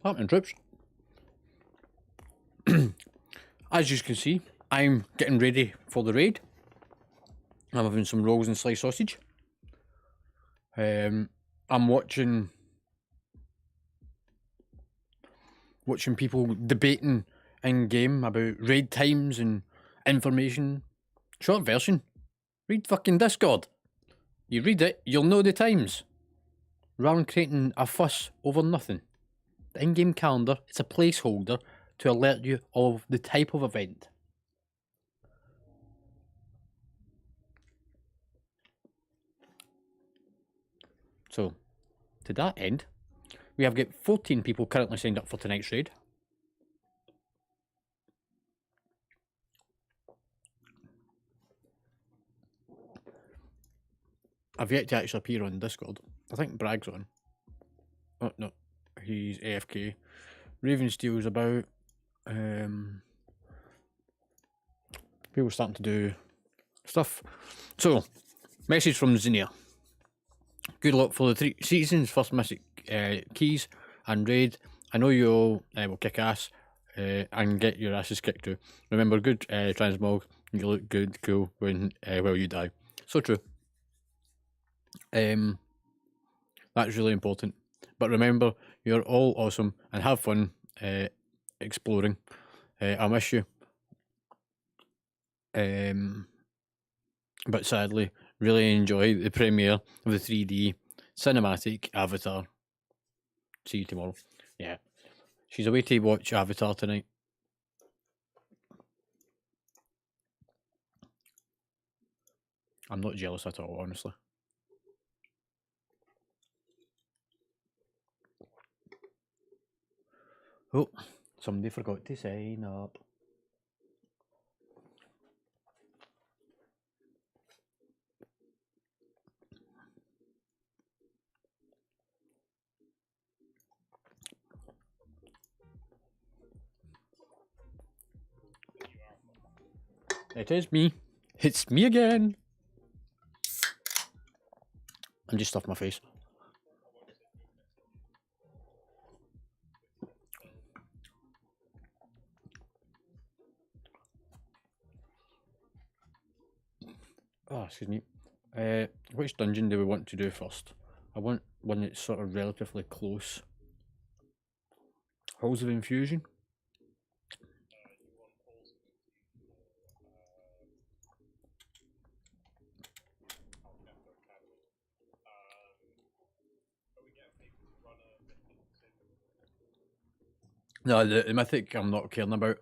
Happening, troops. As you can see, I'm getting ready for the raid. I'm having some rolls and sliced sausage. I'm watching people debating in game about raid times and information. Short version, read fucking Discord. You read it, you'll know the times. Rather than creating a fuss over nothing. The in-game calendar is a placeholder to alert you of the type of event. So, to that end, we have got 14 people currently signed up for tonight's raid. I've yet to actually appear on Discord. I think Brag's on. Oh, no. He's AFK. Ravensteel's about. People starting to do stuff. So, message from Zinnia. Good luck for the 3 seasons, first Mystic keys and raid. I know you all will kick ass and get your asses kicked too. Remember, good transmog, you look good, cool when you die. So true. That's really important. But remember, you're all awesome and have fun exploring. I miss you. But sadly, really enjoy the premiere of the 3D cinematic Avatar. See you tomorrow. Yeah. She's away to watch Avatar tonight. I'm not jealous at all, honestly. Oh, somebody forgot to sign up. It is me. It's me again. I'm just stuffing my face. Oh, excuse me. Which dungeon do we want to do first? I want one that's sort of relatively close. Halls of Infusion. No, the mythic I'm not caring about.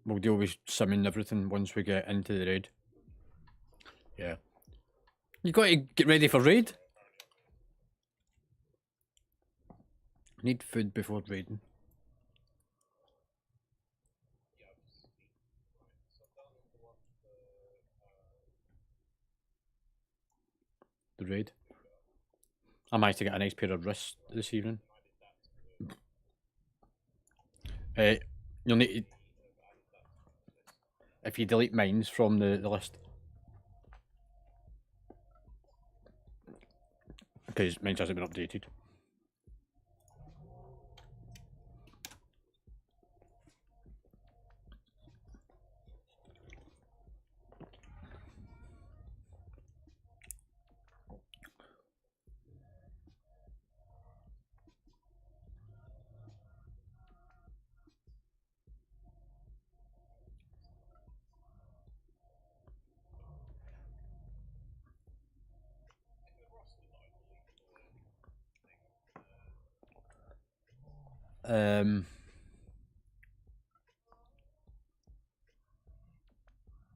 We'll deal with simming everything once we get into the raid. Yeah. You got to get ready for raid. Need food before raiding. The raid. I managed to get a nice pair of wrists this evening. You'll need to, if you delete mines from the list, because mine hasn't been updated.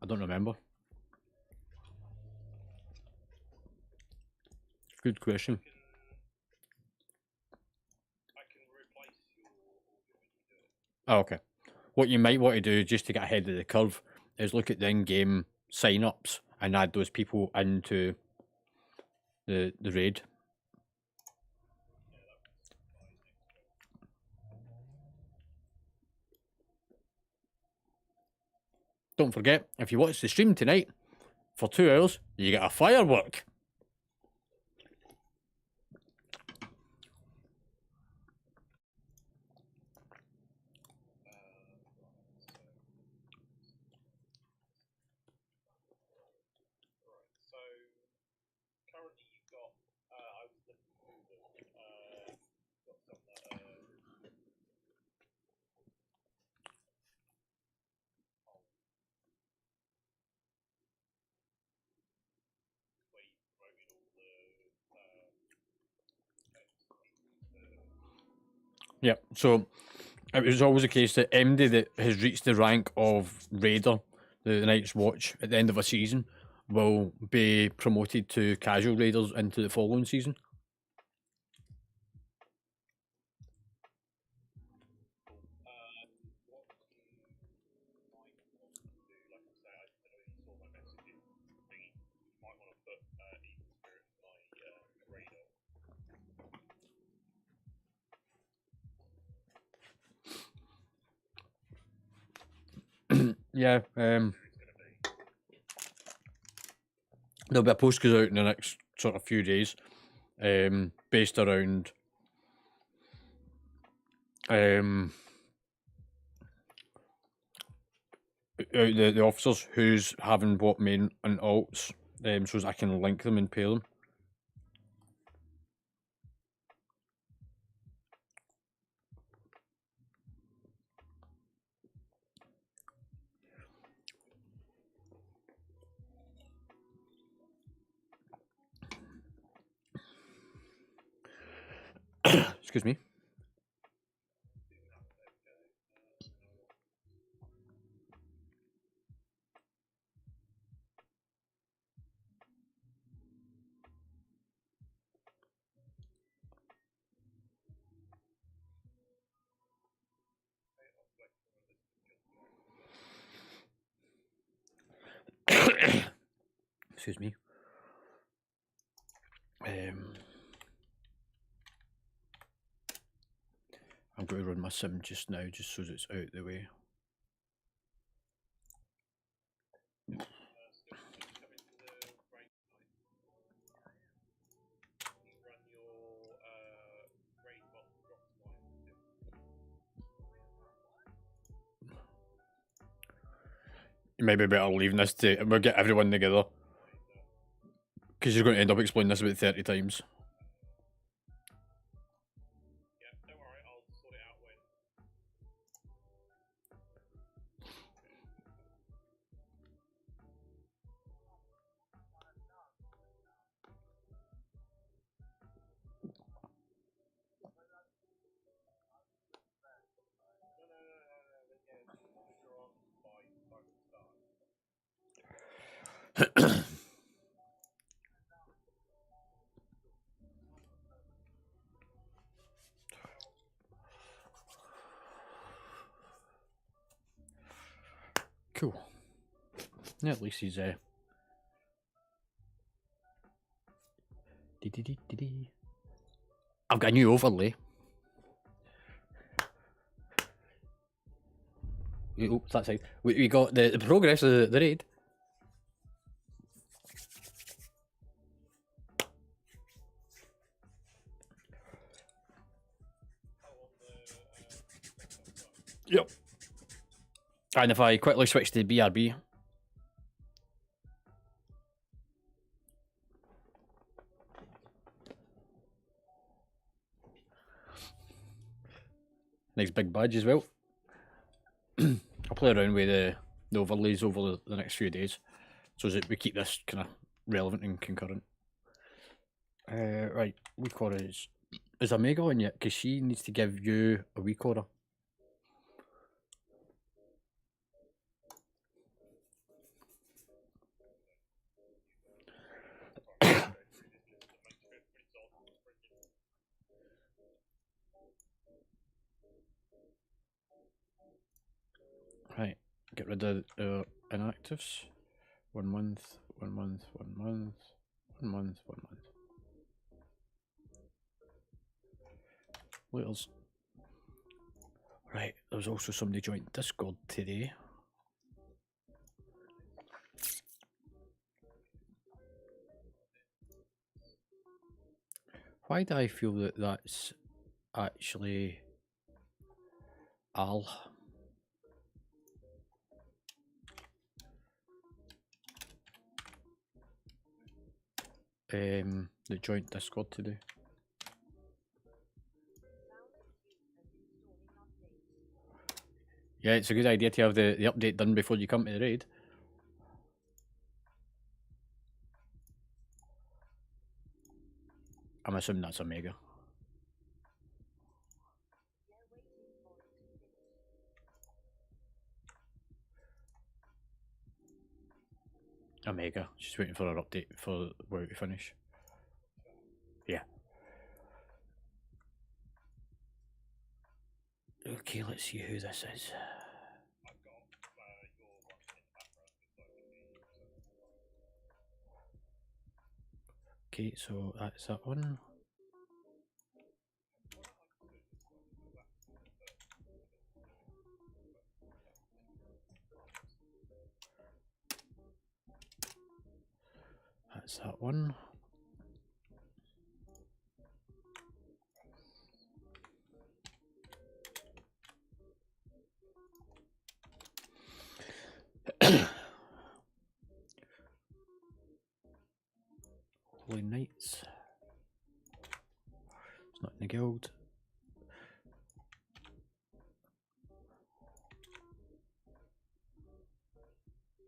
I don't remember. Good question. Oh, okay. What you might want to do just to get ahead of the curve is look at the in-game sign-ups and add those people into the raid. Don't forget, if you watch the stream tonight, for 2 hours, you get a firework. Yeah, so it was always the case that MD that has reached the rank of Raider, the Night's Watch, at the end of a season will be promoted to Casual Raiders into the following season. Yeah, there'll be a post goes out in the next sort of few days, based around the officers who's having what main and alts, so as I can link them and pair them. Excuse me. Excuse me. I'm going to run my sim just now, just so that it's out the way. You might be better leaving this to, and we'll get everyone together, because you're going to end up explaining this about 30 times. Cool. Yeah, at least he's I've got a new overlay. Oops, that side. We got the progress of the raid. Yep. And if I quickly switch to BRB. Nice big badge as well. I'll play around with the overlays over the next few days, so that we keep this kind of relevant and concurrent. Right, week order is Omega on yet? Because she needs to give you a week order. Right, get rid of inactives. 1 month, 1 month, 1 month, 1 month, 1 month. What else? Right, there was also somebody joined Discord today. Why do I feel that that's actually Al? That joined Discord today. Yeah, it's a good idea to have the update done before you come to the raid. I'm assuming that's Omega. Omega. She's waiting for her update for where we finish. Yeah. Okay, let's see who this is. Okay, so that's that one. That's that one. Holy Knights. It's not in the guild.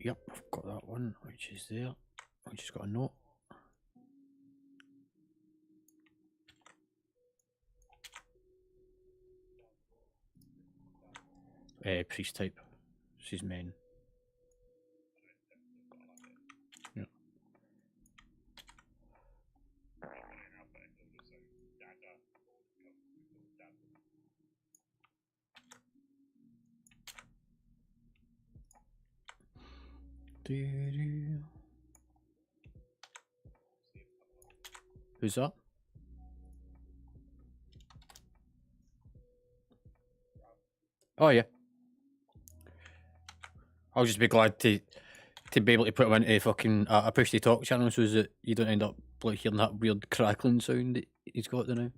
Yep, I've got that one, which is there. Which has got a note. Priest type. She's main. Yep. Who's that? Oh yeah. I'll just be glad to be able to put him into fucking a push to talk channel so that you don't end up like hearing that weird crackling sound that he's got there now.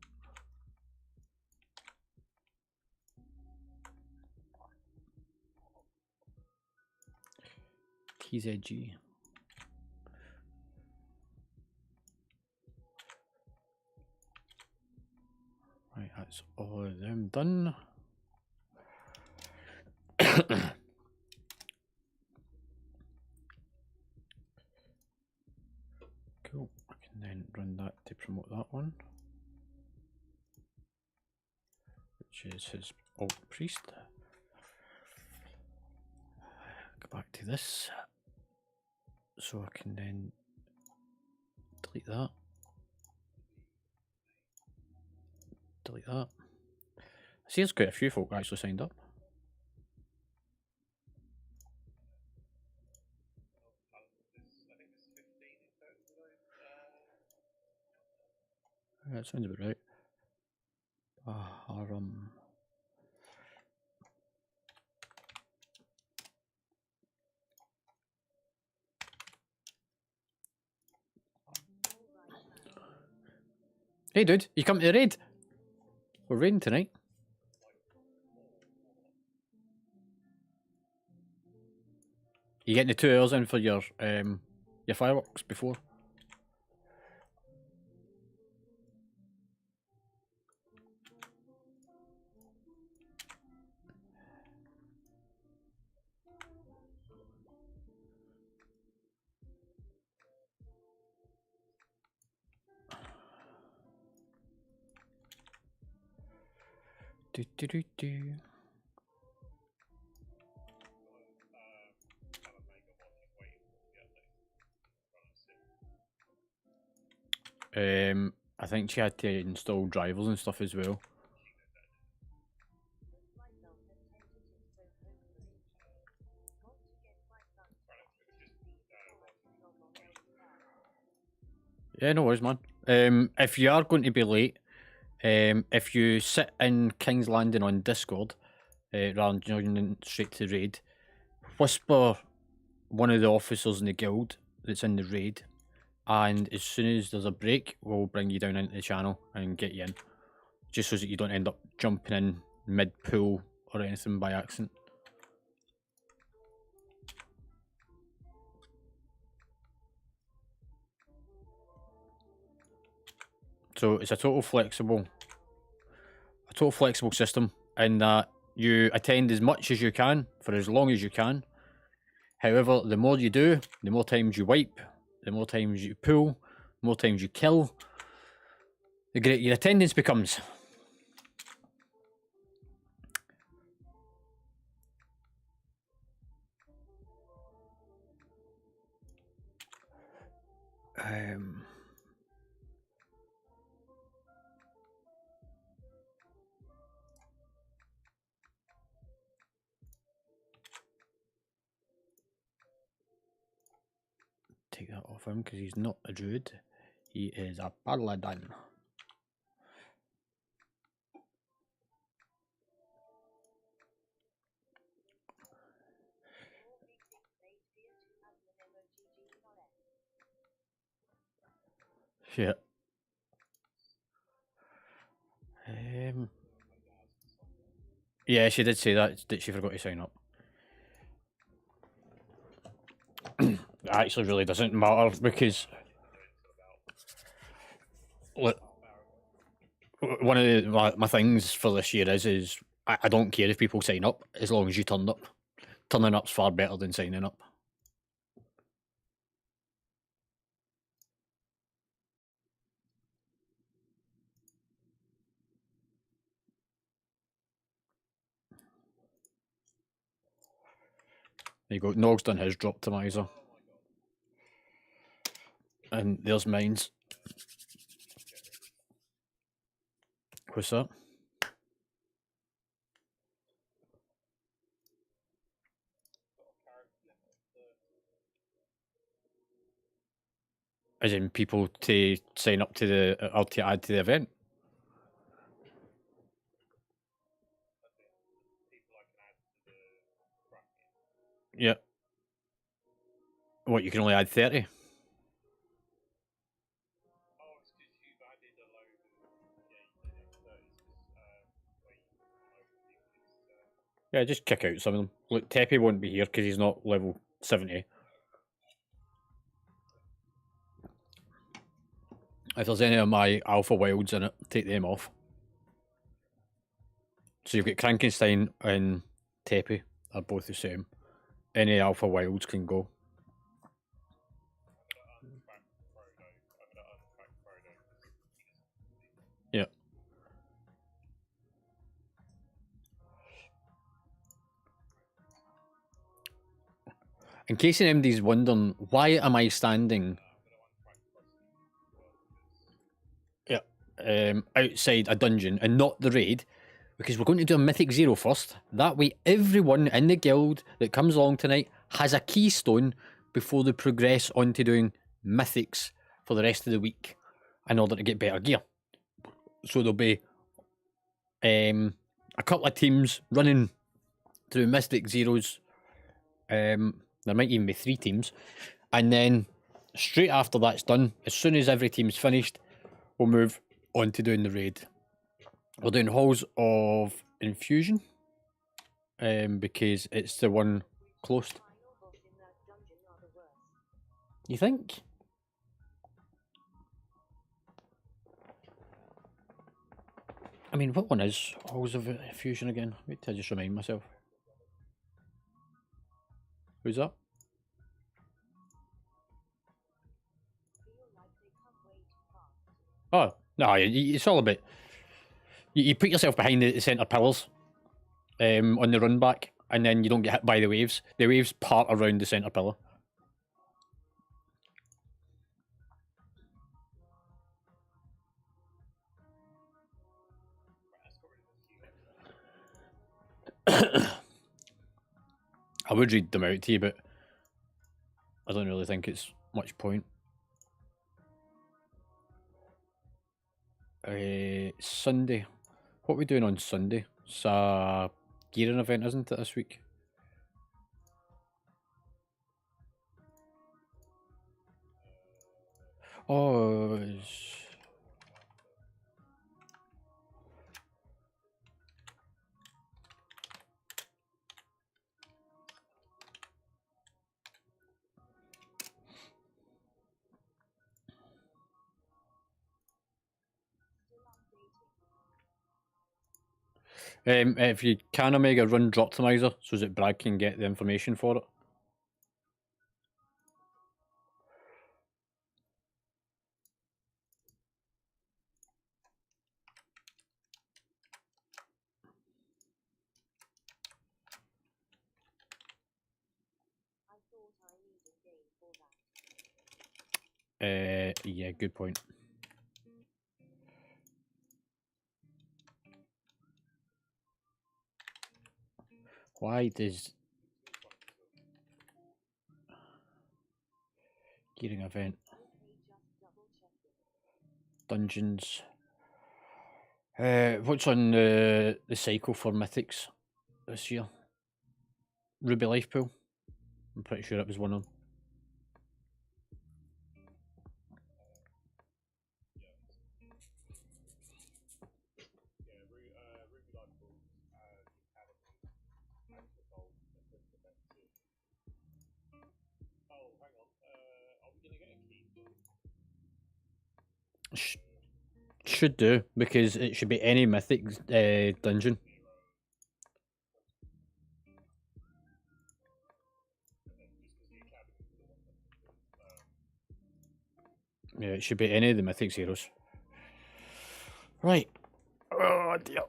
TZG. Right, that's all of them done. Cool. I can then run that to promote that one, which is his alt priest. Go back to this, so I can then delete that. Delete that. I see there's quite a few folk actually signed up. That sounds about right. Hey dude, you come to the raid? We're raiding tonight. You getting the 2 hours in for your fireworks before? Do do do do. I think she had to install drivers and stuff as well. Yeah, no worries, man. If you are going to be late, if you sit in King's Landing on Discord, rather than joining straight to the raid, whisper one of the officers in the guild that's in the raid, and as soon as there's a break, we'll bring you down into the channel and get you in, just so that you don't end up jumping in mid-pool or anything by accident. So it's a total flexible system in that you attend as much as you can for as long as you can. However, the more you do, the more times you wipe, the more times you pull, the more times you kill, the greater your attendance becomes. Take that off him because he's not a druid. He is a paladin. Yeah. Yeah, she did say that she forgot to sign up. It actually really doesn't matter because one of my things for this year is I don't care if people sign up as long as you turn up. Turning up's far better than signing up. There you go. Nog's done his drop to Miser. And there's mine's. What's that? As in people to sign up to the or to add to the event. Yeah. What, you can only add 30? Yeah, just kick out some of them. Look, Tepe won't be here because he's not level 70. If there's any of my alpha wilds in it, take them off. So you've got Krankenstein and Tepe are both the same. Any alpha wilds can go. Yeah. In case anybody's wondering, why am I standing outside a dungeon and not the raid? Because we're going to do a Mythic Zero first. That way everyone in the guild that comes along tonight has a keystone before they progress on to doing Mythics for the rest of the week in order to get better gear. So there'll be a couple of teams running through Mystic Zeros. There might even be 3 teams. And then straight after that's done, as soon as every team's finished, we'll move on to doing the raid. We're doing Halls of Infusion because it's the one closed. You think? I mean, what one is Halls of Infusion again? Wait till I just remind myself. Who's that? Oh, no, it's all about... You put yourself behind the centre pillars on the run back, and then you don't get hit by the waves. The waves part around the centre pillar. I would read them out to you, but I don't really think it's much point. Sunday. What are we doing on Sunday? It's a gearing event, isn't it, this week? Oh, If you can Omega, run Droptimizer so that Brad can get the information for it. Yeah, good point. Why does gearing event dungeons? What's on the cycle for mythics this year? Ruby Life Pool. I'm pretty sure it was one of them. Should do, because it should be any mythic dungeon. Yeah, it should be any of the mythic heroes. Right. Oh dear.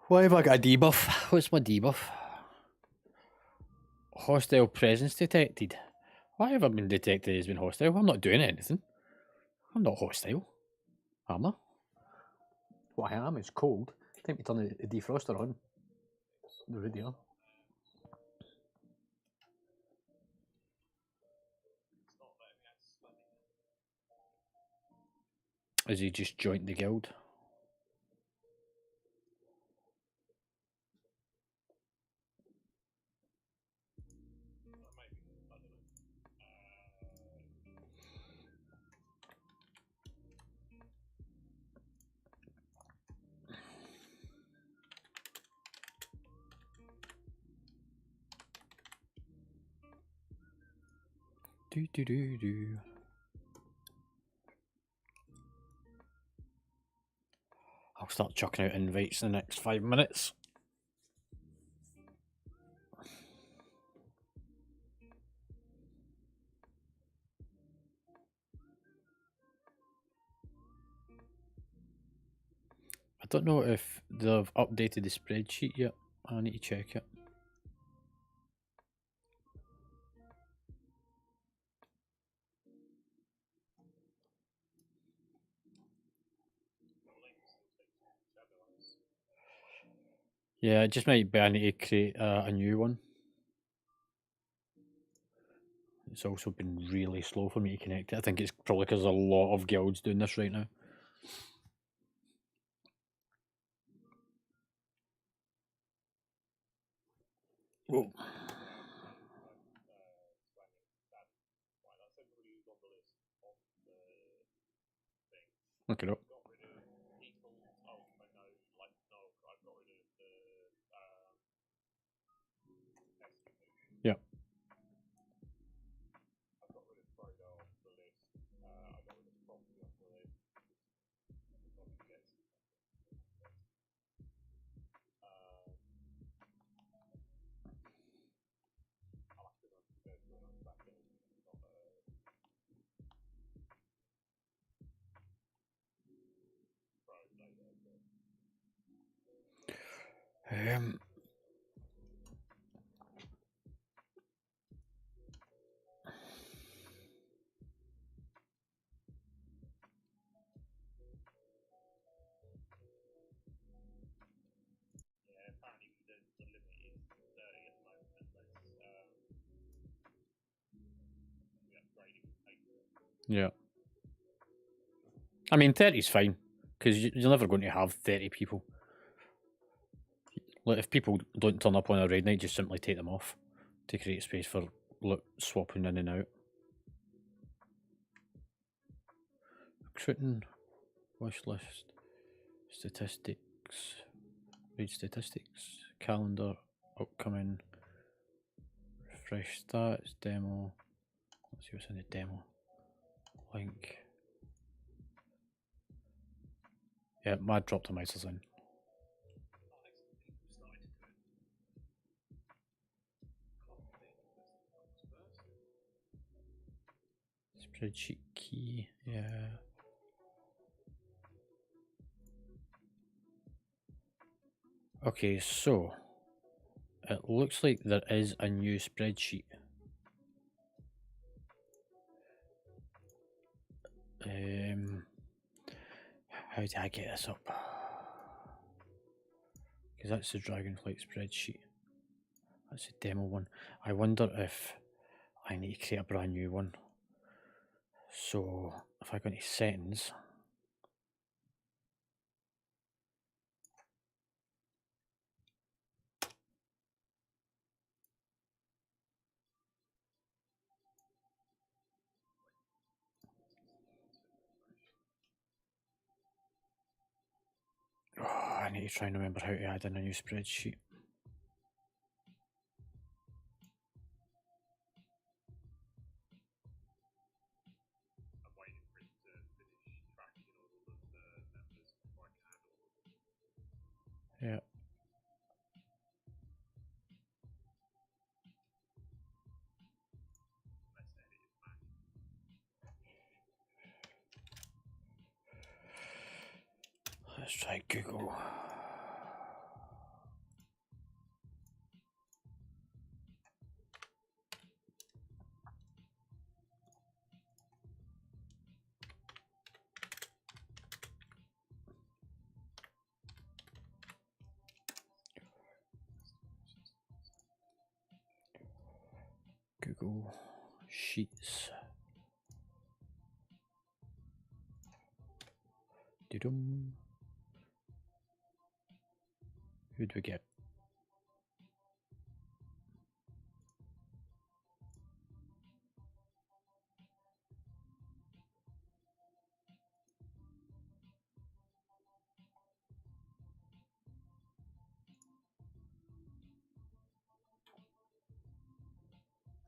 Why have I got a debuff? What's my debuff? Hostile presence detected. Why have I been detected as being hostile? I'm not doing anything. I'm not hostile. Am I? What I am is cold. Time to turn the defroster on. The radio. Has he just joined the guild? Do. I'll start chucking out invites in the next 5 minutes. I don't know if they've updated the spreadsheet yet. I need to check it. Yeah, it just might be I need to create a new one. It's also been really slow for me to connect it. I think it's probably because there's a lot of guilds doing this right now. Whoa. Look it up. Yeah. Um, yeah. I mean, 30 is fine, because you're never going to have 30 people. Like, if people don't turn up on a raid night, just simply take them off to create space for swapping in and out. Recruiting, wish list, statistics, raid statistics, calendar, upcoming, refresh stats, demo. Let's see what's in the demo. Link. Yeah, my Droptimizer's in. Spreadsheet key, yeah. Okay, so it looks like there is a new spreadsheet. How do I get this up? Because that's the Dragonflight spreadsheet. That's the demo one. I wonder if I need to create a brand new one. So if I go into settings, I need to try and remember how to add in a new spreadsheet. Yeah. Let's try Google. Google Sheets. Doo-dum. Who do we get?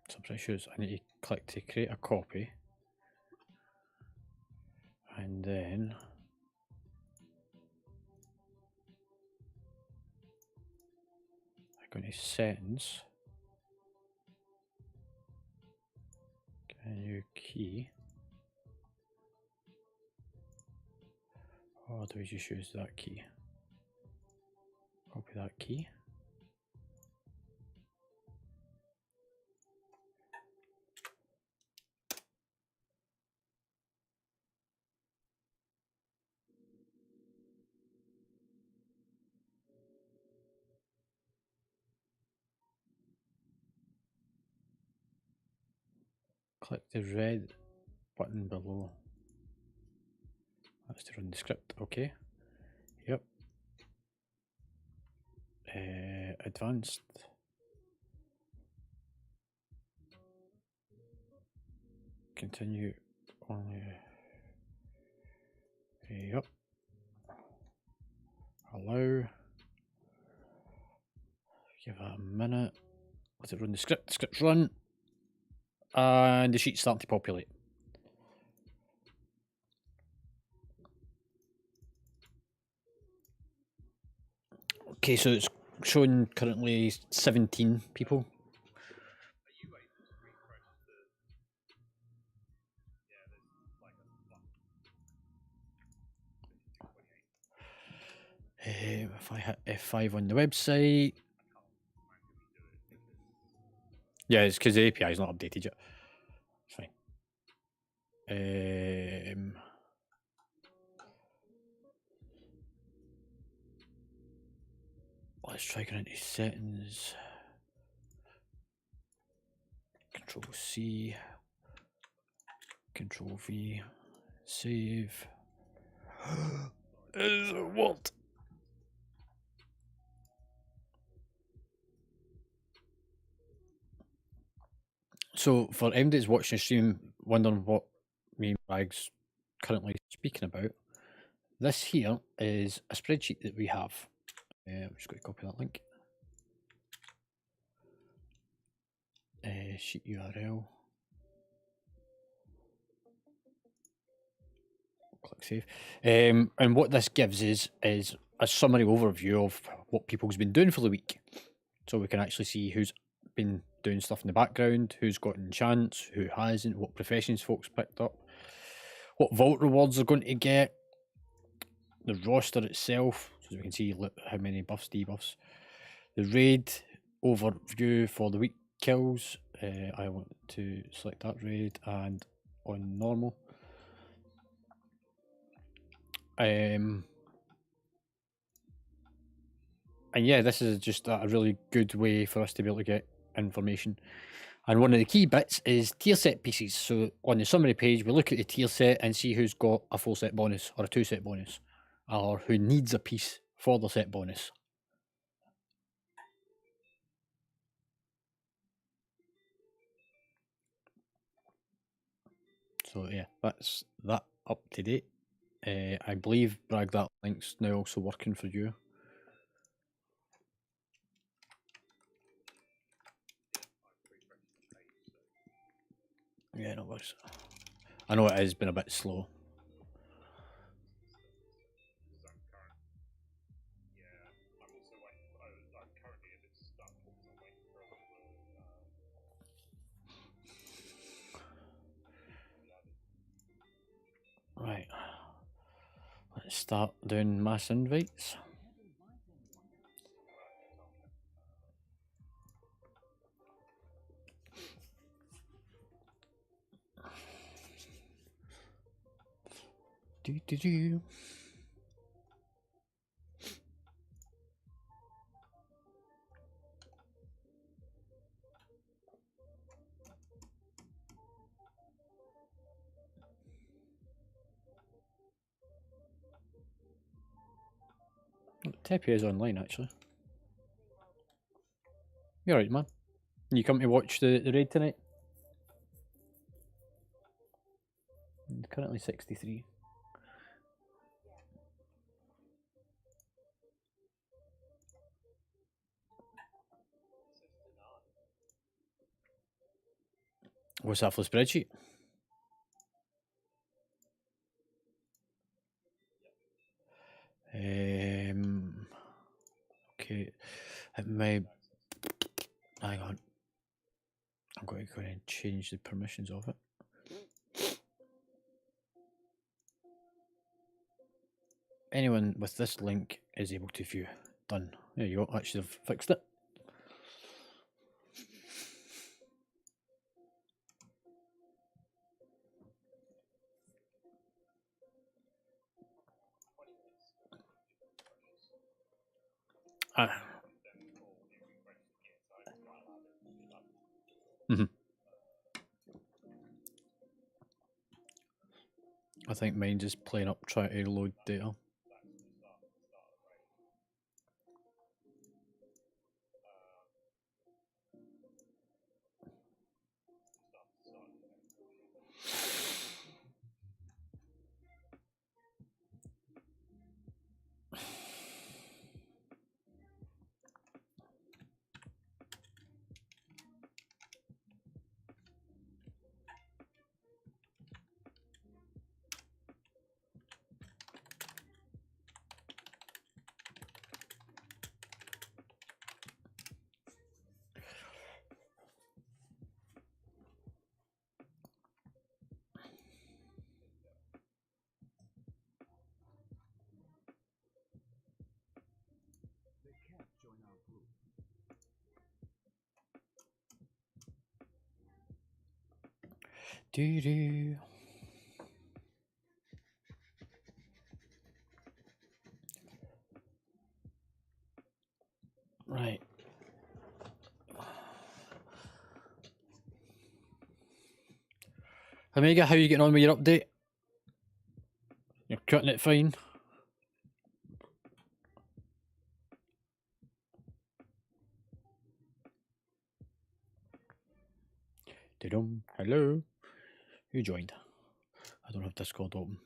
Some issues. I need to click to create a copy, and then I go into settings. Get a new key. Or do we just use that key? Copy that key. Click the red button below. That's to run the script. Okay. Yep. Advanced. Continue only. Yep. Allow. Give that a minute. Let it run the script. The script's run. And the sheet's starting to populate. Okay, so it's showing currently 17 people. If I hit F5 on the website. Yeah, it's because the API is not updated yet. It's fine. Let's try going into settings. Control C. Control V. Save. Is what? So for anybody that's watching the stream, wondering what me and Brag's currently speaking about, this here is a spreadsheet that we have. I'm just going to copy that link. Sheet URL. Click save. And what this gives is a summary overview of what people's been doing for the week. So we can actually see who's been doing stuff in the background, who's got enchants, who hasn't, what professions folks picked up, what vault rewards they're going to get, the roster itself, so we can see how many buffs, debuffs, the raid overview for the week kills. I want to select that raid and on normal. And yeah, this is just a really good way for us to be able to get information. And one of the key bits is tier set pieces. So on the summary page, we look at the tier set and see who's got a full set bonus or a 2 set bonus, or who needs a piece for the set bonus. So yeah, that's that up to date. I believe, Bragg, that link's now also working for you. Yeah, no worries. I know it has been a bit slow. Right. Let's start doing mass invites. Do. Tepe is online, actually. You're right, man. You come to watch the raid tonight? Currently 63. What's that for the spreadsheet? Okay. It may. Hang on. I'm going to go and change the permissions of it. Anyone with this link is able to view. Done. There you go. Actually, I've fixed it. I think mine just playing up trying to load data. Do. Right. Omega, how are you getting on with your update? You're cutting it fine. Hello. Who joined? I don't have Discord open.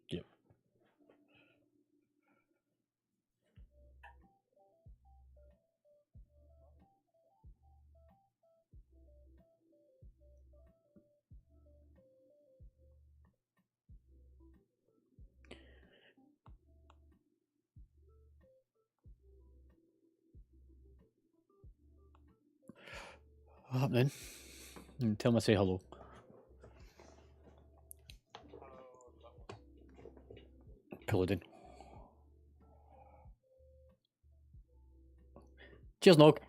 Yep. What's happening? Tell me I say hello. Paladin. Cheers, Nog.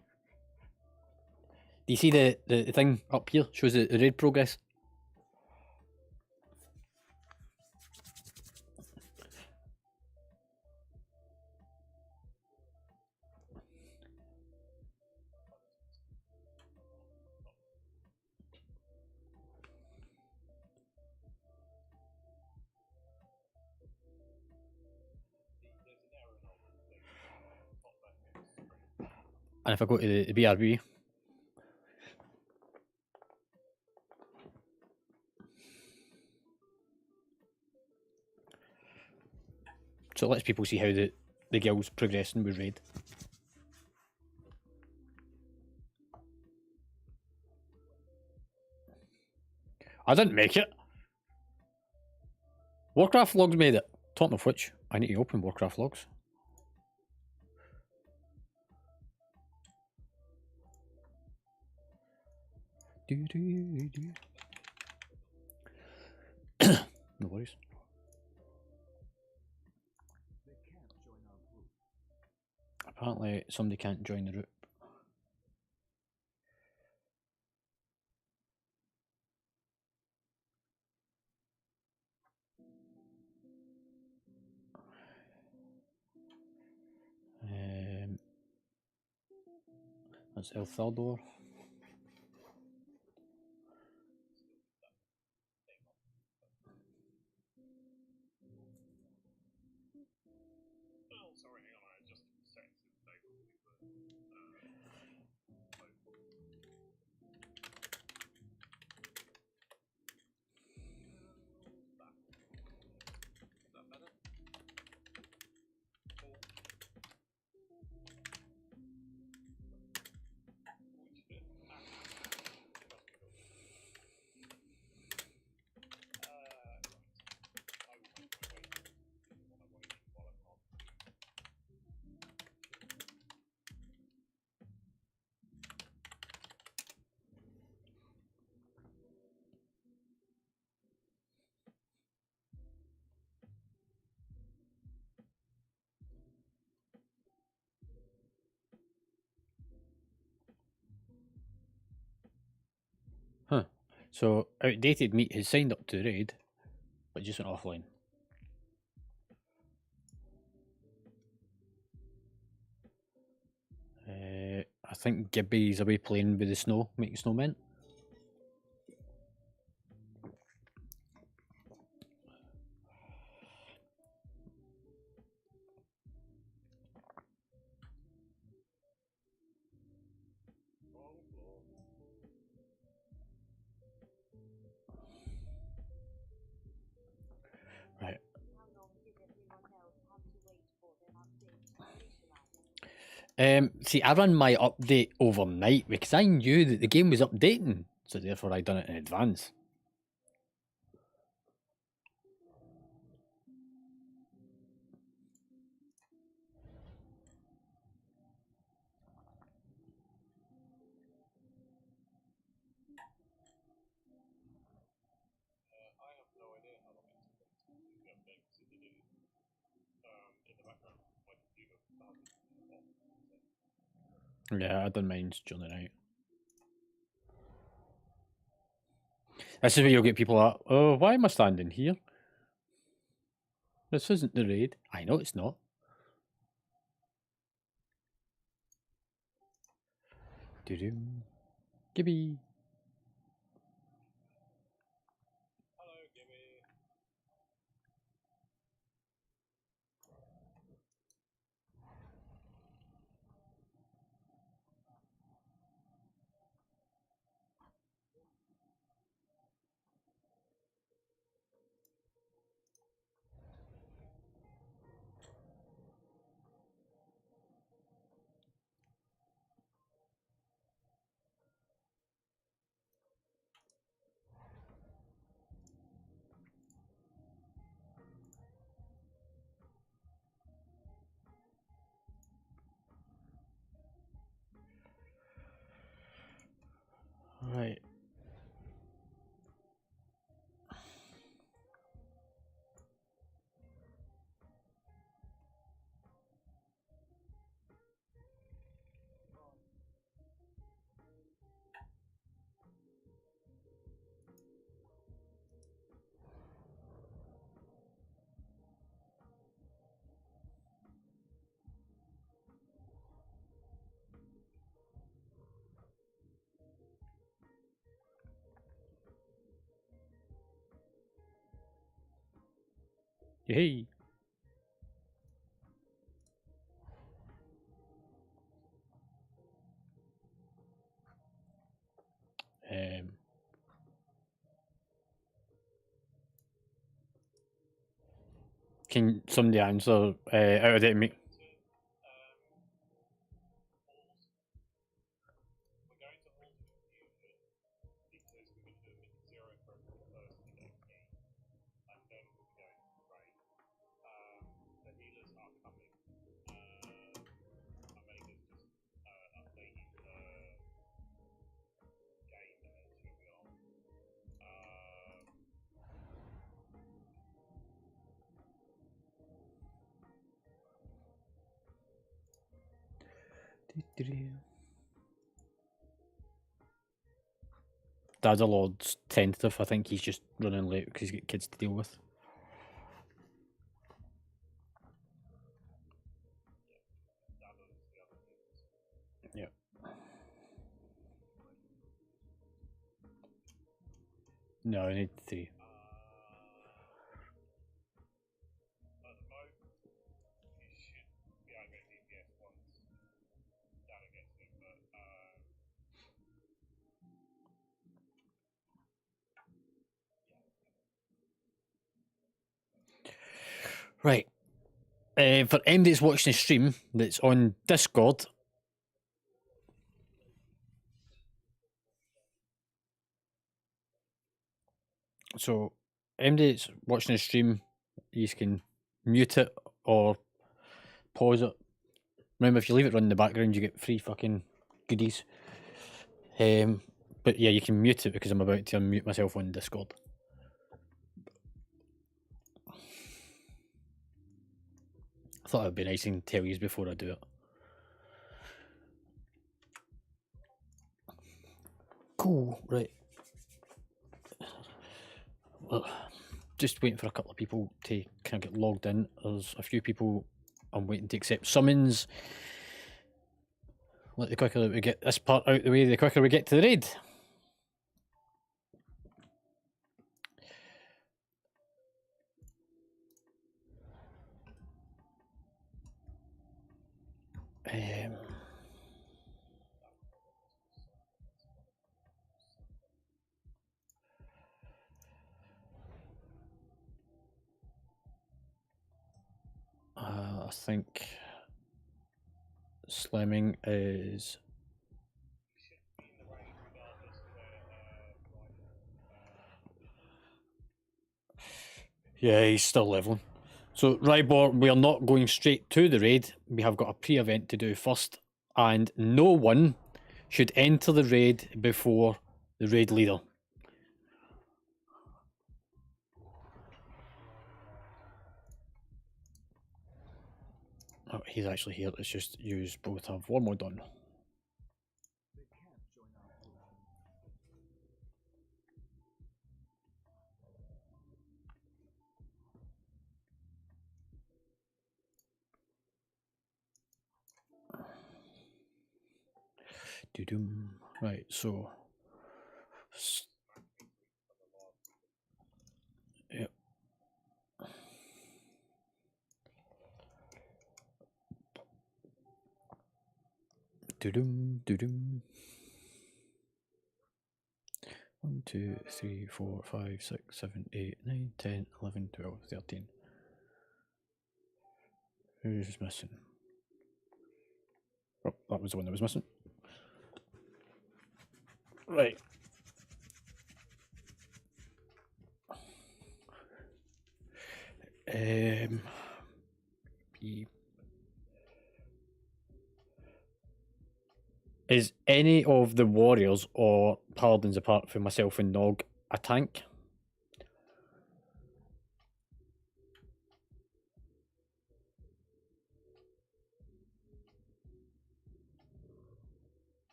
Do you see the thing up here? Shows the raid progress. And if I go to the BRB, so it lets people see how the guild's progressing with raid. I didn't make it. Warcraft logs made it. Talking of which, I need to open Warcraft logs. No worries. Apparently somebody can't join the group. That's El Thaldor. Huh. So Outdated Meat has signed up to the raid, but just went offline. I think Gibby's away playing with the snow, making snowmen. Right. See, I ran my update overnight because I knew that the game was updating, so therefore I done it in advance. Yeah, I done mine during the night. This is where you'll get people at, oh, why am I standing here? This isn't the raid. I know it's not. Doo-doo. Gibby. Hey. Can somebody answer out of date me? Dad's a Lord's tentative. I think he's just running late because he's got kids to deal with. Yeah. No, I need 3. Right. For anybody that's watching the stream that's on Discord, so anybody that's watching the stream, you can mute it or pause it. Remember, if you leave it running in the background, you get free fucking goodies. But yeah, you can mute it because I'm about to unmute myself on Discord. I thought it'd be nice and tell you before I do it. Cool, right. Well, just waiting for a couple of people to kind of get logged in. There's a few people I'm waiting to accept summons. Like, the quicker that we get this part out of the way, the quicker we get to the raid. I think slamming is... Yeah, he's still leveling. So, Rybor, we are not going straight to the raid. We have got a pre-event to do first, and no one should enter the raid before the raid leader. Oh, he's actually here. Let's just use both have one more done. Right, so... Yep. Doom. 1, 2, 3, 4, 5, 6, 7, 8, 9, 10, 11, 12, 13. Who's missing? Oh, that was the one that was missing. Right. Is any of the warriors or paladins, apart from myself and Nog, a tank?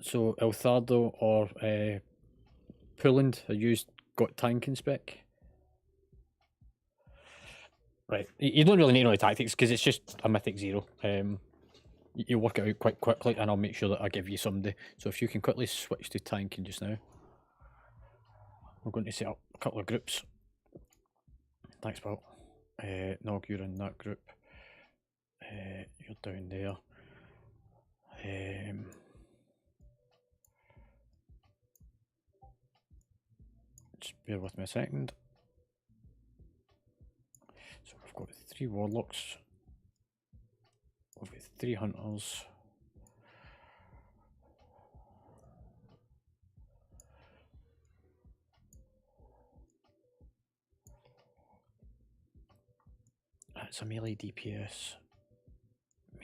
So Elthardo or Pulland are used got tanking spec. Right, you don't really need any tactics because it's just a mythic 0. you'll work it out quite quickly, and I'll make sure that I give you somebody. So if you can quickly switch to tanking just now. We're going to set up a couple of groups. Thanks, pal. Nog, you're in that group. You're down there. Just bear with me a second. So we've got 3 warlocks. We've got 3 hunters. It's a melee DPS.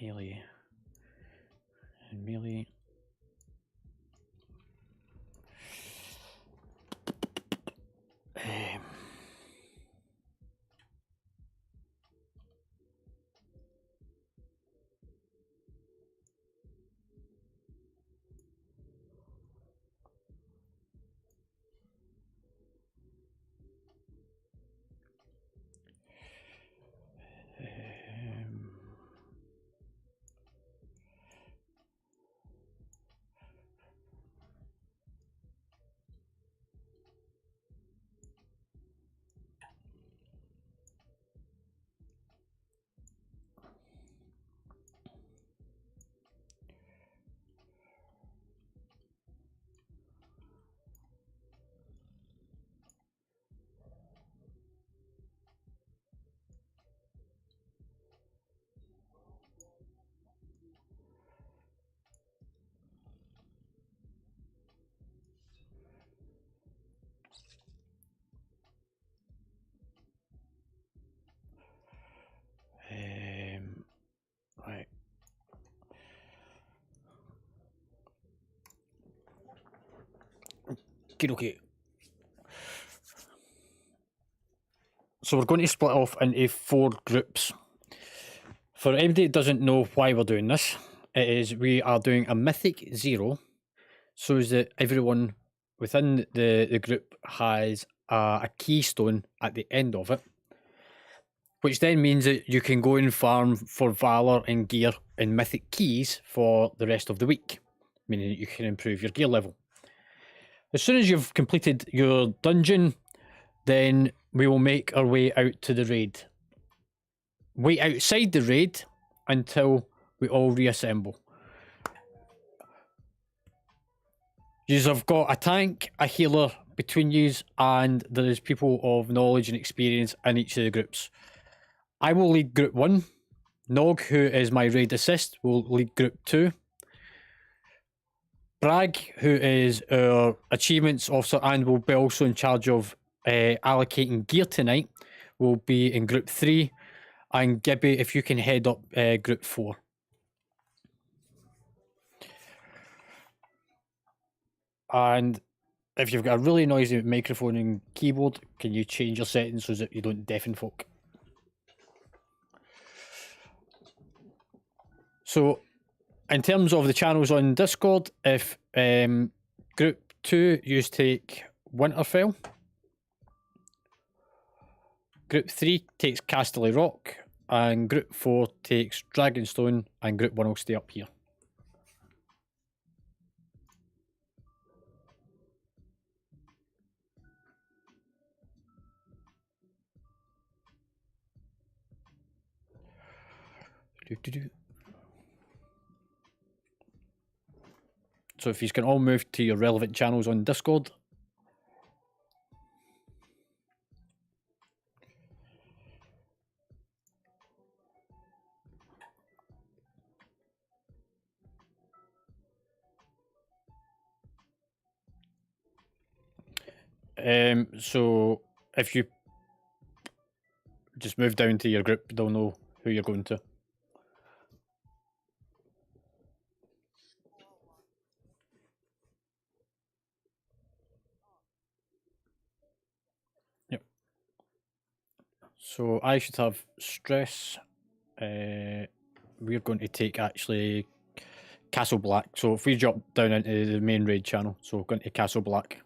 Melee. And melee. Right. Okay. So we're going to split off into 4 groups. For anybody that doesn't know why we're doing this, it is we are doing a Mythic 0, so is that everyone within the group has a keystone at the end of it, which then means that you can go and farm for Valor and gear and Mythic keys for the rest of the week, meaning that you can improve your gear level. As soon as you've completed your dungeon, then we will make our way out to the raid. Wait outside the raid until we all reassemble. Yous have got a tank, a healer between yous, and there is people of knowledge and experience in each of the groups. I will lead group 1. Nog, who is my raid assist, will lead group 2. Bragg, who is our achievements officer and will be also in charge of allocating gear tonight, will be in group 3. And Gibby, if you can head up group 4. And if you've got a really noisy microphone and keyboard, can you change your settings so that you don't deafen folk? So, in terms of the channels on Discord, if group 2 you take Winterfell, group 3 takes Casterly Rock, and group 4 takes Dragonstone, and group 1 will stay up here. So if you can all move to your relevant channels on Discord. So if you just move down to your group, they'll know who you're going to. Yep. So I should have stress. We're going to take actually Castle Black. So if we drop down into the main raid channel, so going to Castle Black.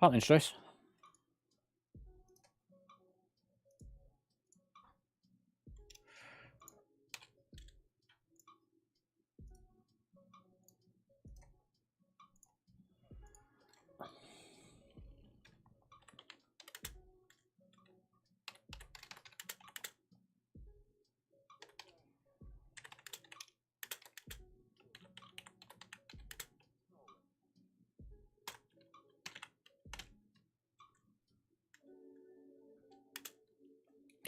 Heart and stress.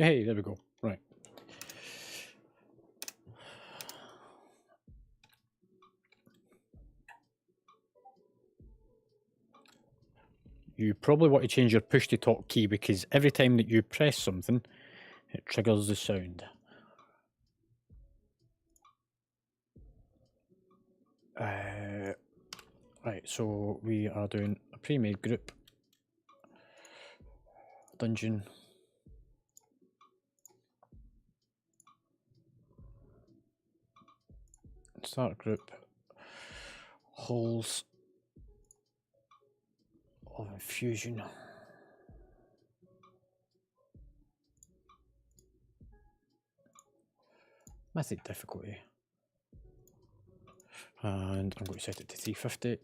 Hey, there we go. Right. You probably want to change your push to talk key because every time that you press something, it triggers the sound. Right, so we are doing a pre-made group. Dungeon. Start group. Halls of Infusion. Method difficulty. And I'm going to set it to 350.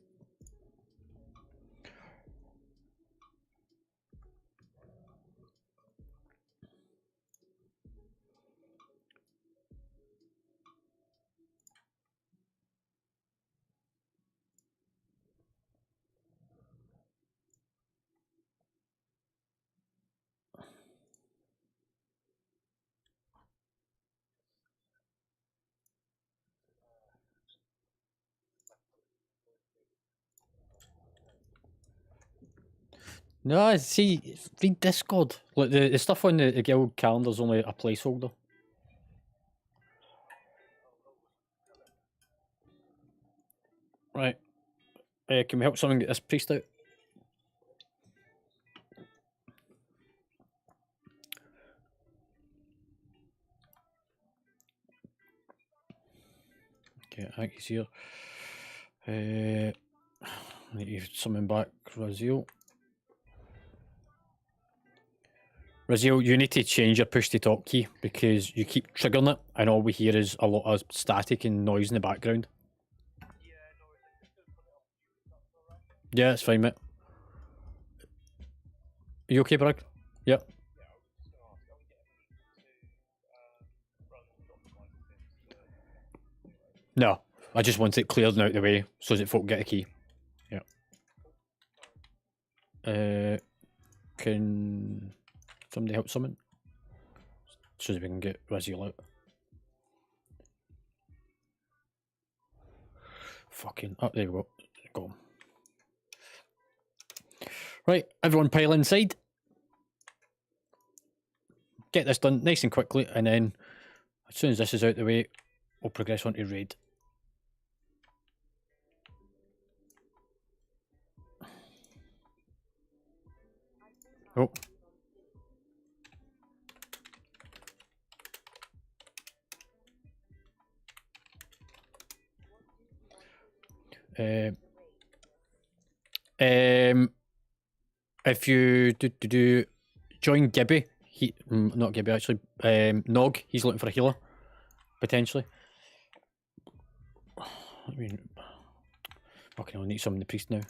No, see, read Discord. Like the stuff on the guild calendar is only a placeholder. Right. Can we help someone get this priest out? Okay, I think he's here. Need to summon back Raziel. Raziel, you need to change your push to talk key because you keep triggering it and all we hear is a lot of static and noise in the background. Yeah, it's fine, mate. Are you okay, Bragg? Yep. No, I just want it cleared and out of the way so that folk get a key. Yeah. Can somebody help summon? So that we can get Raziel out. Fucking, oh, there we go. Got him. Right, everyone pile inside. Get this done nice and quickly, and then as soon as this is out the way, we'll progress on to raid. Oh. If you do join Gibby, not Gibby actually, Nog, he's looking for a healer, potentially. I mean, okay, I'll need some in the priest now.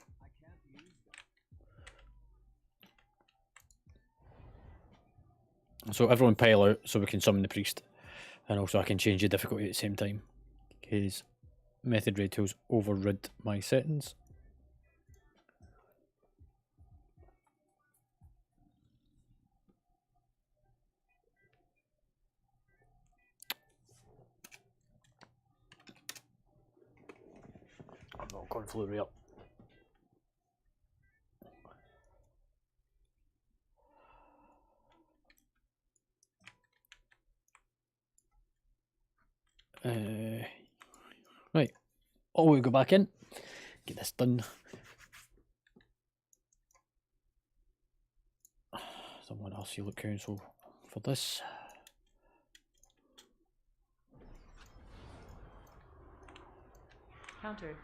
So everyone pile out so we can summon the priest, and also I can change the difficulty at the same time, because method raid tools overrid my settings. I'm not going full real. Right. Oh, we go back in. Get this done. Someone else heal at council for this. Counter.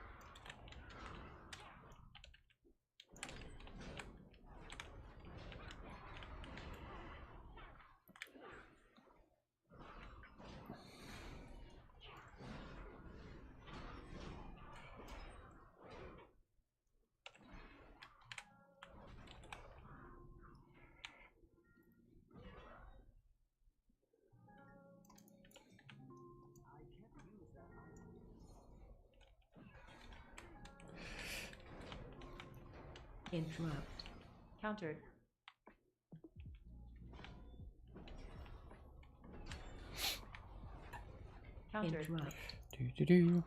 Interrupt. Countered. Countered. Interrupt. Do.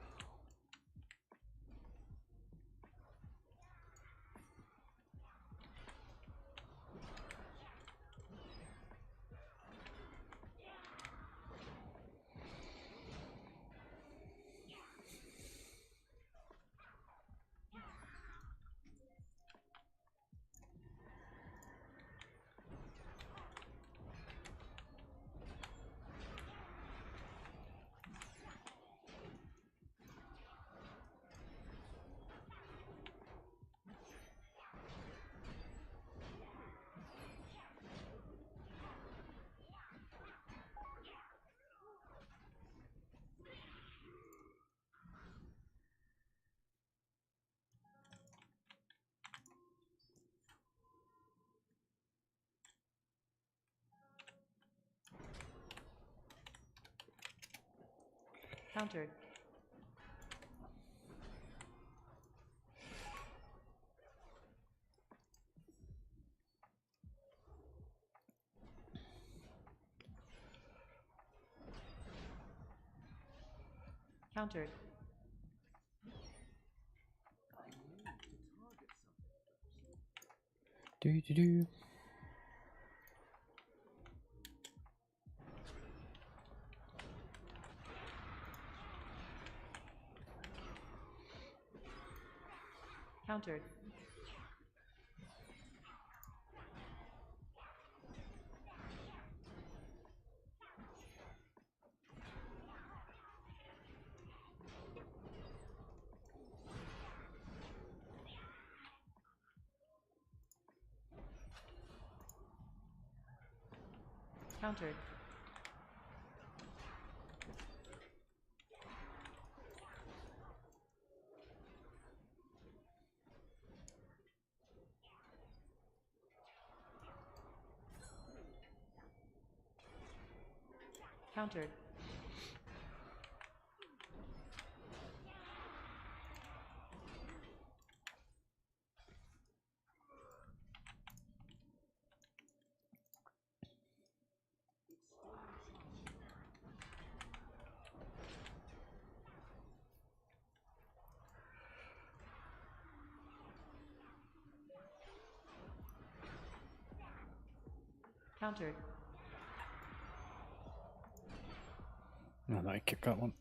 Countered. Countered. Do. Countered. Countered. Countered. Countered. I might kick that one.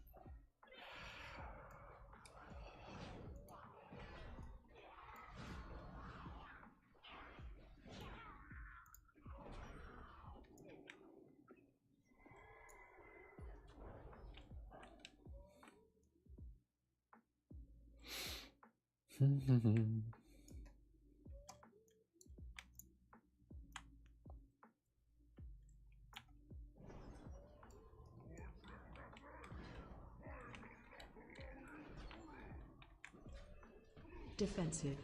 Defensive.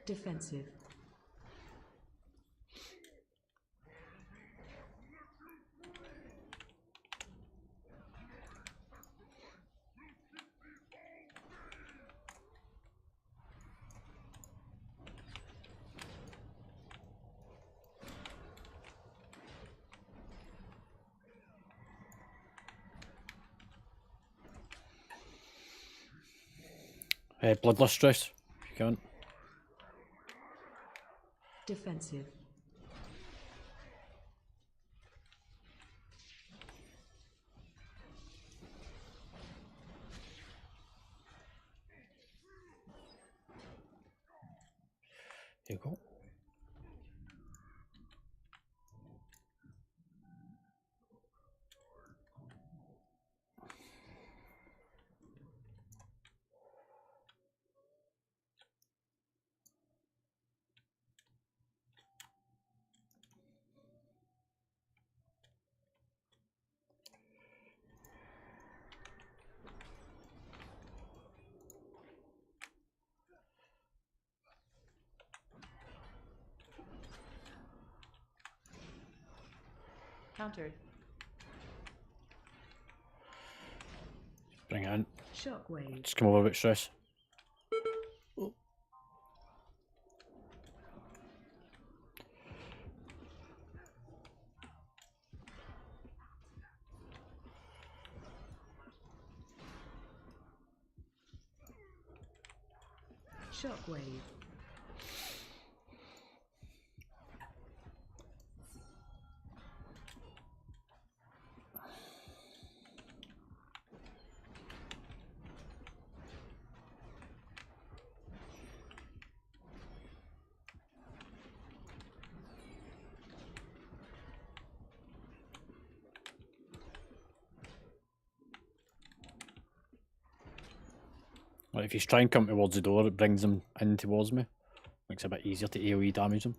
Defensive. Bloodlust stress. If you can't. Defensive. There you go. Countered. Bring it in. Shockwave. Just come over a bit stress. Shockwave. Like if you try and come towards the door, it brings them in towards me. Makes it a bit easier to AoE damage them.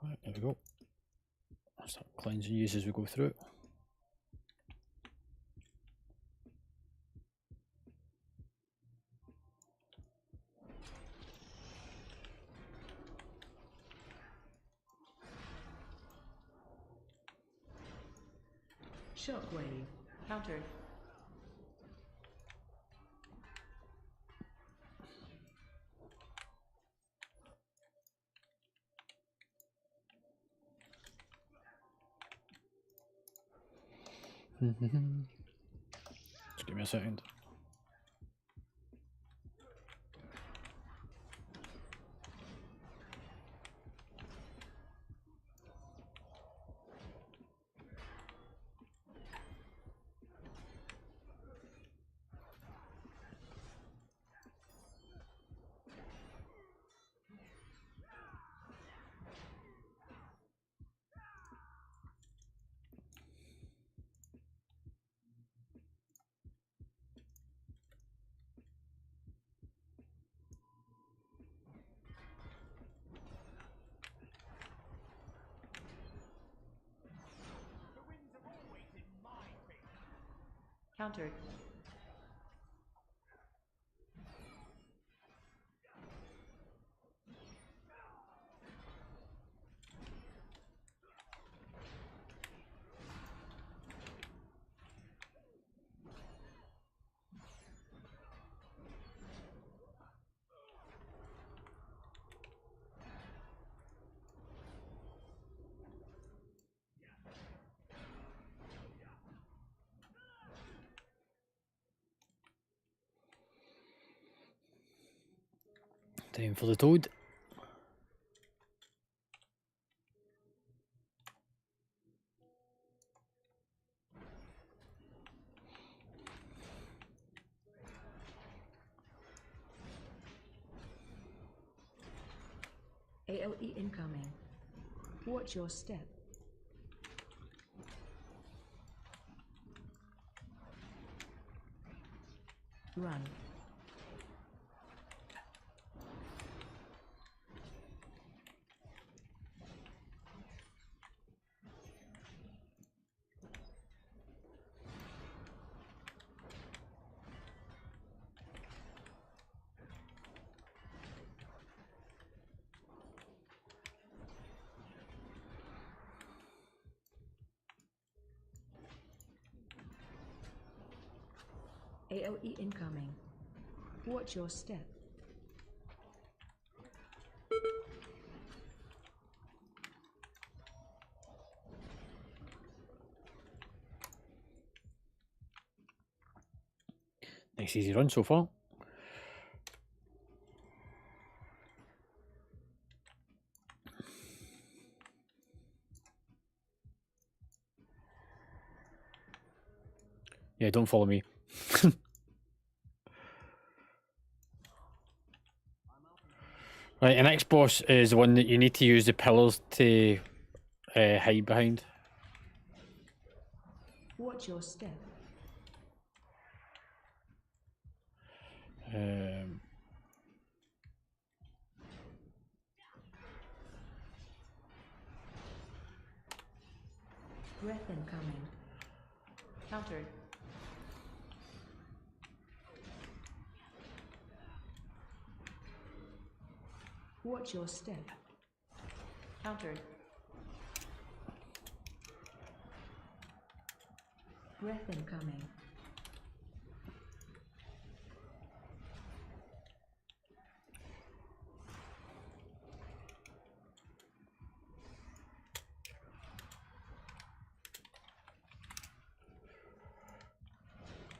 Right, there we go. I'll start cleansing use as we go through it. Shockwave. Countered. Just give me a second. Countered. Time for the toad. AOE incoming. Watch your step. Run. AOE incoming. Watch your step. Nice easy run so far. Yeah, don't follow me. Right, an X-Boss is the one that you need to use the pillars to hide behind. Watch your step. Breath incoming. Countered. Watch your step. Countered. Breath incoming.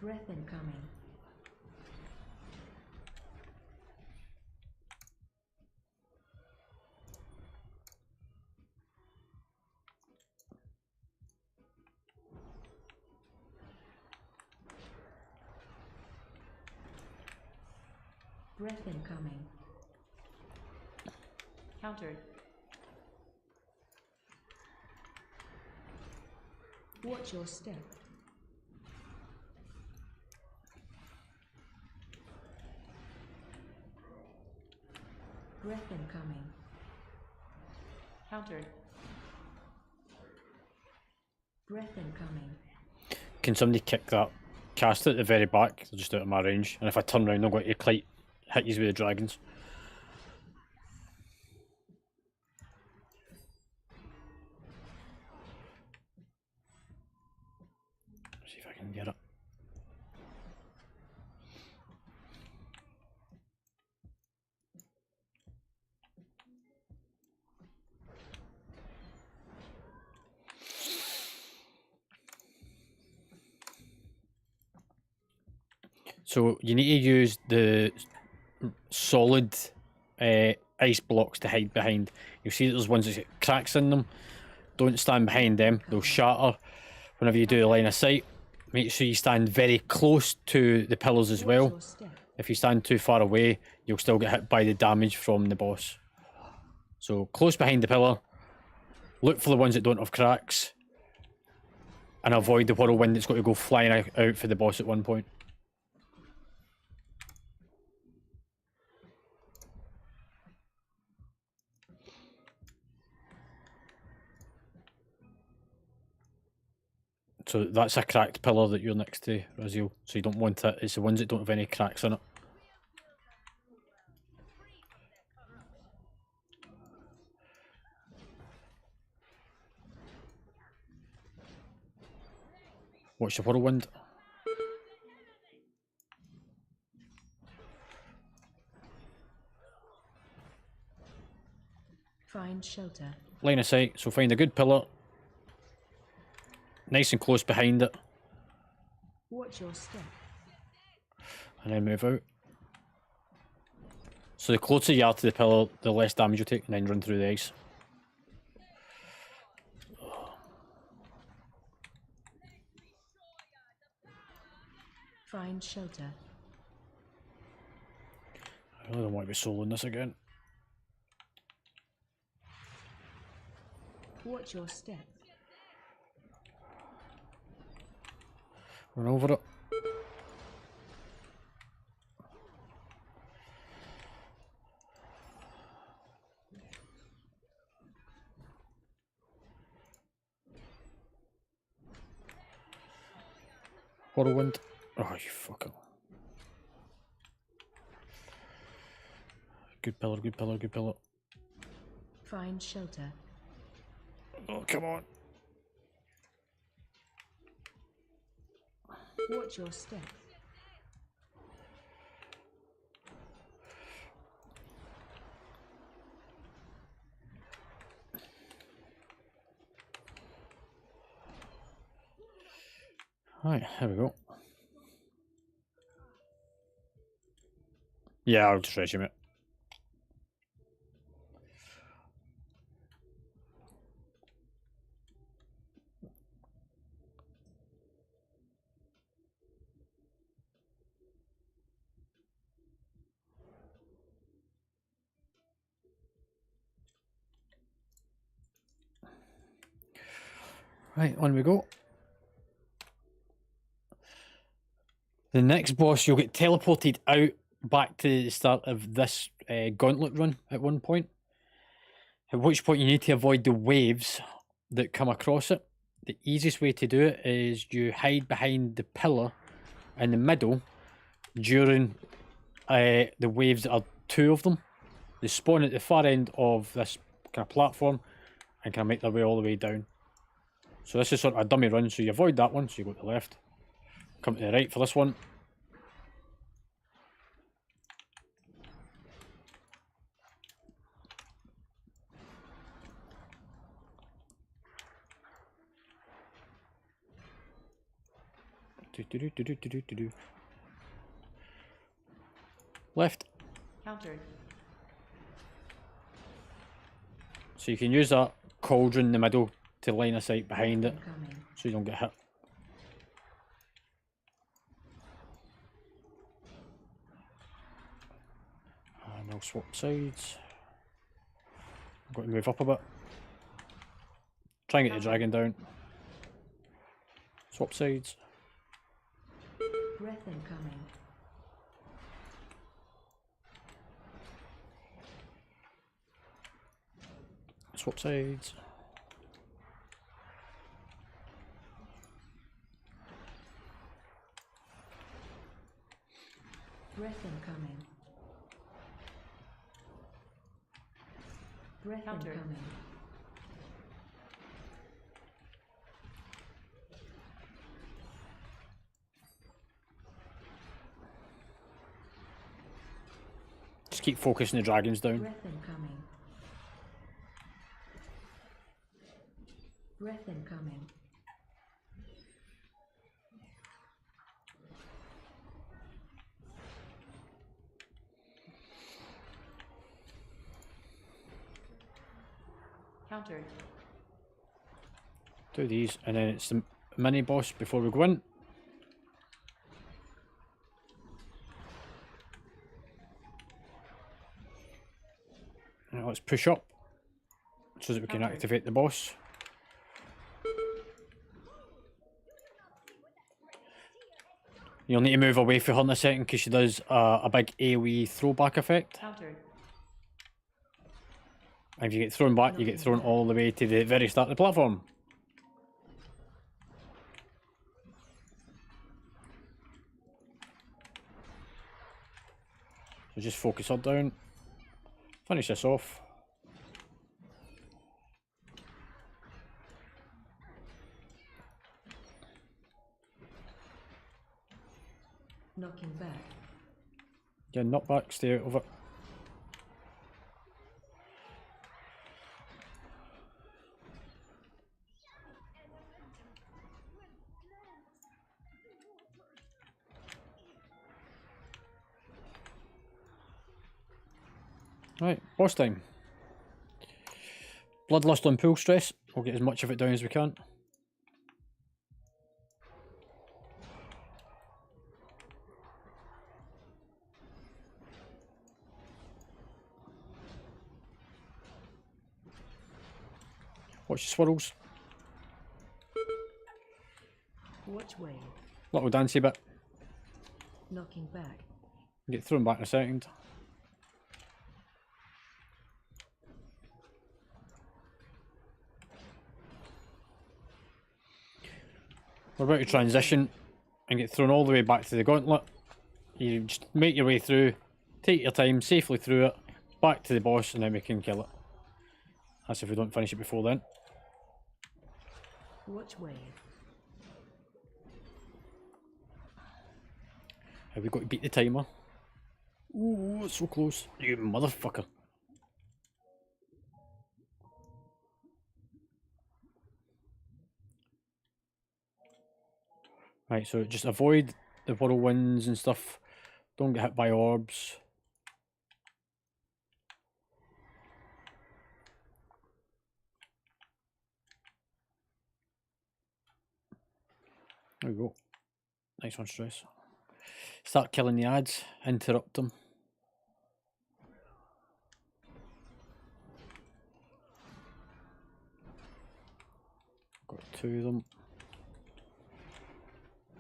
Breath incoming. Breath incoming. Countered. Watch your step. Breath incoming. Countered. Breath incoming. Can somebody kick that caster at the very back? They're just out of my range. And if I turn around, I'm going to hit you with the dragons. See if I can get it. So you need to use the solid ice blocks to hide behind. You'll see that there's ones that get cracks in them. Don't stand behind them, they'll shatter. Whenever you do a line of sight, make sure you stand very close to the pillars as well. If you stand too far away, you'll still get hit by the damage from the boss. So close behind the pillar, look for the ones that don't have cracks, and avoid the whirlwind that's got to go flying out for the boss at one point. So that's a cracked pillar that you're next to, Raziel. So you don't want it. It's the ones that don't have any cracks in it. Watch the whirlwind. Find shelter. Line of sight. So find a good pillar. Nice and close behind it. Watch your step. And then move out. So the closer you are to the pillar, the less damage you take, and then run through the ice. Find shelter. I really don't want to be soloing this again. Watch your step. Run over it. Whirlwind. Oh, you fucker. Good pillar, good pillar, good pillar. Find shelter. Oh, come on. Watch your step. Right, here we go. Yeah, I'll just resume it. Right, on we go. The next boss, you'll get teleported out back to the start of this gauntlet run at one point. At which point you need to avoid the waves that come across it. The easiest way to do it is you hide behind the pillar in the middle during the waves that are two of them. They spawn at the far end of this kind of platform and can make their way all the way down. So this is sort of a dummy run, so you avoid that one, so you go to the left. Come to the right for this one. Left. Countered. So you can use that cauldron in the middle to line of sight behind it, Incoming. so you don't get hit. And I'll swap sides. I'm going to move up a bit. Try and get the dragon down. Swap sides. Breath incoming. Swap sides. Breath incoming. Breath Countered. incoming. Just keep focusing the dragons down. Breath incoming. Breath incoming. Countered. Do these, and then it's the mini boss before we go in. Now let's push up so that we can activate the boss. You'll need to move away from her in a second because she does a big AoE throwback effect. Countered. And if you get thrown back, you get thrown all the way to the very start of the platform. So just focus her down. Finish this off. Knocking back. Yeah, knock back, stay out of it. Right, boss time. Bloodlust on pool stress. We'll get as much of it down as we can. Watch the swirls. Watch wave. Little dancey bit. Knocking back. Get thrown back in a second. We're about to transition and get thrown all the way back to the gauntlet. You just make your way through, take your time, safely through it, back to the boss, and then we can kill it. That's if we don't finish it before then. Watch wave. Have we got to beat the timer? Ooh, it's so close. You motherfucker. Right, so just avoid the whirlwinds and stuff. Don't get hit by orbs. There we go. Nice one, Stress. Start killing the ads. Interrupt them. Got two of them.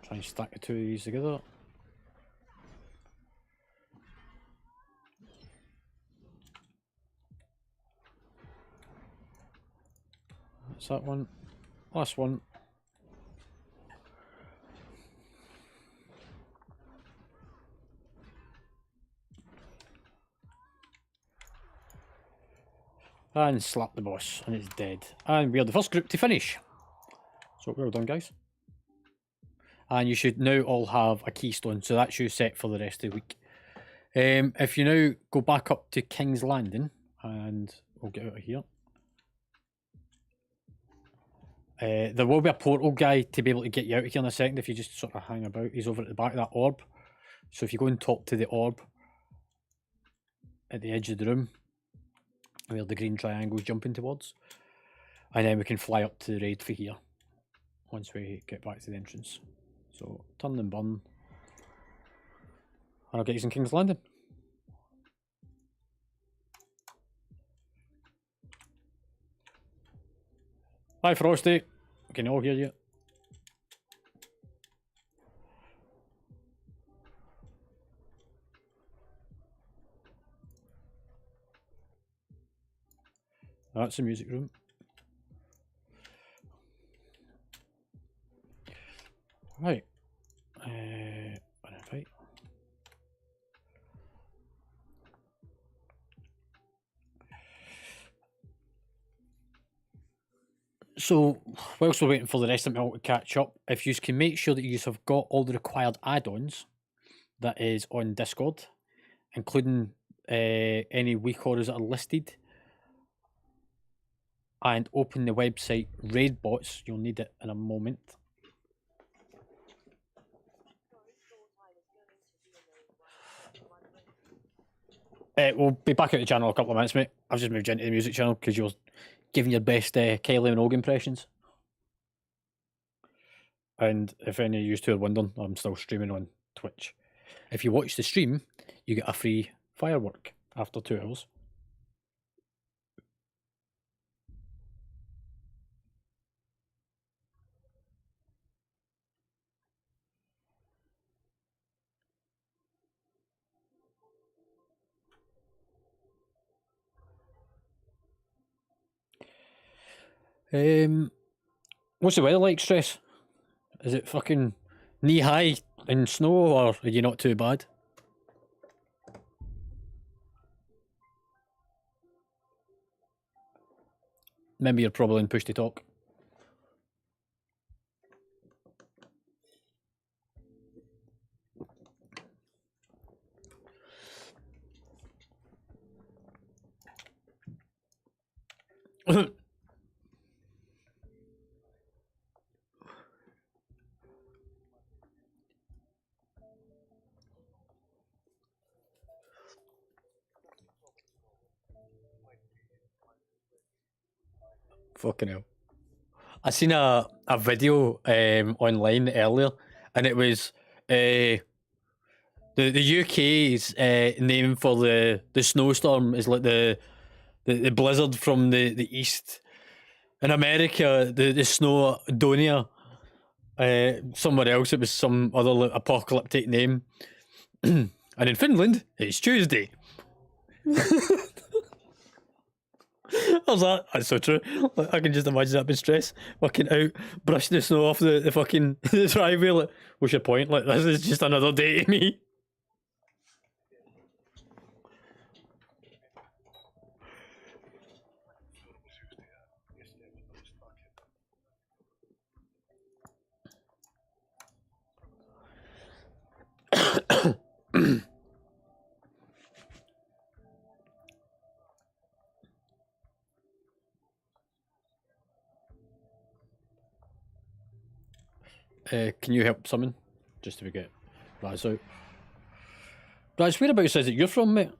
Try and stack the two of these together. That's that one. Last one. And slap the boss, and it's dead. And we're the first group to finish. So well done, guys. And you should now all have a keystone, so that's you set for the rest of the week. If you now go back up to King's Landing, and we'll get out of here. There will be a portal guy to be able to get you out of here in a second if you just sort of hang about. He's over at the back of that orb. So if you go and talk to the orb at the edge of the room, where the green triangle's jumping towards, and then we can fly up to the raid for here once we get back to the entrance. So turn and burn, and I'll get you in King's Landing. Hi Frosty, we can all hear you. That's the music room. Right. Right. So, whilst we're waiting for the rest of them all to catch up, if you can make sure that you have got all the required add-ons that is on Discord, including any weak orders that are listed, and open the website raid bots, you'll need it in a moment. We'll be back at the channel in a couple of minutes, mate. I've just moved you into the music channel because you're giving your best Kylie Minogue impressions. And if any of you two are wondering, I'm still streaming on Twitch. If you watch the stream, you get a free firework after 2 hours. What's the weather like, Stress? Is it fucking knee high in snow, or are you not too bad? Maybe you're probably in push to talk. Fucking hell. I seen a video online earlier, and it was the UK's name for the snowstorm is like the blizzard from the east. In America, the Snowdonia. Somewhere else, it was some other like, apocalyptic name. And in Finland, it's Tuesday. I was like, that's so true. Like, I can just imagine that being stress. Fucking out, brushing the snow off the fucking the driveway. Like, what's your point? Like, this is just another day to me. Can you help summon? Just to get Raz out. Raz, whereabouts is it you're from, mate?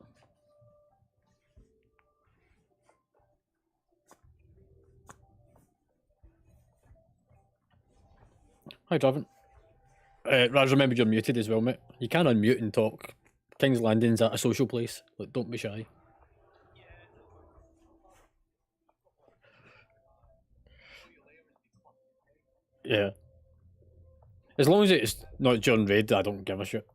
Hi, Draven. Raz, remember you're muted as well, mate. You can unmute and talk. King's Landing's at a social place. Like, don't be shy. Yeah. As long as it's not John Raid, I don't give a shit.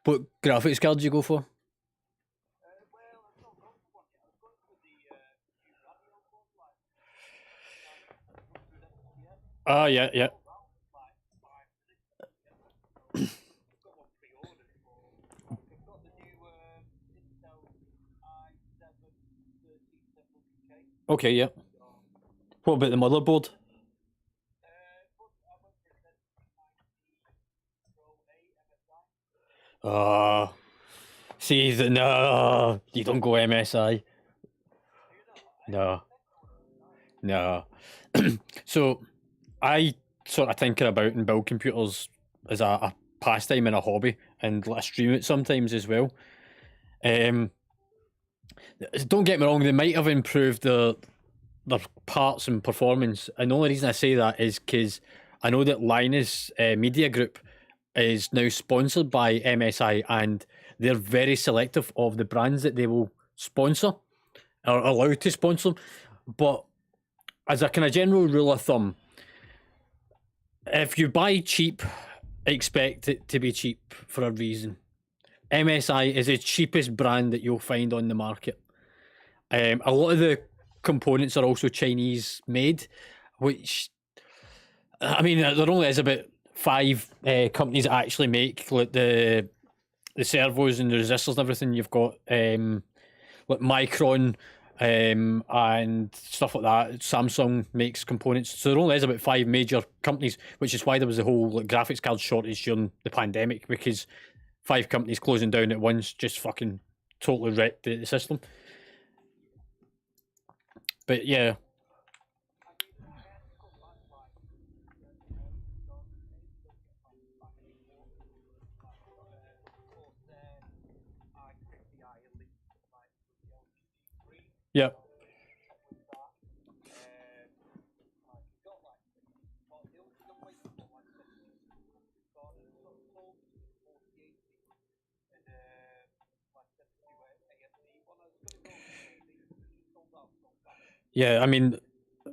What graphics card do you go for? Ah, yeah, yeah. Okay, yeah. What about the motherboard? Ah, see, no, you don't go MSI. No, no. So, I sort of tinker about and build computers as a pastime and a hobby, and I stream it sometimes as well. Um, don't get me wrong, they might have improved their parts and performance, and the only reason I say that is because I know that Linus Media Group is now sponsored by MSI, and they're very selective of the brands that they will sponsor or allowed to sponsor. But as a kind of general rule of thumb, if you buy cheap, expect it to be cheap for a reason. MSI is the cheapest brand that you'll find on the market. A lot of the components are also Chinese made, which, I mean, there only is about 5 companies that actually make like the servos and the resistors and everything. You've got like Micron and stuff like that. Samsung makes components, so there only is about 5 major companies, which is why there was the whole like, graphics card shortage during the pandemic, because 5 companies closing down at once just fucking totally wrecked the system. But yeah. Yeah. Yeah, I mean,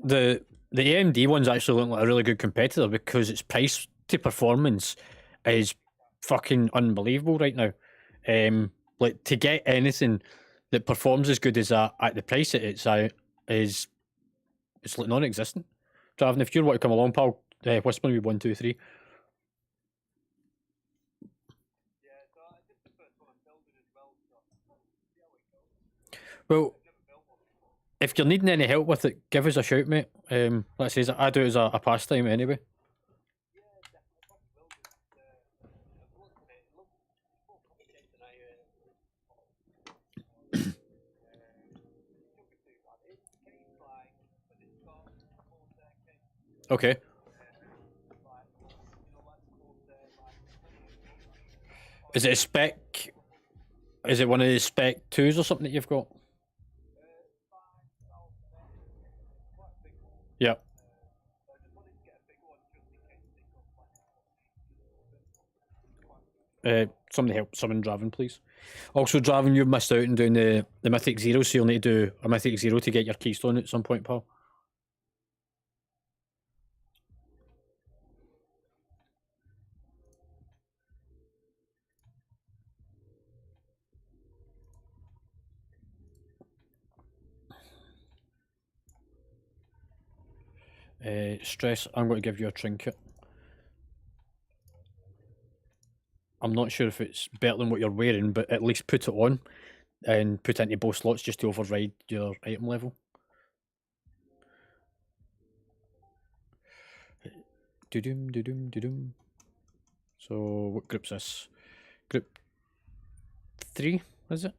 the AMD one's actually looking like a really good competitor because its price to performance is fucking unbelievable right now. Like to get anything that performs as good as that at the price that it's at is it's like non-existent. Draven, if you want to come along, pal, whisper me 1, 2, 3. Well, if you're needing any help with it, give us a shout, mate. Like I say, I do it as a pastime anyway. Okay. Is it a spec? Is it one of the spec twos or something that you've got? Yeah. Somebody help summon Draven, please. Also, Draven, you've missed out on doing the Mythic Zero, so you'll need to do a Mythic Zero to get your keystone at some point, pal. Stress, I'm going to give you a trinket. I'm not sure if it's better than what you're wearing, but at least put it on and put it into both slots just to override your item level. Do-doom, do-doom, do-doom. So, what group's this? Group 3, is it?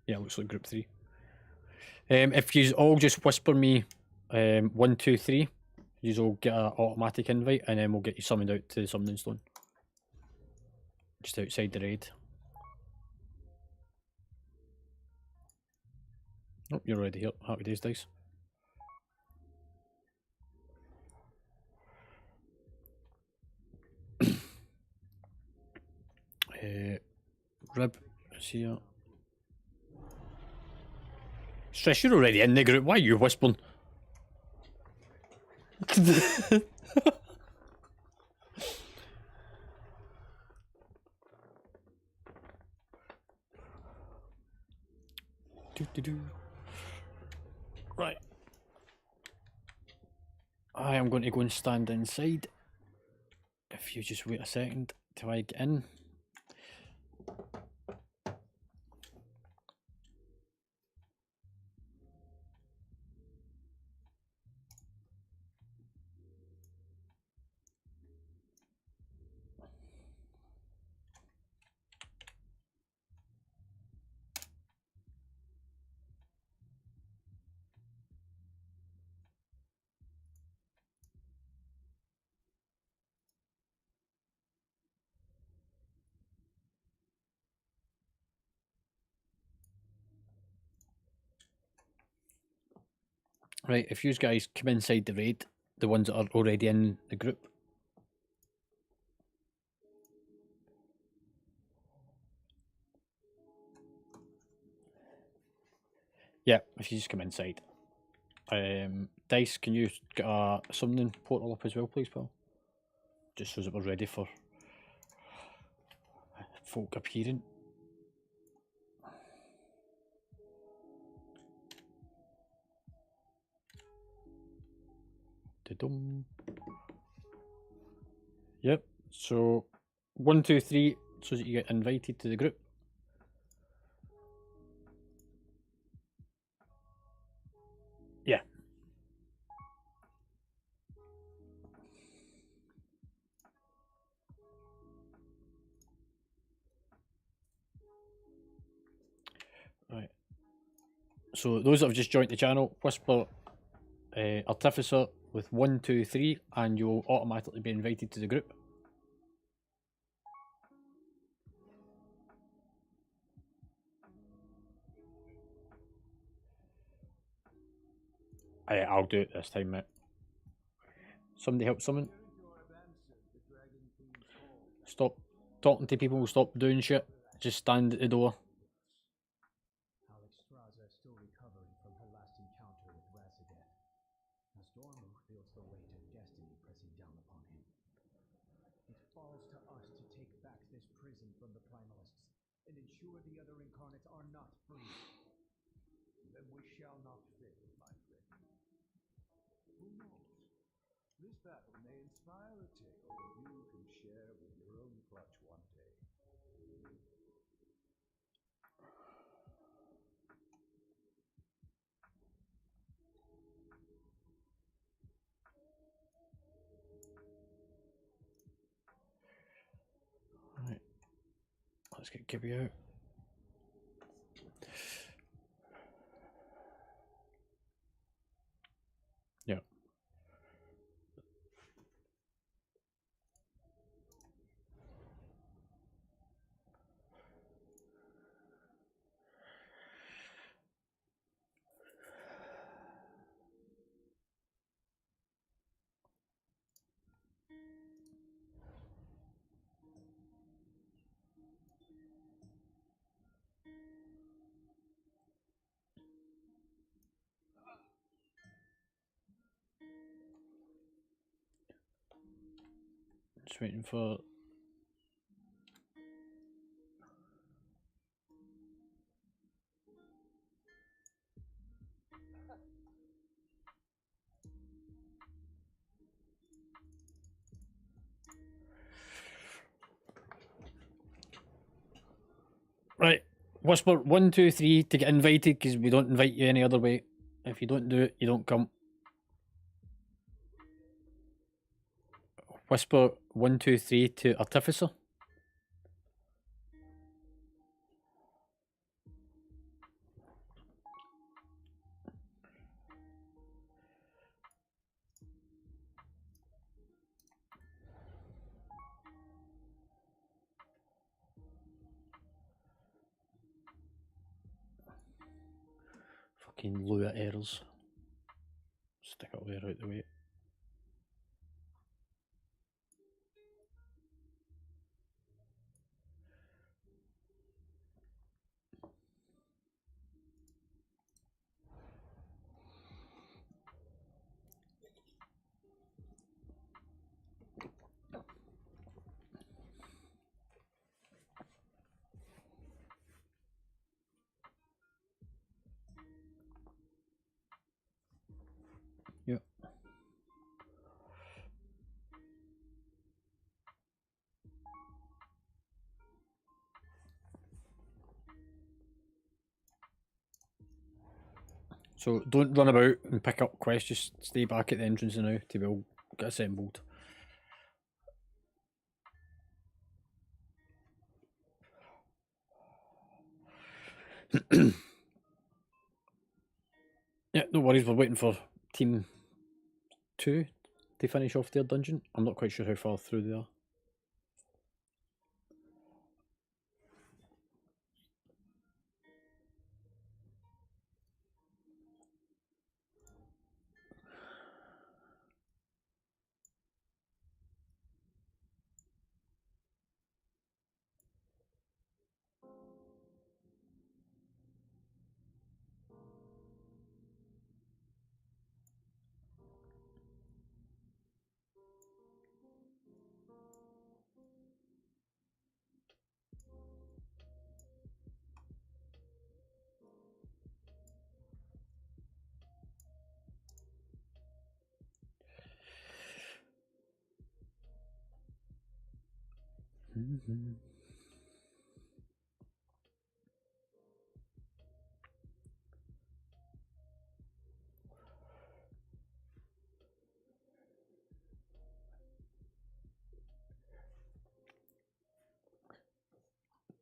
Yeah, looks like group 3. If you all just whisper me 1, 2, 3, you all get an automatic invite, and then we'll get you summoned out to the summoning stone. Just outside the raid. Oh, you're already here. Happy days, dice. Rib is here. Stress, you're already in the group. Why are you whispering? Right. I am going to go and stand inside. If you just wait a second till I get in. Right, if you guys come inside the raid, the ones that are already in the group. Yeah, if you just come inside. Dice, can you get a summoning portal up as well, please, pal? Just so that we're ready for folk appearing. Da-dum. Yep, so 1, 2, 3, so that you get invited to the group. Yeah. Right. So those that have just joined the channel, Whisper Artificer with 1, 2, 3, and you'll automatically be invited to the group. I'll do it this time, mate. Somebody help summon. Stop talking to people, stop doing shit. Just stand at the door. Still recovering from her last encounter with Razidet, as Dormu feels the weight of destiny pressing down upon him. It falls to us to take back this prison from the Primalists and ensure the other Incarnates are not free. Then we shall not fail, my friend. Who knows? This battle may inspire a tale that you can share with your own clutch one day. Right. Let's get Gibby out. Yeah. Just waiting for. Right. Whisper 1, 2, 3 to get invited, because we don't invite you any other way. If you don't do it, you don't come. Whisper 1, 2, 3 to Artificer. Fucking Lua errors. Stick it there out the way. Yep. So don't run about and pick up quests, just stay back at the entrance now till we all get assembled. Yeah, no worries, we're waiting for team 2 to finish off their dungeon. I'm not quite sure how far through they are.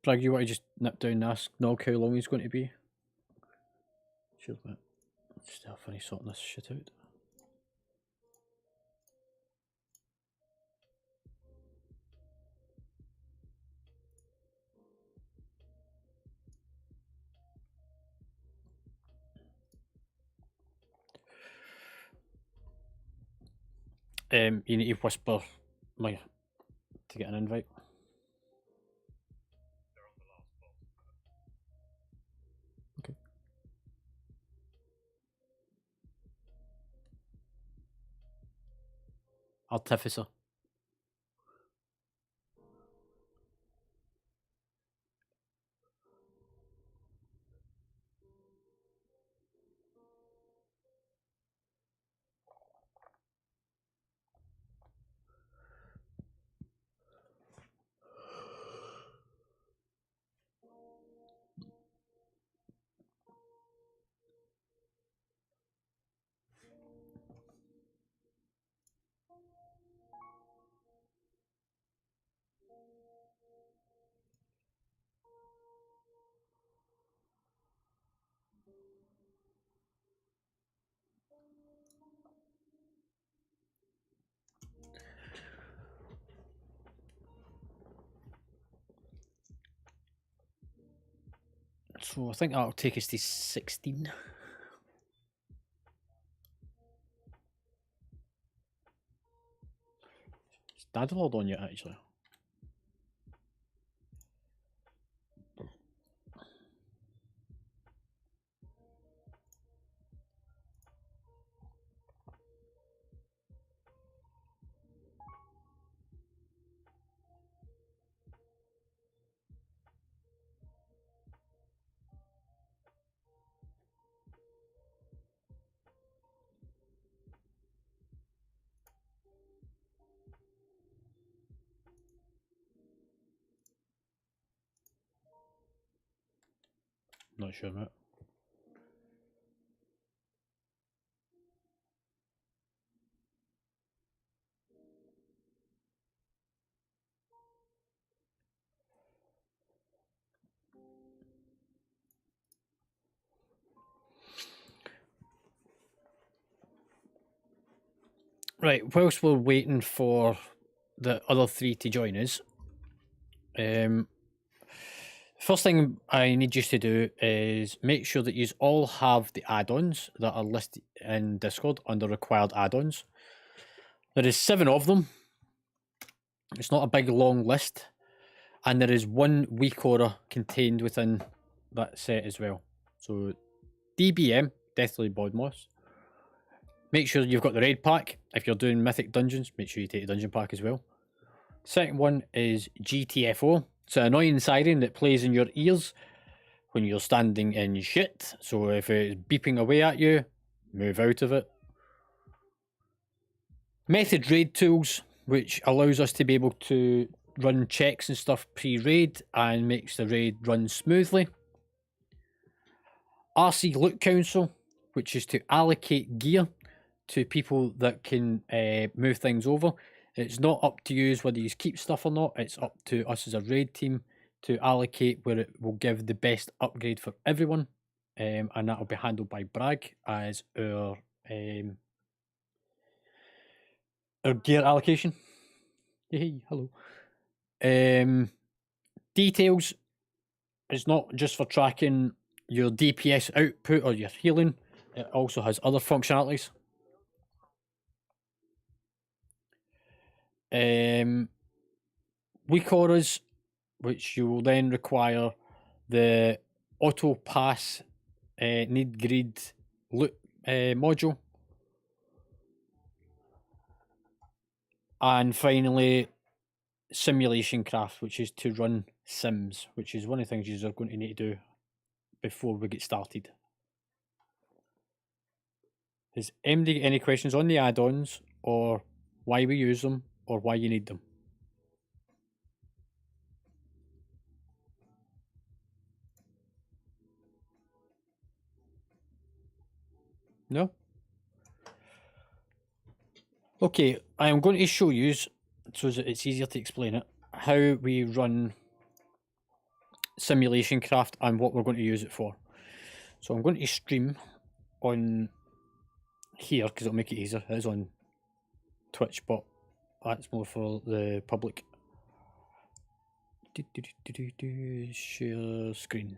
Bragg, you want to just nip down and ask Nog how long he's going to be? Sure, mate. Just have funny sorting this shit out. You need to whisper my to get an invite. Okay. Artificer. So I think that'll take us to 16. Is Dadlord on yet, actually? Not sure, mate. Right, whilst we're waiting for the other three to join us, first thing I need you to do is make sure that you all have the add-ons that are listed in Discord under required add-ons. There is 7 of them. It's not a big long list, and there is 1 weak aura contained within that set as well. So DBM, Deathly Bodmoss. Make sure you've got the raid pack. If you're doing mythic dungeons, make sure you take the dungeon pack as well. Second one is GTFO. It's an annoying siren that plays in your ears when you're standing in shit. So if it's beeping away at you, move out of it. Method raid tools, which allows us to be able to run checks and stuff pre-raid and makes the raid run smoothly. RC Loot Council, which is to allocate gear to people that can move things over. It's not up to you whether you keep stuff or not. It's up to us as a raid team to allocate where it will give the best upgrade for everyone. And that will be handled by Bragg as our gear allocation. Hey, hello. Details is not just for tracking your DPS output or your healing. It also has other functionalities. Weak auras, which you will then require the auto pass need greed loot module. And finally, simulation craft, which is to run sims, which is one of the things you are going to need to do before we get started. Has anybody got any questions on the add-ons, or why we use them, or why you need them? No? Okay, I am going to show you, so that it's easier to explain it, how we run Simulation Craft and what we're going to use it for. So I'm going to stream on here because it'll make it easier. It is on Twitch, but that's more for the public. Share screen.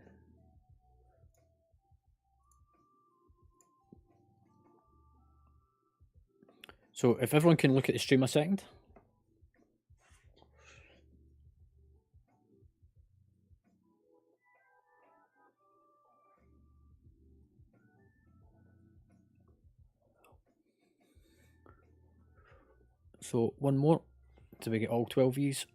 So if everyone can look at the stream a second. So one more till we get all 12 V's.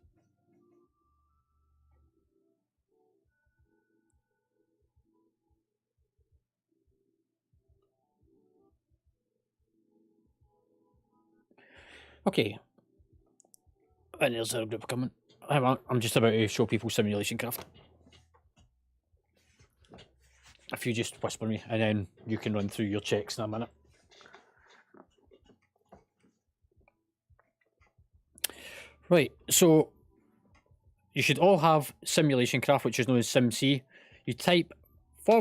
Okay. And there's our group coming. I'm just about to show people Simulation Craft. If you just whisper me, and then you can run through your checks in a minute. Right, so you should all have Simulation Craft, which is known as SimC. You type / and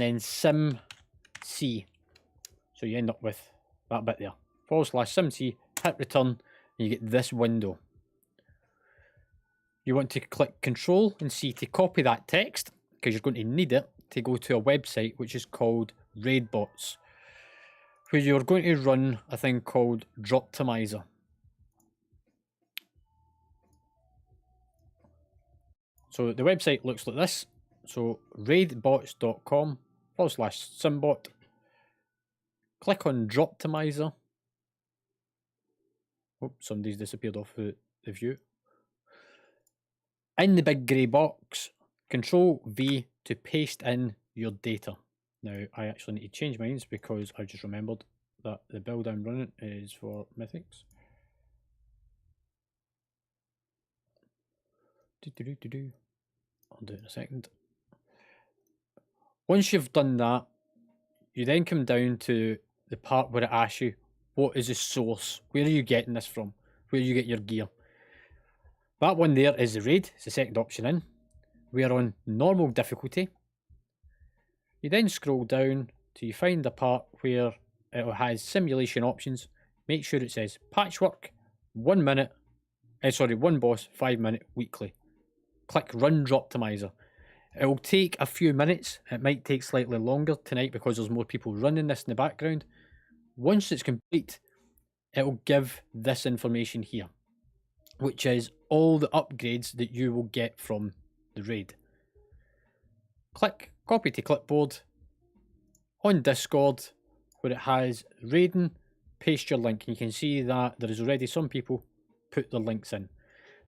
then SimC. So you end up with that bit there. / SimC, hit return, and you get this window. You want to click Control and C to copy that text, because you're going to need it to go to a website which is called Raidbots, where you're going to run a thing called Droptimizer. So the website looks like this. So raidbots.com / symbot. Click on Droptimizer. Oh, somebody's disappeared off the view. In the big grey box, Control V to paste in your data. Now, I actually need to change mine because I just remembered that the build I'm running is for Mythics. I'll do it in a second. Once you've done that, you then come down to the part where it asks you, what is the source? Where are you getting this from? Where you get your gear? That one there is the raid. It's the second option in. We are on normal difficulty. You then scroll down till you find a part where it has simulation options. Make sure it says patchwork, 1 minute, one boss, 5 minute, weekly. Click Run Droptimizer. It will take a few minutes. It might take slightly longer tonight because there's more people running this in the background. Once it's complete, it will give this information here, which is all the upgrades that you will get from the raid. Click Copy to Clipboard. On Discord, where it has raiding, paste your link. And you can see that there is already some people put their links in.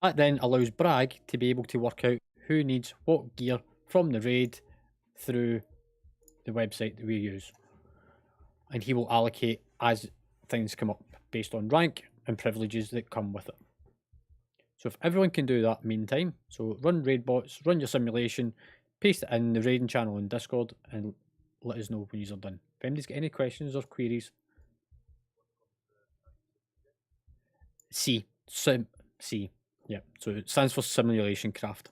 That then allows Bragg to be able to work out who needs what gear from the raid through the website that we use. And he will allocate as things come up based on rank and privileges that come with it. So if everyone can do that meantime, so run raid bots, run your simulation, paste it in the raiding channel in Discord, and let us know when you're done. If anybody's got any questions or queries, C. Yeah, so it stands for Simulation Craft.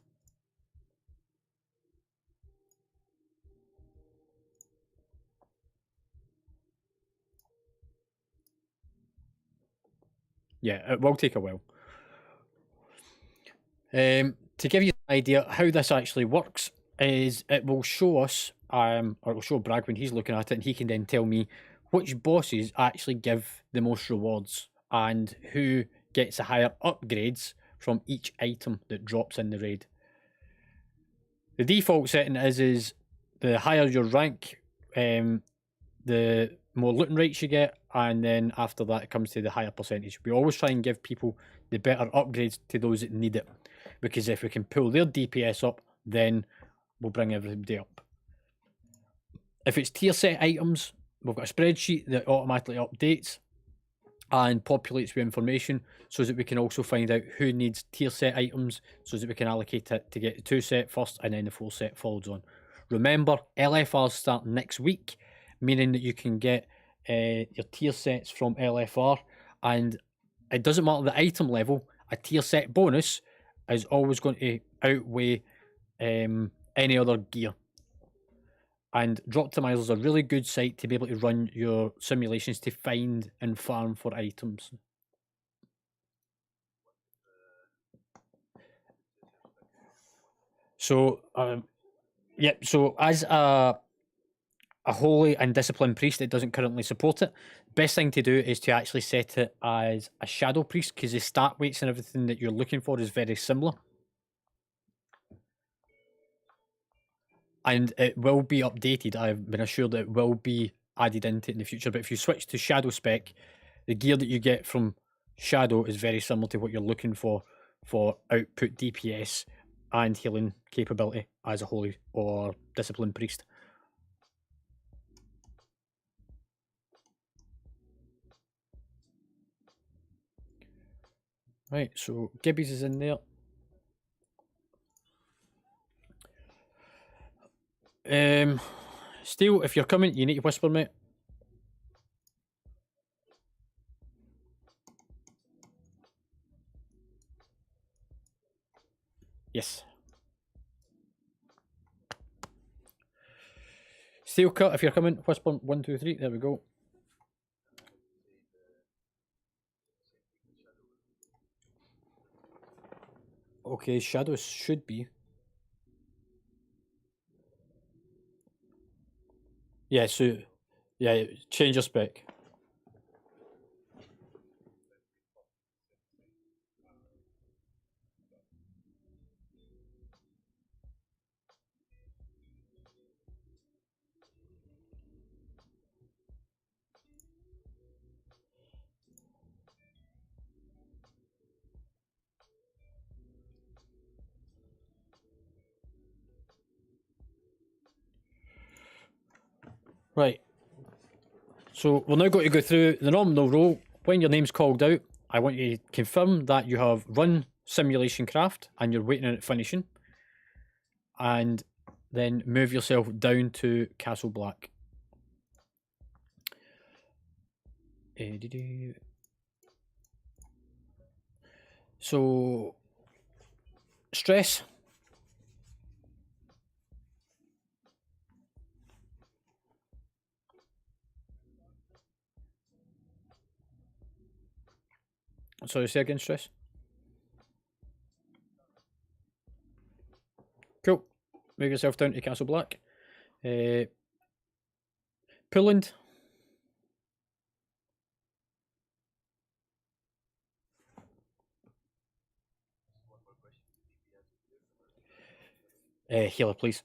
Yeah, it will take a while. To give you an idea how this actually works is it will show us, or it will show Bragg when he's looking at it, and he can then tell me which bosses actually give the most rewards and who gets the higher upgrades from each item that drops in the raid. The default setting is the higher your rank, the more looting rates you get, and then after that it comes to the higher percentage. We always try and give people the better upgrades to those that need it, because if we can pull their DPS up, then we'll bring everybody up. If it's tier set items, we've got a spreadsheet that automatically updates and populates with information so that we can also find out who needs tier set items so that we can allocate it to get the 2 set first and then the 4 set follows on. Remember, LFRs start next week, meaning that you can get your tier sets from LFR, and it doesn't matter the item level, a tier set bonus is always going to outweigh any other gear. And Droptimizer is a really good site to be able to run your simulations to find and farm for items. So, so as a holy and disciplined priest, it doesn't currently support it. Best thing to do is to actually set it as a shadow priest, because the stat weights and everything that you're looking for is very similar. And it will be updated. I've been assured that it will be added into it in the future. But if you switch to shadow spec, the gear that you get from shadow is very similar to what you're looking for output DPS and healing capability as a holy or disciplined priest. Right, so Gibbies is in there. Steel, if you're coming, you need to whisper, mate. Yes. Steel cut, if you're coming, whisper 1, 2, 3. There we go. Okay, shadows should be. Yeah, so yeah, change your spec. Right. So we're now going to go through the nominal role. When your name's called out, I want you to confirm that you have run Simulation Craft and you're waiting on it finishing. And then move yourself down to Castle Black. So, stress. Sorry, say again, stress. Cool. Move yourself down to Castle Black. Pulland. Healer, please.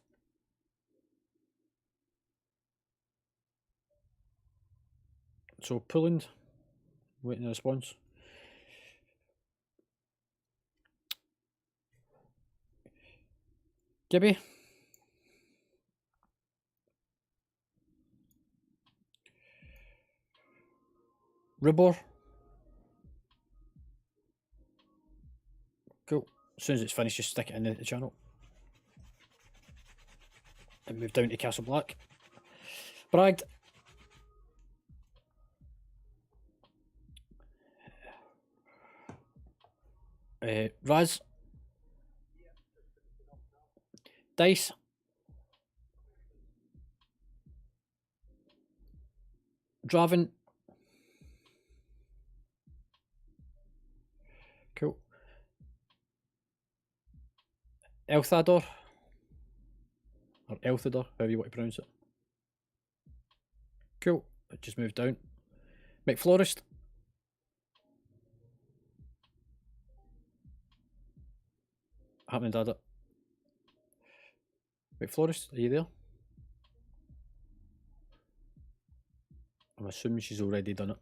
So, Pulland. Waiting a response. Gibby. Ribor. Cool. As soon as it's finished, just stick it in the channel. And move down to Castle Black. Bragd. Raz. Dice. Draven. Cool. Elthador. Or Elthador, however you want to pronounce it. Cool. It just moved down. McFlorist. Haven't had it. McFlorist, are you there? I'm assuming she's already done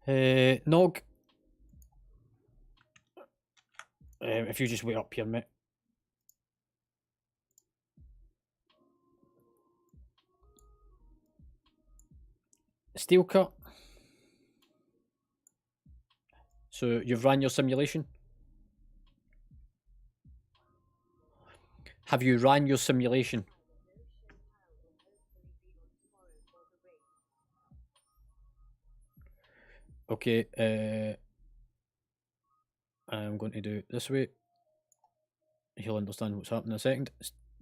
it. Nog. If you just wait up here, mate. Steel cut. So you've ran your simulation. Have you ran your simulation? Okay, I'm going to do it this way. He'll understand what's happening in a second.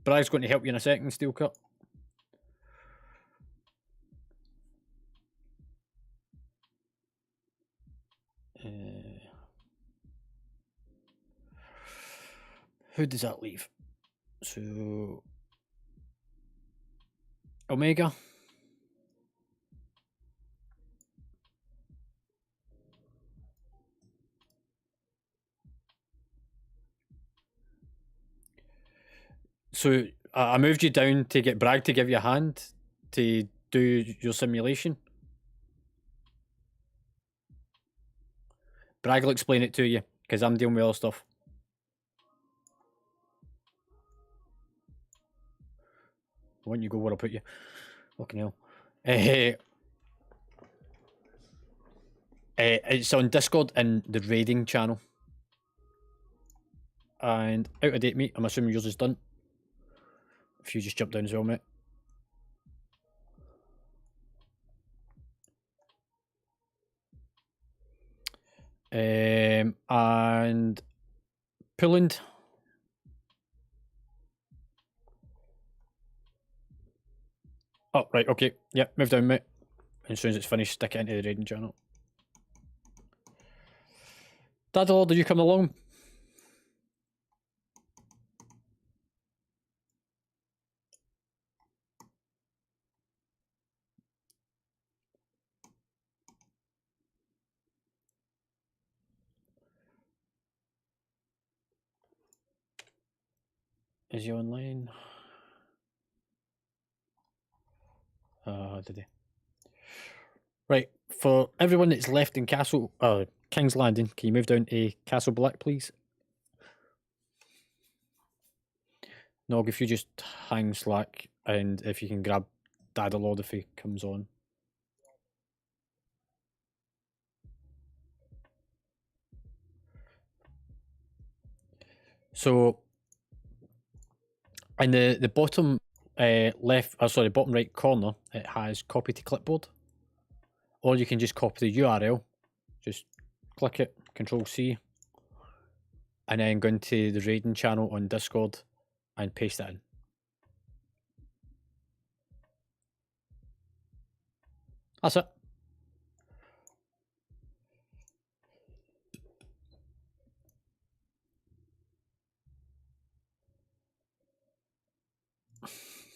Brad's going to help you in a second, Steel Cut. Who does that leave? So Omega. So I moved you down to get Bragg to give you a hand to do your simulation. Bragg will explain it to you because I'm dealing with other stuff. Why don't you go where I'll put you? Fucking hell. It's on Discord in the raiding channel. And out of date, mate. I'm assuming yours is done. If you just jump down as well, mate. And Pulland. Oh, right, okay. Yep, move down, mate. And as soon as it's finished, stick it into the raiding channel. Daddle, did you come along? Is he online? Did he? Right, for everyone that's left in Castle, King's Landing, can you move down to Castle Black, please? Nog, if you just hang slack, and if you can grab Daddalord if he comes on. So, in the bottom left, sorry, bottom right corner, it has copy to clipboard. Or you can just copy the URL, just click it, Control C, and then go into the raiding channel on Discord and paste it in. That's it.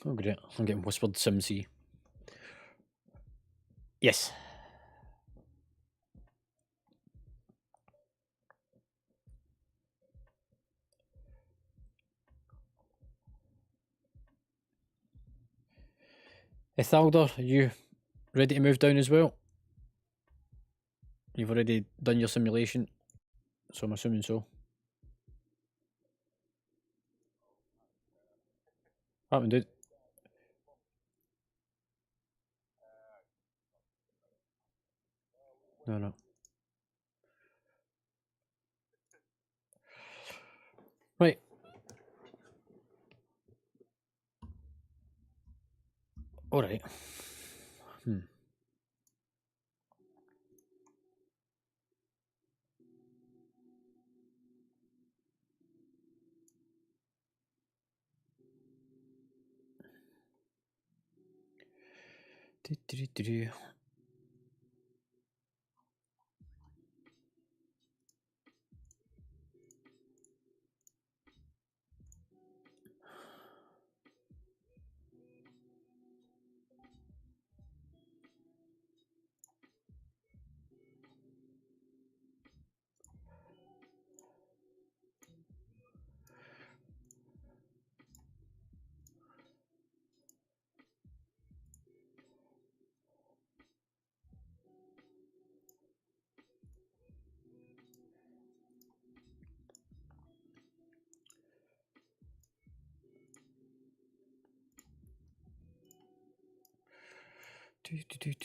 Oh great, I'm getting whispered Simsy. Yes. Ithaldor, are you ready to move down as well? You've already done your simulation, so I'm assuming so. Happened, dude. No. Right. Alright.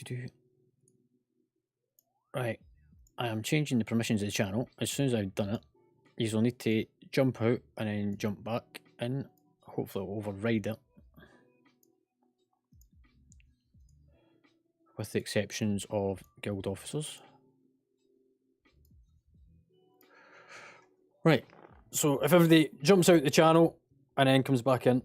Do. Right. I am changing the permissions of the channel. As soon as I've done it, you'll need to jump out and then jump back in. hopefully it'll override it. With the exceptions of guild officers. Right, so if everybody jumps out the channel and then comes back in.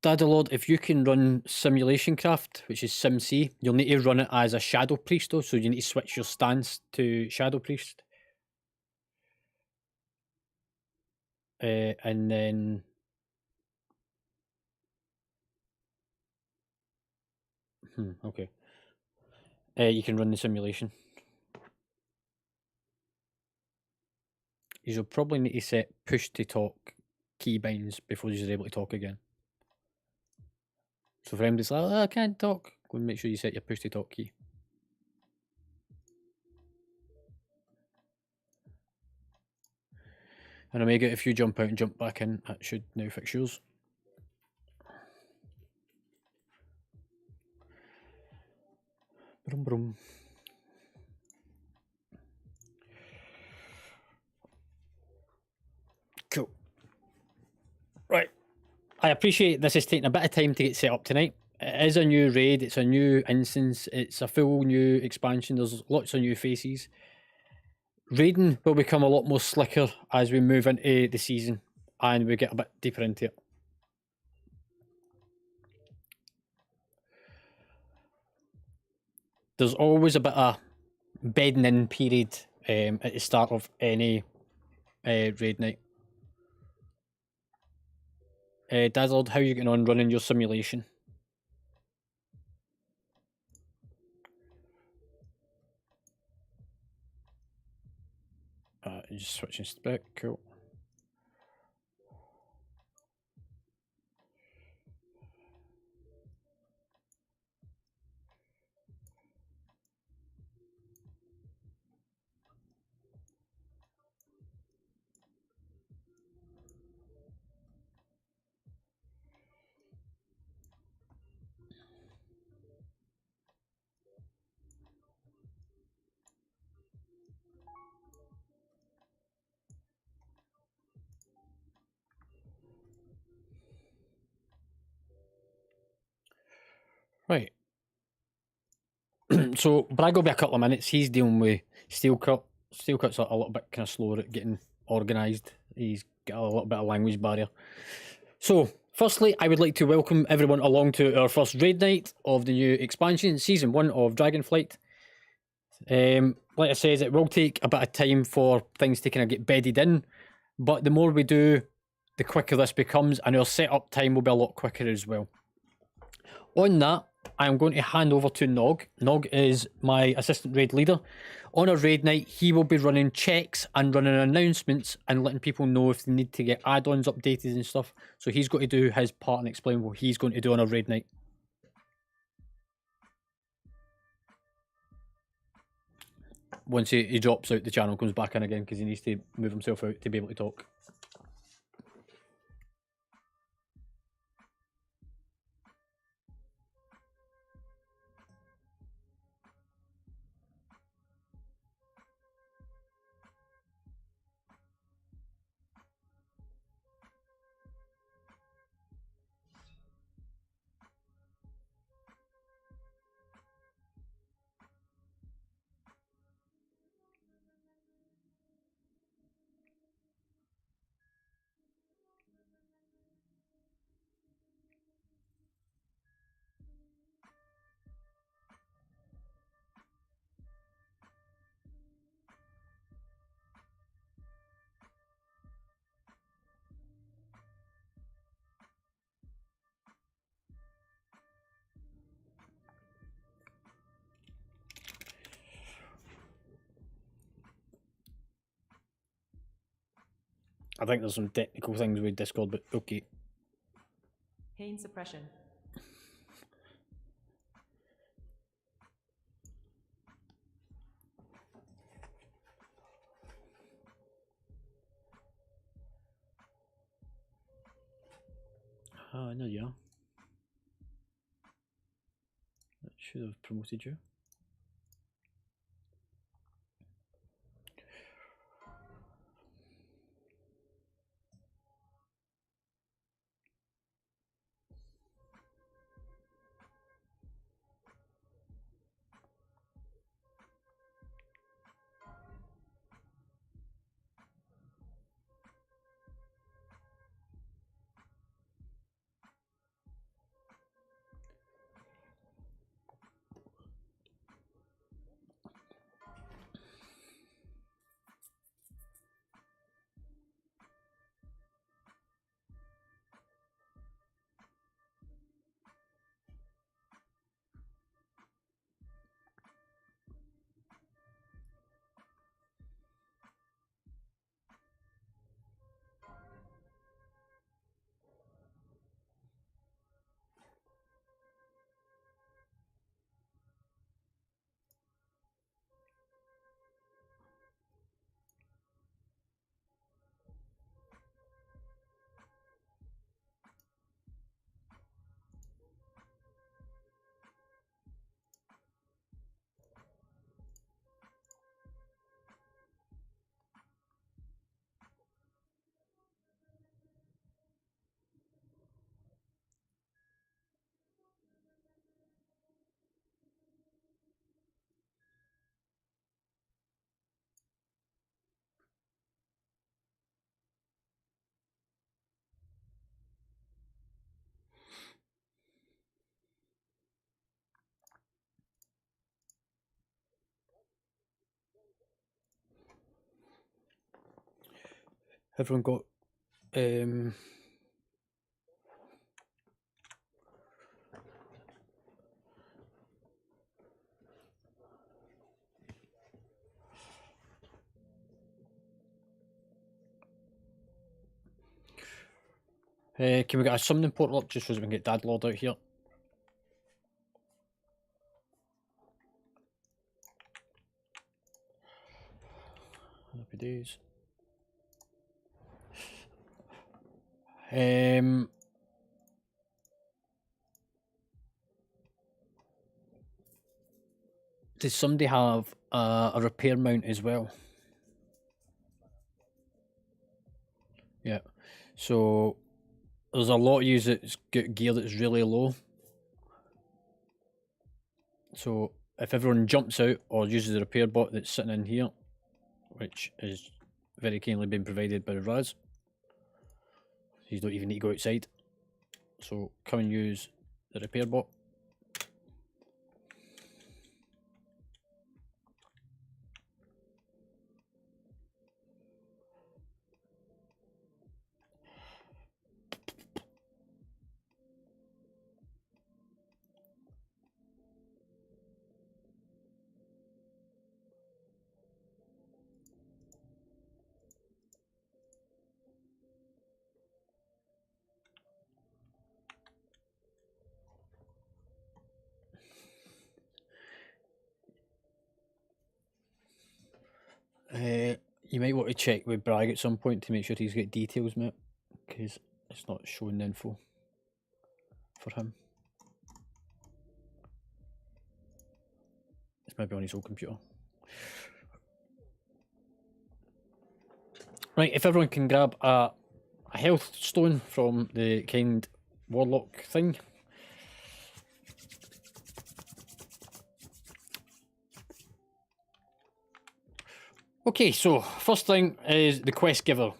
Dadalord, if you can run Simulation Craft, which is SimC, you'll need to run it as a Shadow Priest though, so you need to switch your stance to Shadow Priest. And then... okay. You can run the simulation. You'll probably need to set push to talk keybinds before you're able to talk again. So for anybody's like, oh, I can't talk, go and make sure you set your push to talk key. And Omega, if you jump out and jump back in, that should now fix yours. Brum brum. Cool. Right. I appreciate this is taking a bit of time to get set up tonight. It is a new raid, it's a new instance, it's a full new expansion, there's lots of new faces. Raiding will become a lot more slicker as we move into the season and we get a bit deeper into it. There's always a bit of bedding in period at the start of any raid night. Dazzled, how are you getting on running your simulation? Just switching spec, cool. Right. So Bragg will be a couple of minutes. He's dealing with Steel Cut. Steel Cut's a little bit kind of slower at getting organised. He's got a little bit of language barrier. So, firstly, I would like to welcome everyone along to our first raid night of the new expansion, Season 1 of Dragonflight. Like I said, it will take a bit of time for things to kind of get bedded in, but the more we do, the quicker this becomes, and our setup time will be a lot quicker as well. On that, I'm going to hand over to Nog. Nog is my assistant raid leader. On a raid night, he will be running checks and running announcements and letting people know if they need to get add-ons updated and stuff. So he's got to do his part and explain what he's going to do on a raid night. Once he drops out the channel, comes back in again because he needs to move himself out to be able to talk. I think there's some technical things with Discord, but okay. Pain suppression. Ah, no, yeah. That should have promoted you. Everyone got can we get a summoning portal up just so we can get Dad Lord out here? Happy days. Does somebody have a repair mount as well? Yeah. So there's a lot of you that's got gear that's really low. So if everyone jumps out or uses the repair bot that's sitting in here, which is very kindly being provided by Raz, you don't even need to go outside. So come and use the repair bot. You might want to check with Bragg at some point to make sure he's got details, mate, because it's not showing the info for him. It's maybe on his old computer. Right, if everyone can grab a health stone from the kind warlock thing. Okay, so first thing is the quest giver.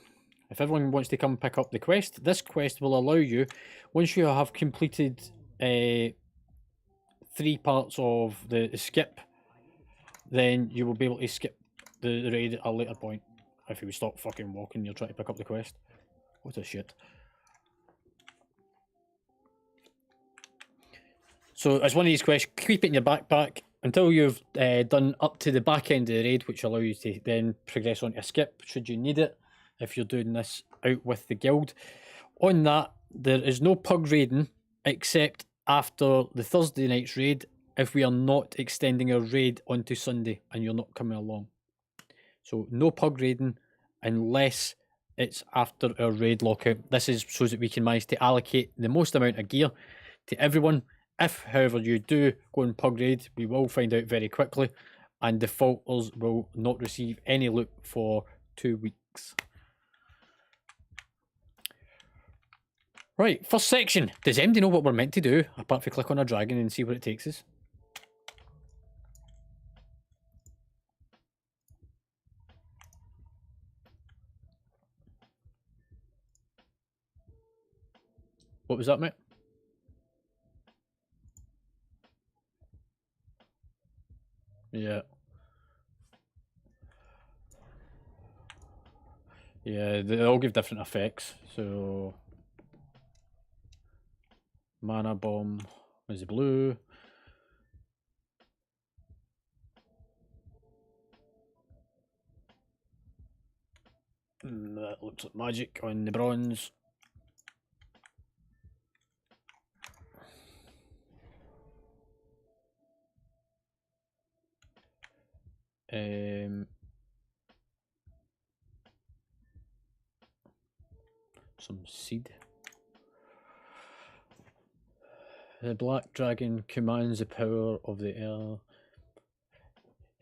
If everyone wants to come pick up the quest, this quest will allow you, once you have completed 3 parts of the skip, then you will be able to skip the raid at a later point. If you stop fucking walking, you're trying to pick up the quest. What a shit. So it's one of these quests, keep it in your backpack until you've done up to the back end of the raid, which allows you to then progress on to a skip should you need it, if you're doing this out with the guild. On that, there is no pug raiding except after the Thursday night's raid if we are not extending our raid onto Sunday and you're not coming along. So no pug raiding unless it's after our raid lockout. This is so that we can manage to allocate the most amount of gear to everyone. If, however, you do go on pug raid, we will find out very quickly, and defaulters will not receive any loot for 2 weeks. Right, first section. Does anybody know what we're meant to do, apart from click on a dragon and see where it takes us? What was that, mate? Yeah. Yeah, they all give different effects. So, mana bomb is blue. That looks like magic on the bronze. Some seed. The black dragon commands the power of the air.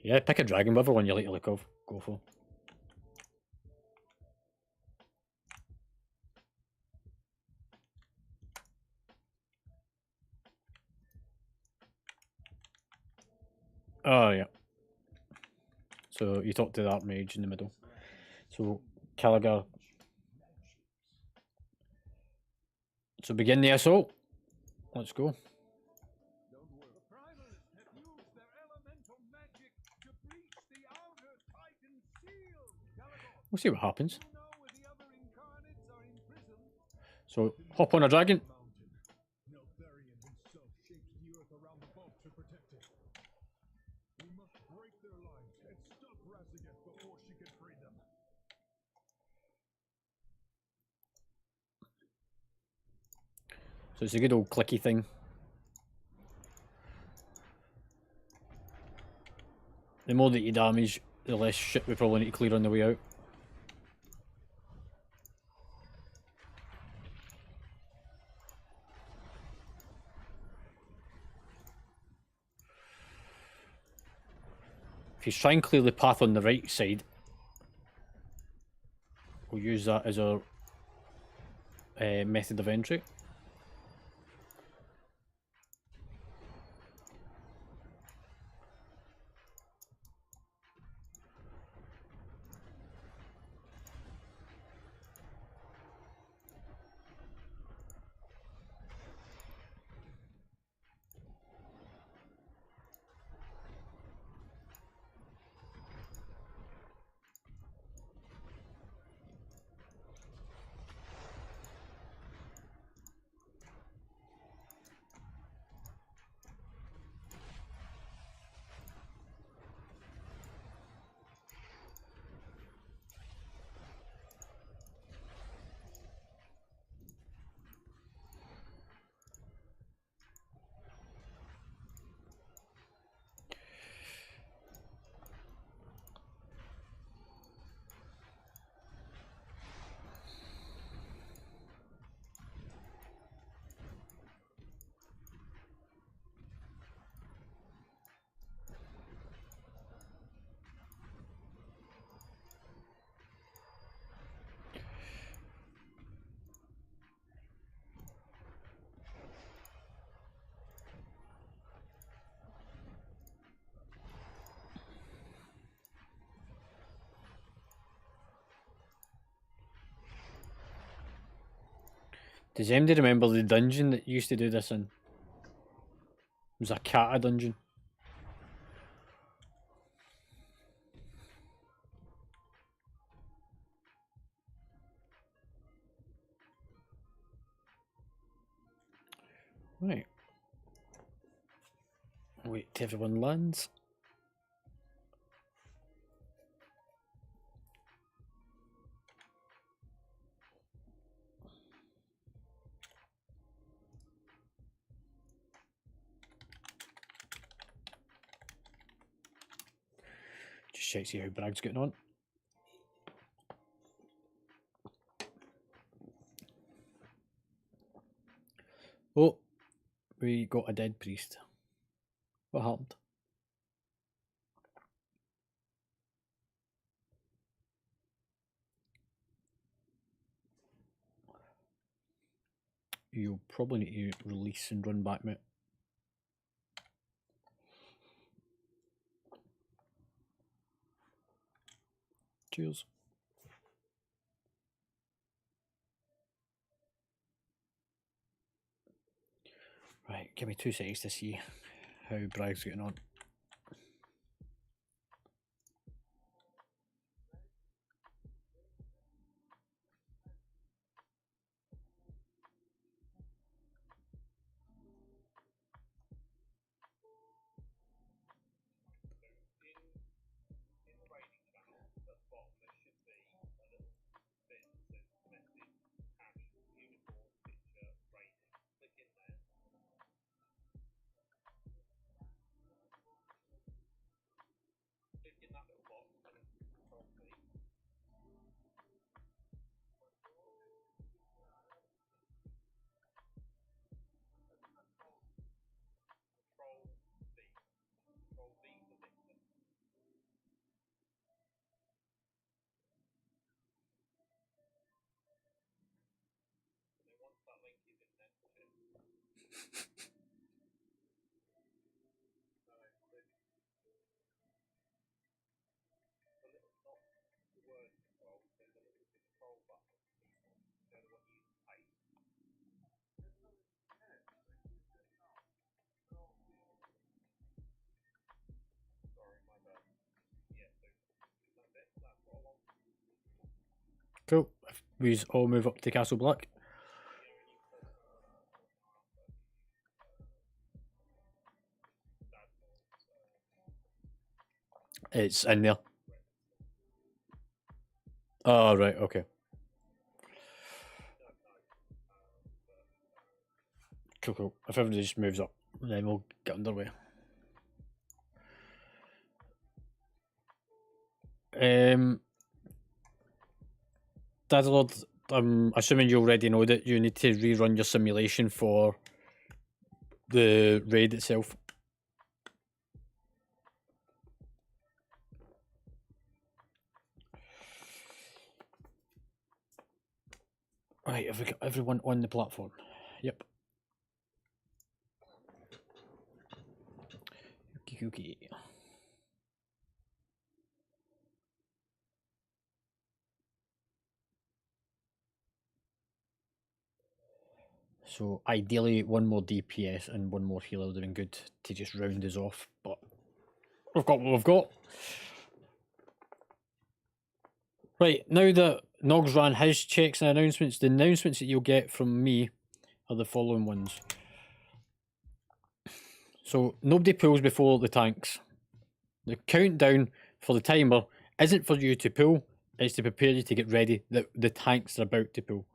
Yeah, pick a dragon, whatever one you like to look of. Go for. Oh, yeah. So you talk to that mage in the middle. So Caligar. So begin the assault. Let's go. We'll see what happens. So hop on a dragon. So it's a good old clicky thing. The more that you damage, the less shit we probably need to clear on the way out. If you try and clear the path on the right side, we'll use that as our method of entry. Does anybody remember the dungeon that used to do this in? It was a kata dungeon. Right. Wait till everyone lands. Just check see how Brag's getting on. Oh, we got a dead priest. What happened? You'll probably need to release and run back, mate. Cheers. Right, give me 2 seconds to see how Bragg's getting on. Cool. We all move up to Castle Black. It's in there. Oh, right, okay. Cool, cool. If everybody just moves up, then we'll get underway. Dadlord, I'm assuming you already know that you need to rerun your simulation for the raid itself. Right, have we got everyone on the platform? Yep. Okay. So ideally, one more DPS and one more healer would have been good to just round us off, but we've got what we've got. Right, now that Nogs ran his checks and announcements, the announcements that you'll get from me are the following ones. So nobody pulls before the tanks. The countdown for the timer isn't for you to pull, it's to prepare you to get ready. The tanks are about to pull.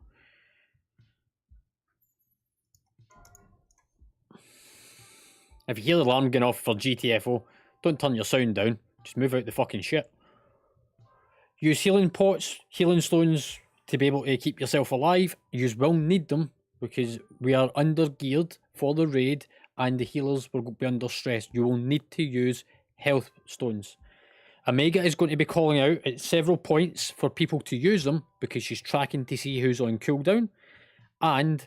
If you hear the alarm going off for GTFO, don't turn your sound down. Just move out the fucking shit. Use healing pots, healing stones to be able to keep yourself alive. You will need them because we are under geared for the raid and the healers will be under stress. You will need to use health stones. Omega is going to be calling out at several points for people to use them because she's tracking to see who's on cooldown. And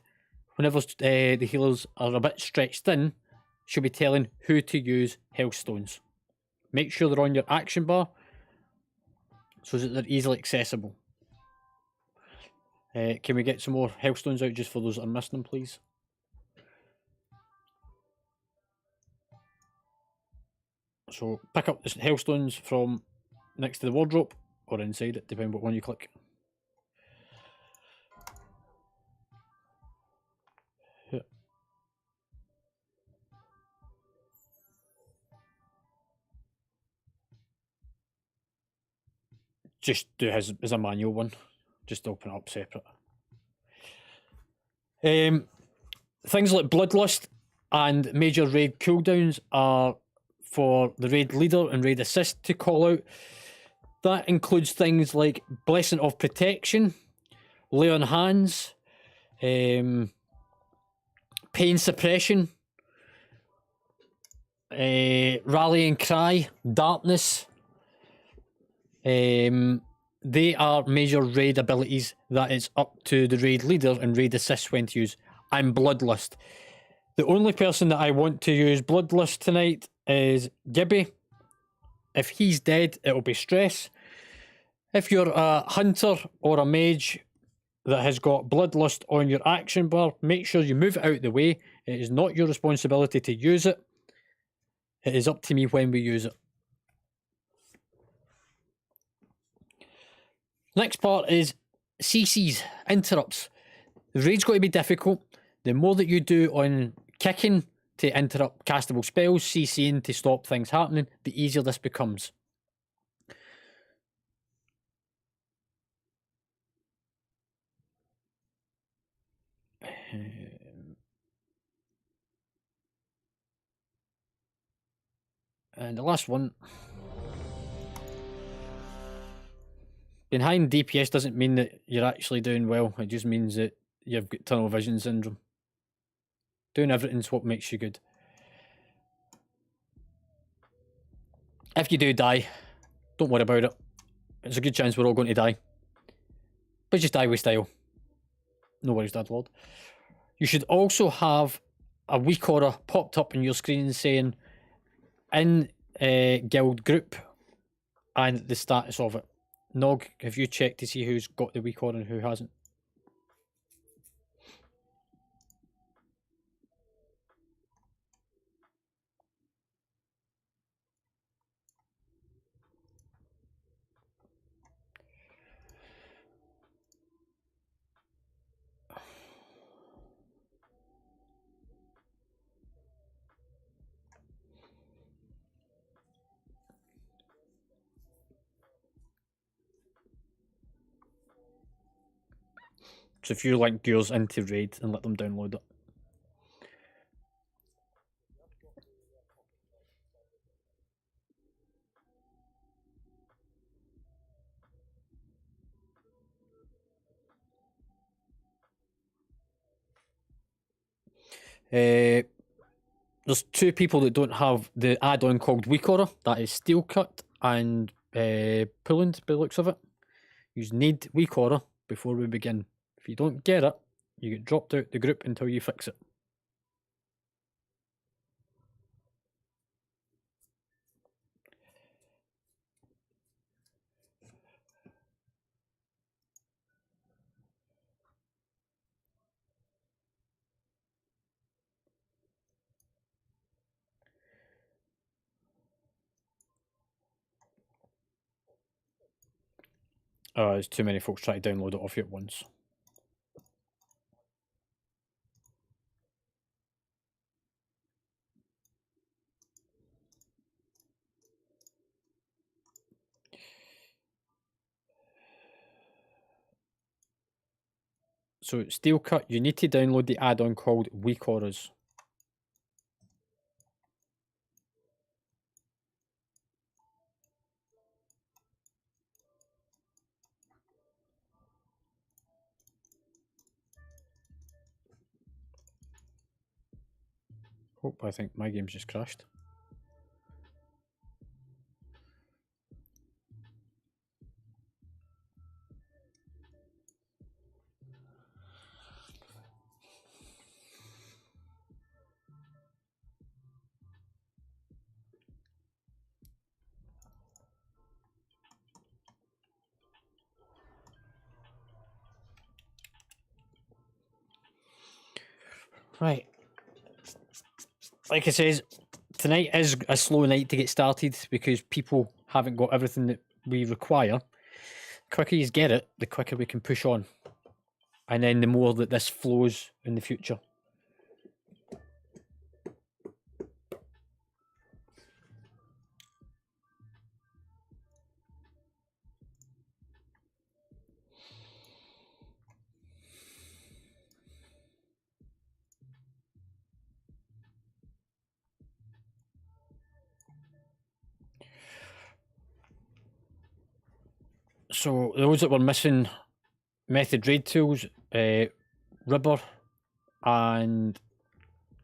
whenever the healers are a bit stretched in, she'll be telling who to use health stones. Make sure they're on your action bar so that they're easily accessible. Can we get some more health stones out just for those that are missing them, please? So pick up the health stones from next to the wardrobe or inside it, depending on what one you click. Yeah. Just do his as a manual one. Just open it up separate. Things like Bloodlust and major raid cooldowns are for the raid leader and raid assist to call out. That includes things like Blessing of Protection, Lay on Hands, pain suppression, rallying cry, darkness. They are major raid abilities that it's up to the raid leader and raid assist when to use. I'm Bloodlust. The only person that I want to use Bloodlust tonight is Gibby. If he's dead, it'll be stress. If you're a hunter or a mage that has got Bloodlust on your action bar, make sure you move it out of the way. It is not your responsibility to use it. It is up to me when we use it. Next part is CCs, interrupts. The raid's got to be difficult. The more that you do on kicking to interrupt castable spells, CCing to stop things happening, the easier this becomes. And the last one. Being high in DPS doesn't mean that you're actually doing well. It just means that you've got tunnel vision syndrome. Doing everything's what makes you good. If you do die, don't worry about it. It's a good chance we're all going to die. But just die with style. No worries, Dad Lord. You should also have a weak aura popped up on your screen saying in guild group and the status of it. Nog, have you checked to see who's got the weak aura and who hasn't? So if you link yours into raid and let them download it. There's two people that don't have the add-on called Weak Aura. That is Steel Cut and Pulland, by the looks of it. You need Weak Aura before we begin. If you don't get it, you get dropped out the group until you fix it. There's too many folks trying to download it off you at once. So Steel Cut, you need to download the add-on called Weak Auras. Oh, I think my game's just crashed. Right. Like I says, tonight is a slow night to get started because people haven't got everything that we require. The quicker you get it, the quicker we can push on. And then the more that this flows in the future. So those that were missing method raid tools, Ribber and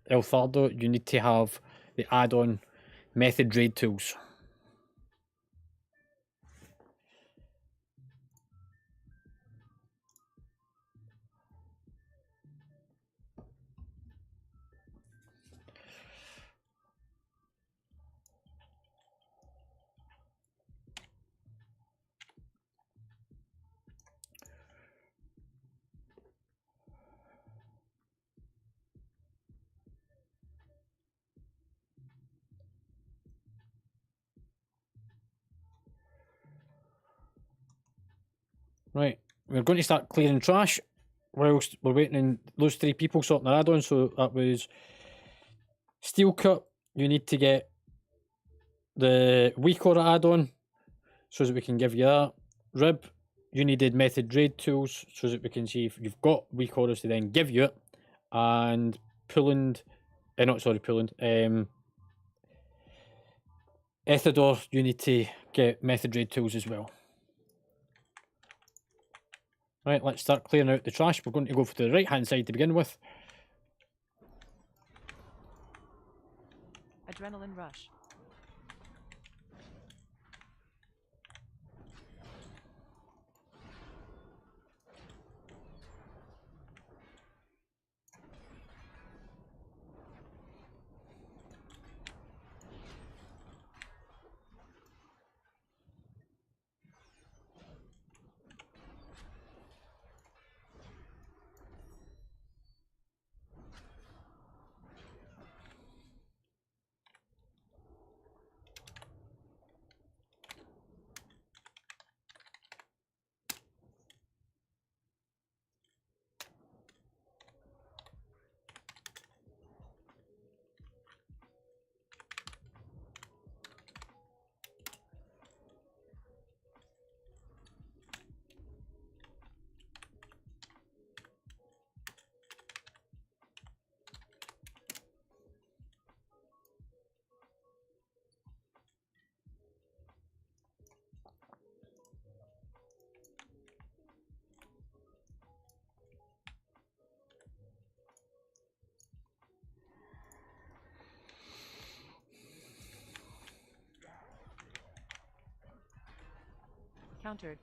El Thardo, you need to have the add-on method raid tools. Right, we're going to start clearing trash whilst we're waiting on those 3 people sorting their add-ons. So that was Steel Cut. You need to get the weak aura add-on so that we can give you that. Rib, you needed method raid tools so that we can see if you've got weak auras to then give you it. And Pulland, Ethidor, you need to get method raid tools as well. Right, let's start clearing out the trash. We're going to go for the right-hand side to begin with. Adrenaline rush. Countered.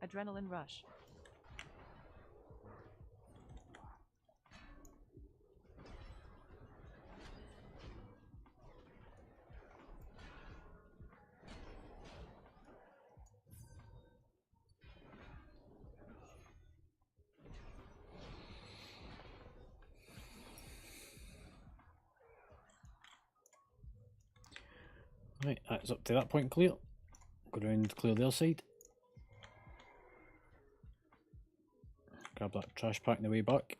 Adrenaline rush. Right, that's up to that point clear. Go around, clear the other side. Grab that trash pack on the way back.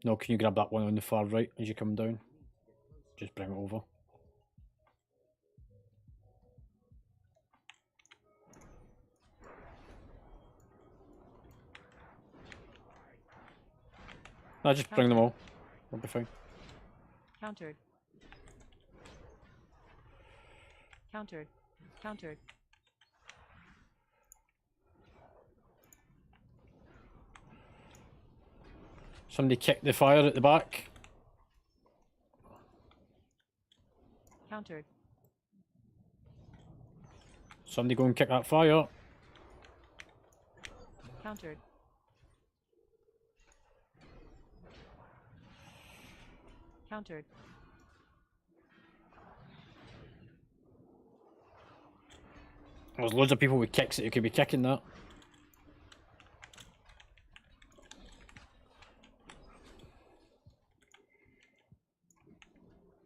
No, can you grab that one on the far right as you come down? Just bring it over. No, just bring them all. We'll be fine. Countered. Countered. Countered. Somebody kicked the fire at the back. Countered. Somebody go and kick that fire. Countered. Countered. There's loads of people with kicks that you could be kicking that.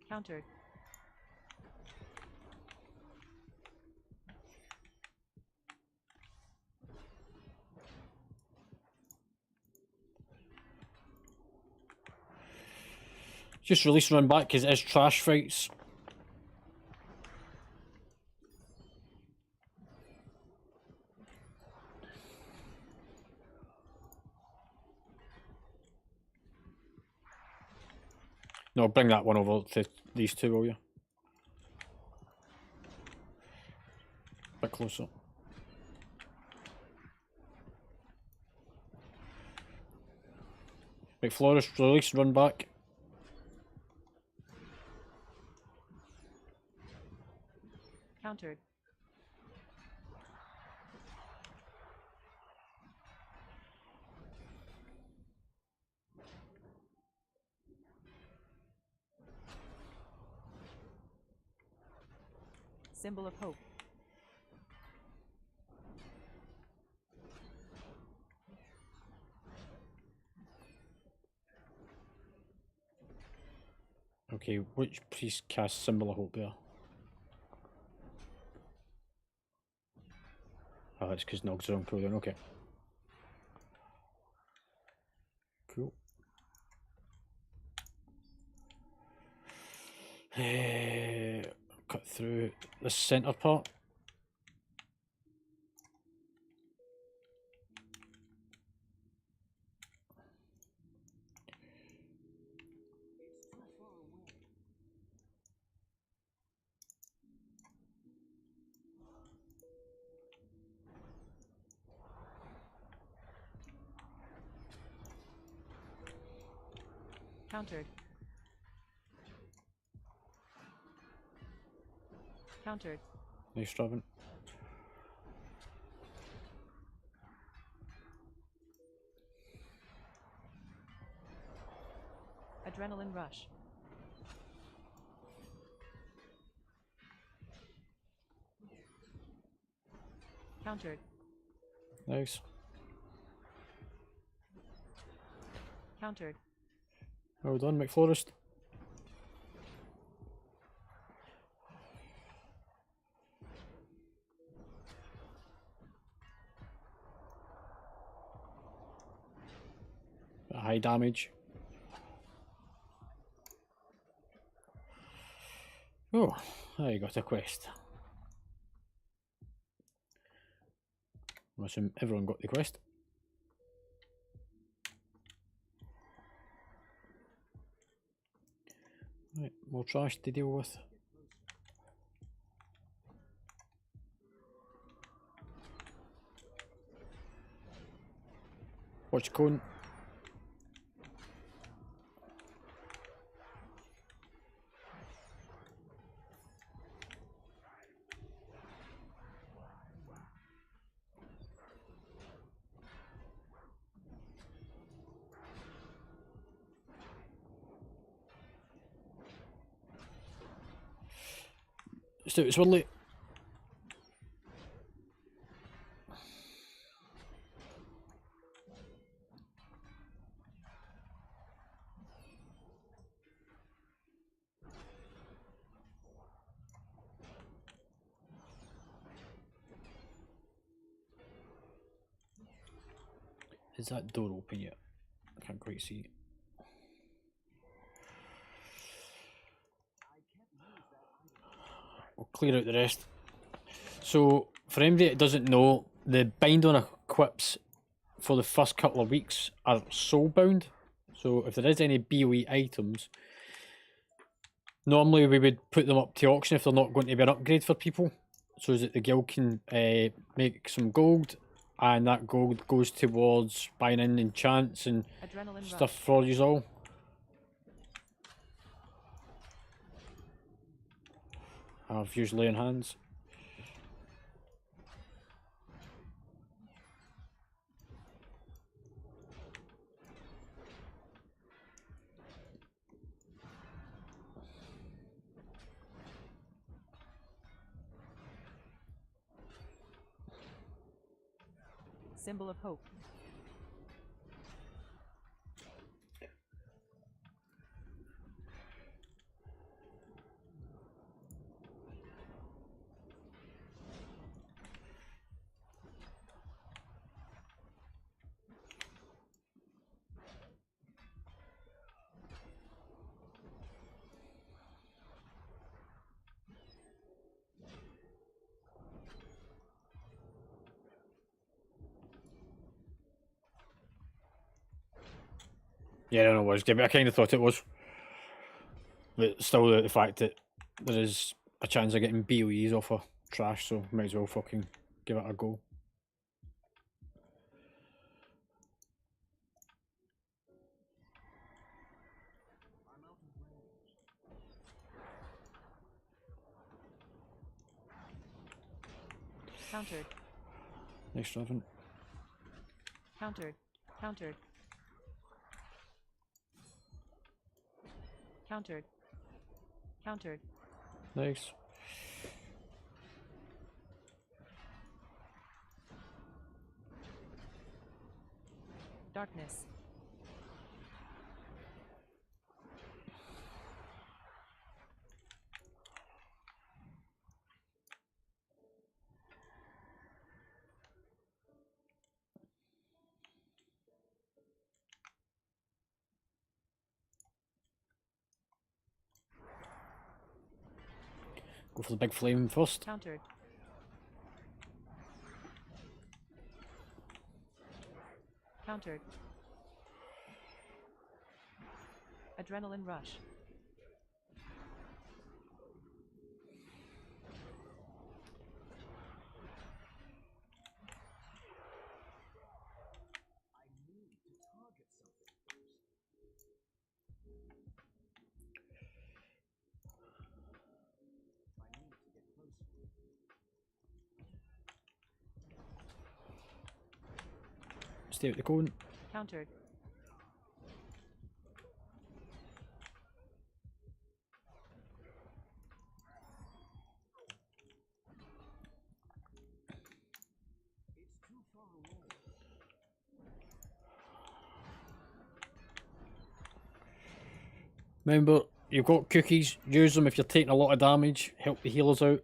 Countered. Just release and run back because it is trash fights. No, bring that one over to these two, will you? Bit closer. Right, Florist, release, run back. Countered. Symbol of hope. Okay, which priest casts Symbol of Hope there? Oh, it's because Nogs are on cooldown, okay. Cool. Cut through the centre part. Countered. Countered. Nice, Robin. Adrenaline rush. Countered. Nice. Countered. Well done, McFlorist. High damage. Oh, I got a quest. I assume everyone got the quest. Right, more trash to deal with. Watch cone. It's Woodley. Is that door open yet? I can't quite see. We'll clear out the rest. So, for anybody that doesn't know, the bind on equips for the first couple of weeks are soul bound. So, if there is any BOE items, normally we would put them up to auction if they're not going to be an upgrade for people, so that the guild can make some gold, and that gold goes towards buying in enchants and Adrenaline stuff rush. for you all. I have usually in hands. Symbol of hope. Yeah, I don't know what it's good, but I kind of thought it was. But still, the fact that there is a chance of getting BOEs off of trash, so might as well fucking give it a go. Countered. Nice driving. Countered. Countered. Countered. Countered. Nice. Darkness. Go for the big flame first. Countered. Countered. Adrenaline rush. Stay out the cone. Countered. Remember, you've got cookies. Use them if you're taking a lot of damage. Help the healers out.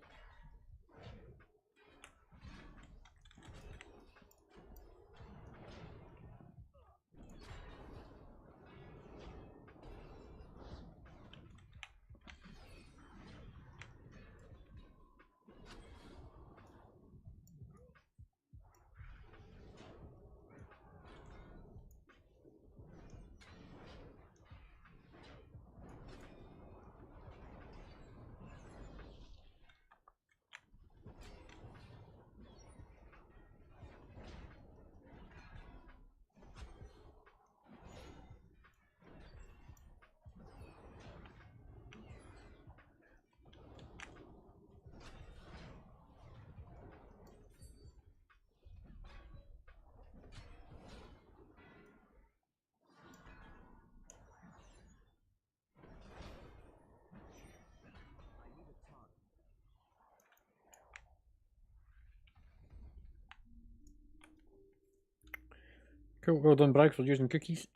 Cool, well done, Bragg, for using cookies.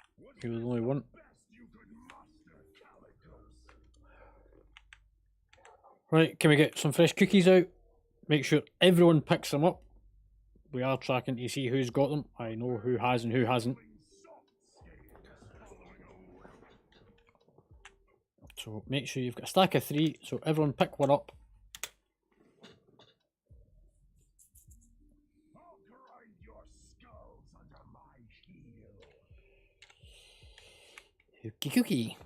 You were the only one. Right, can we get some fresh cookies out? Make sure everyone picks them up. We are tracking to see who's got them. I know who has and who hasn't. So make sure you've got a stack of 3, so everyone pick one up. Cookie cookie.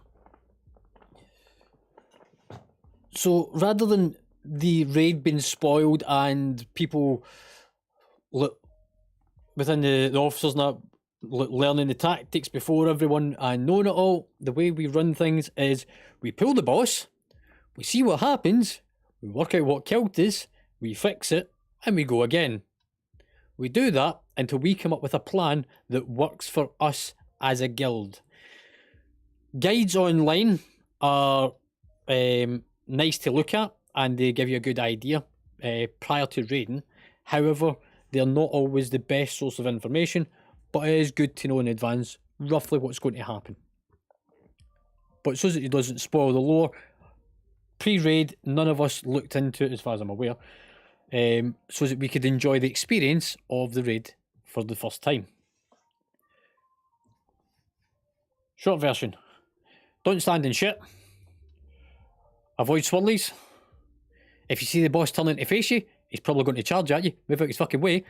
So rather than the raid being spoiled and people within the officers now learning the tactics before everyone and knowing it all, the way we run things is we pull the boss, we see what happens, we work out what killed us, we fix it, and we go again. We do that until we come up with a plan that works for us as a guild. Guides online are nice to look at and they give you a good idea prior to raiding. However, They're not always the best source of information, but it is good to know in advance roughly what's going to happen. But so that it doesn't spoil the lore, pre-raid, none of us looked into it as far as I'm aware, so that we could enjoy the experience of the raid for the first time. Short version. Don't stand in shit. Avoid swirlies. If you see the boss turning to face you, he's probably going to charge at you. Move out his fucking way.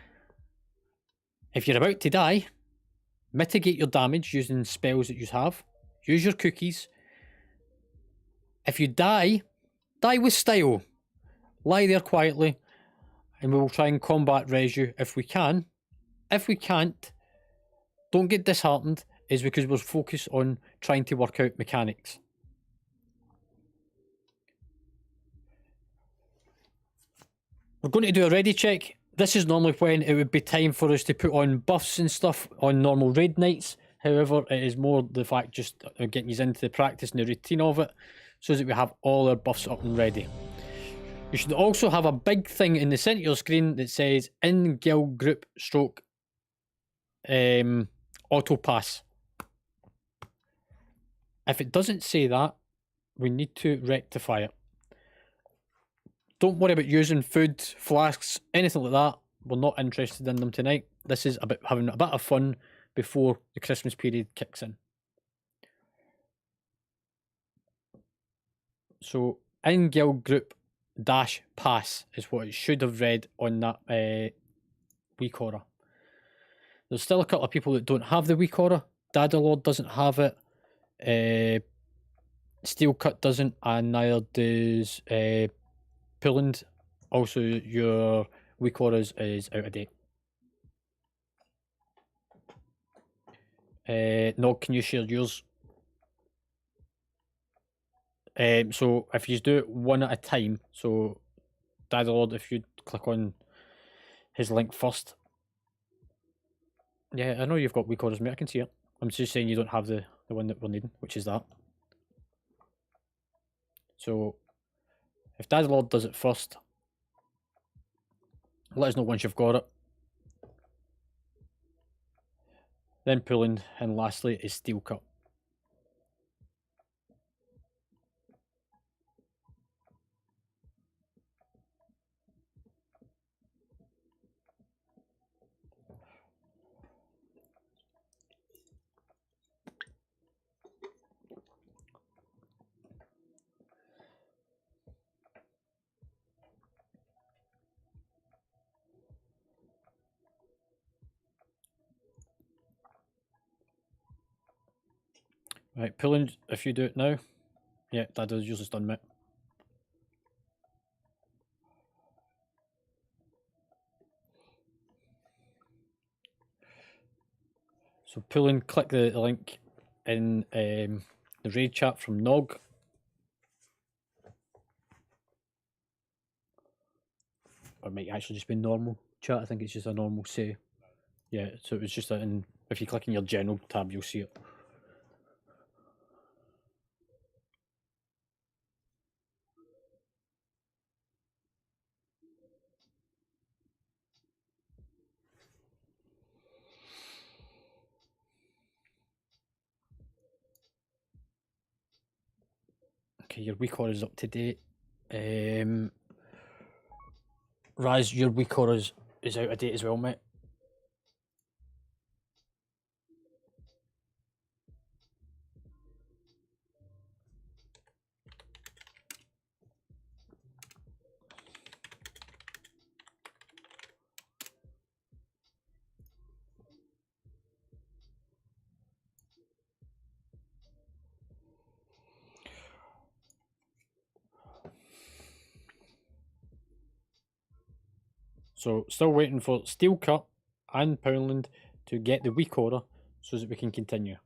If you're about to die, mitigate your damage using spells that you have. Use your cookies. If you die, die with style. Lie there quietly, and we will try and combat res you if we can. If we can't, don't get disheartened, is because we're focused on trying to work out mechanics. We're going to do a ready check. This is normally when it would be time for us to put on buffs and stuff on normal raid nights. However, it is more the fact just getting you into the practice and the routine of it, so that we have all our buffs up and ready. You should also have a big thing in the centre of your screen that says in guild group stroke auto pass. If it doesn't say that, we need to rectify it. Don't worry about using food, flasks, anything like that. We're not interested in them tonight. This is about having a bit of fun before the Christmas period kicks in. So, in guild group dash pass is what it should have read on that week order. There's still a couple of people that don't have the week order. Dadalord doesn't have it. Steel Cut doesn't, and neither does Pulland. Also, your week orders is out of date. Nog, can you share yours? So if you do it one at a time, so Dadalord, if you click on his link first. Yeah, I know you've got week orders, mate. I can see it. I'm just saying you don't have the one that we're needing, which is that. So if Dadalord does it first, let us know once you've got it. Then Pulling, and lastly is Steel Cut. Right, Pulling, if you do it now. Yeah, that does yours is done, mate. So Pulling, click the link in the raid chat from Nog. Or it might actually just be normal chat. I think it's just a normal say. Yeah, so it was just in, if you click in your general tab, you'll see it. Okay, your week order is up to date. Raz, your week order is out of date as well, mate. So still waiting for Steel Cut and Poundland to get the week order so that we can continue.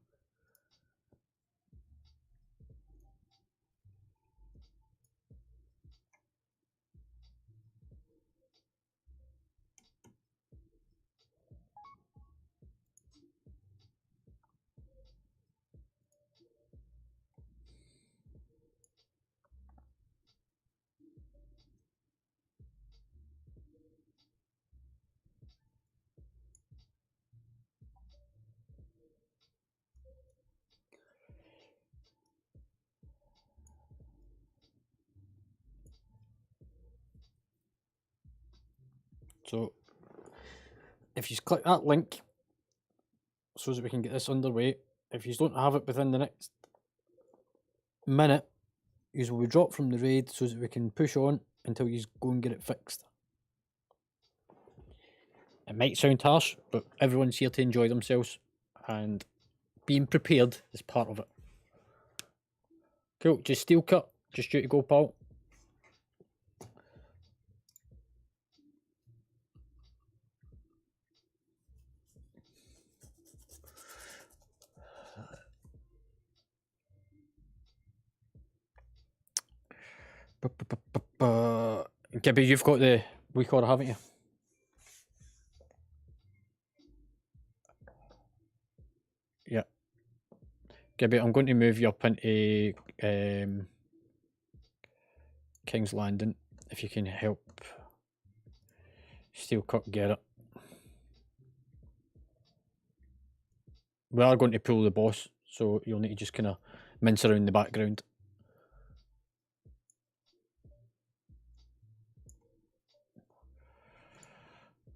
So if you click that link so that we can get this underway, if you don't have it within the next minute, you will be dropped from the raid so that we can push on until you go and get it fixed. It might sound harsh, but everyone's here to enjoy themselves, and being prepared is part of it. Cool, just steel cut, just due to go, pal. Gibby, you've got the week order, haven't you? Yeah. Gibby, I'm going to move you up into King's Landing, if you can help Steel Cut get it. We are going to pull the boss, so you'll need to just kind of mince around the background.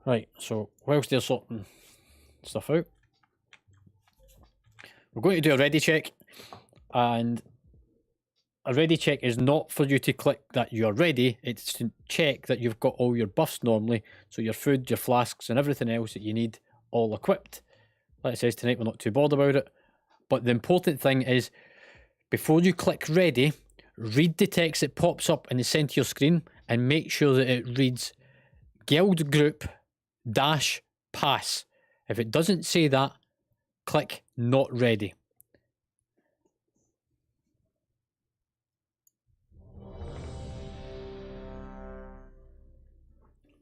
Right, so whilst they're sorting stuff out, we're going to do a ready check, and a ready check is not for you to click that you're ready, it's to check that you've got all your buffs normally, so your food, your flasks and everything else that you need all equipped. Like it says tonight, we're not too bothered about it, but the important thing is, before you click ready, read the text that pops up in the centre of your screen and make sure that it reads guild group -pass. If it doesn't say that, click not ready.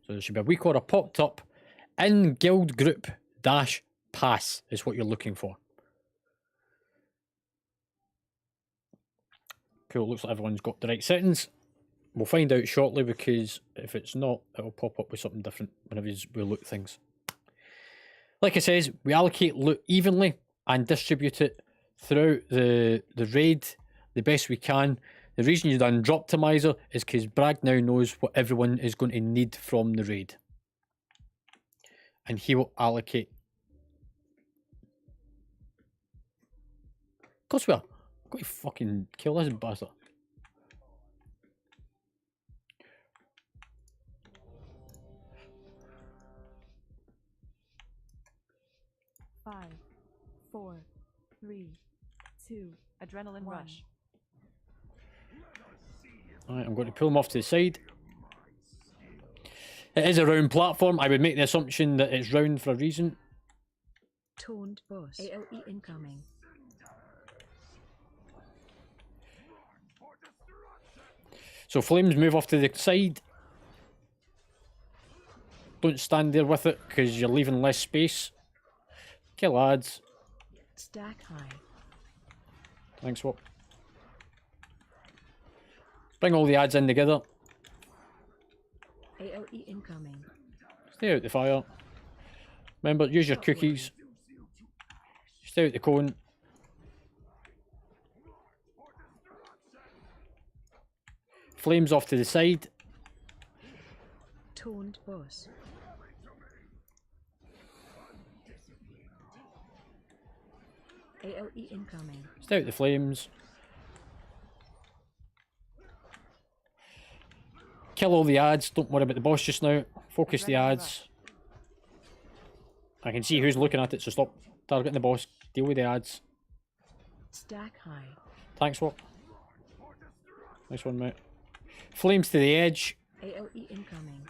So there should be a week order popped up in guild group -pass is what you're looking for. Cool, looks like everyone's got the right settings. We'll find out shortly, because if it's not, it'll pop up with something different whenever we loot things. Like I says, we allocate loot evenly and distribute it throughout the raid the best we can. The reason you've done Droptimizer is because Bragg now knows what everyone is going to need from the raid, and he will allocate. Of course we are. I've got to fucking kill this bastard. Five, 4, 3, 2, adrenaline rush. Alright, I'm going to pull him off to the side. It is a round platform. I would make the assumption that it's round for a reason. Taunt boss. AOE incoming. So flames, move off to the side. Don't stand there with it, because you're leaving less space. Okay, lads. Stack high. Thanks, Swap. Bring all the ads in together. AOE incoming. Stay out the fire. Remember, use your cookies. Stay out the cone. Flames off to the side. Taunt boss. AOE incoming. Stay out the flames. Kill all the ads. Don't worry about the boss just now. Focus the ads. I can see who's looking at it, so stop targeting the boss. Deal with the ads. Stack high. Thanks, Swap. Nice one, mate. Flames to the edge. AOE incoming.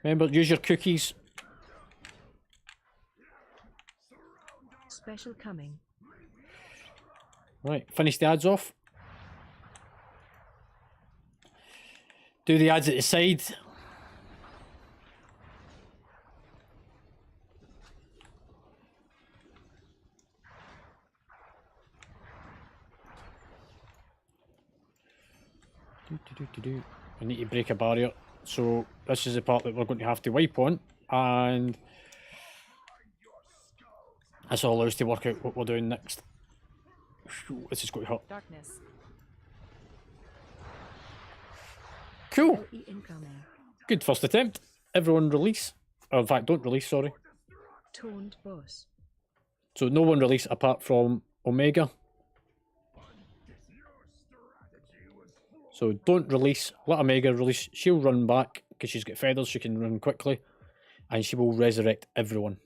Remember, use your cookies. Special coming. Right, finish the ads off. Do the ads at the side. I need to break a barrier. So this is the part that we're going to have to wipe on, and this will allow us to work out what we're doing next. This is going to hurt. Darkness. Cool. LE incoming. Good first attempt. Everyone release. Or in fact, don't release, sorry. Toned boss. So no one release apart from Omega. So don't release. Let Omega release. She'll run back because she's got feathers. She can run quickly. And she will resurrect everyone.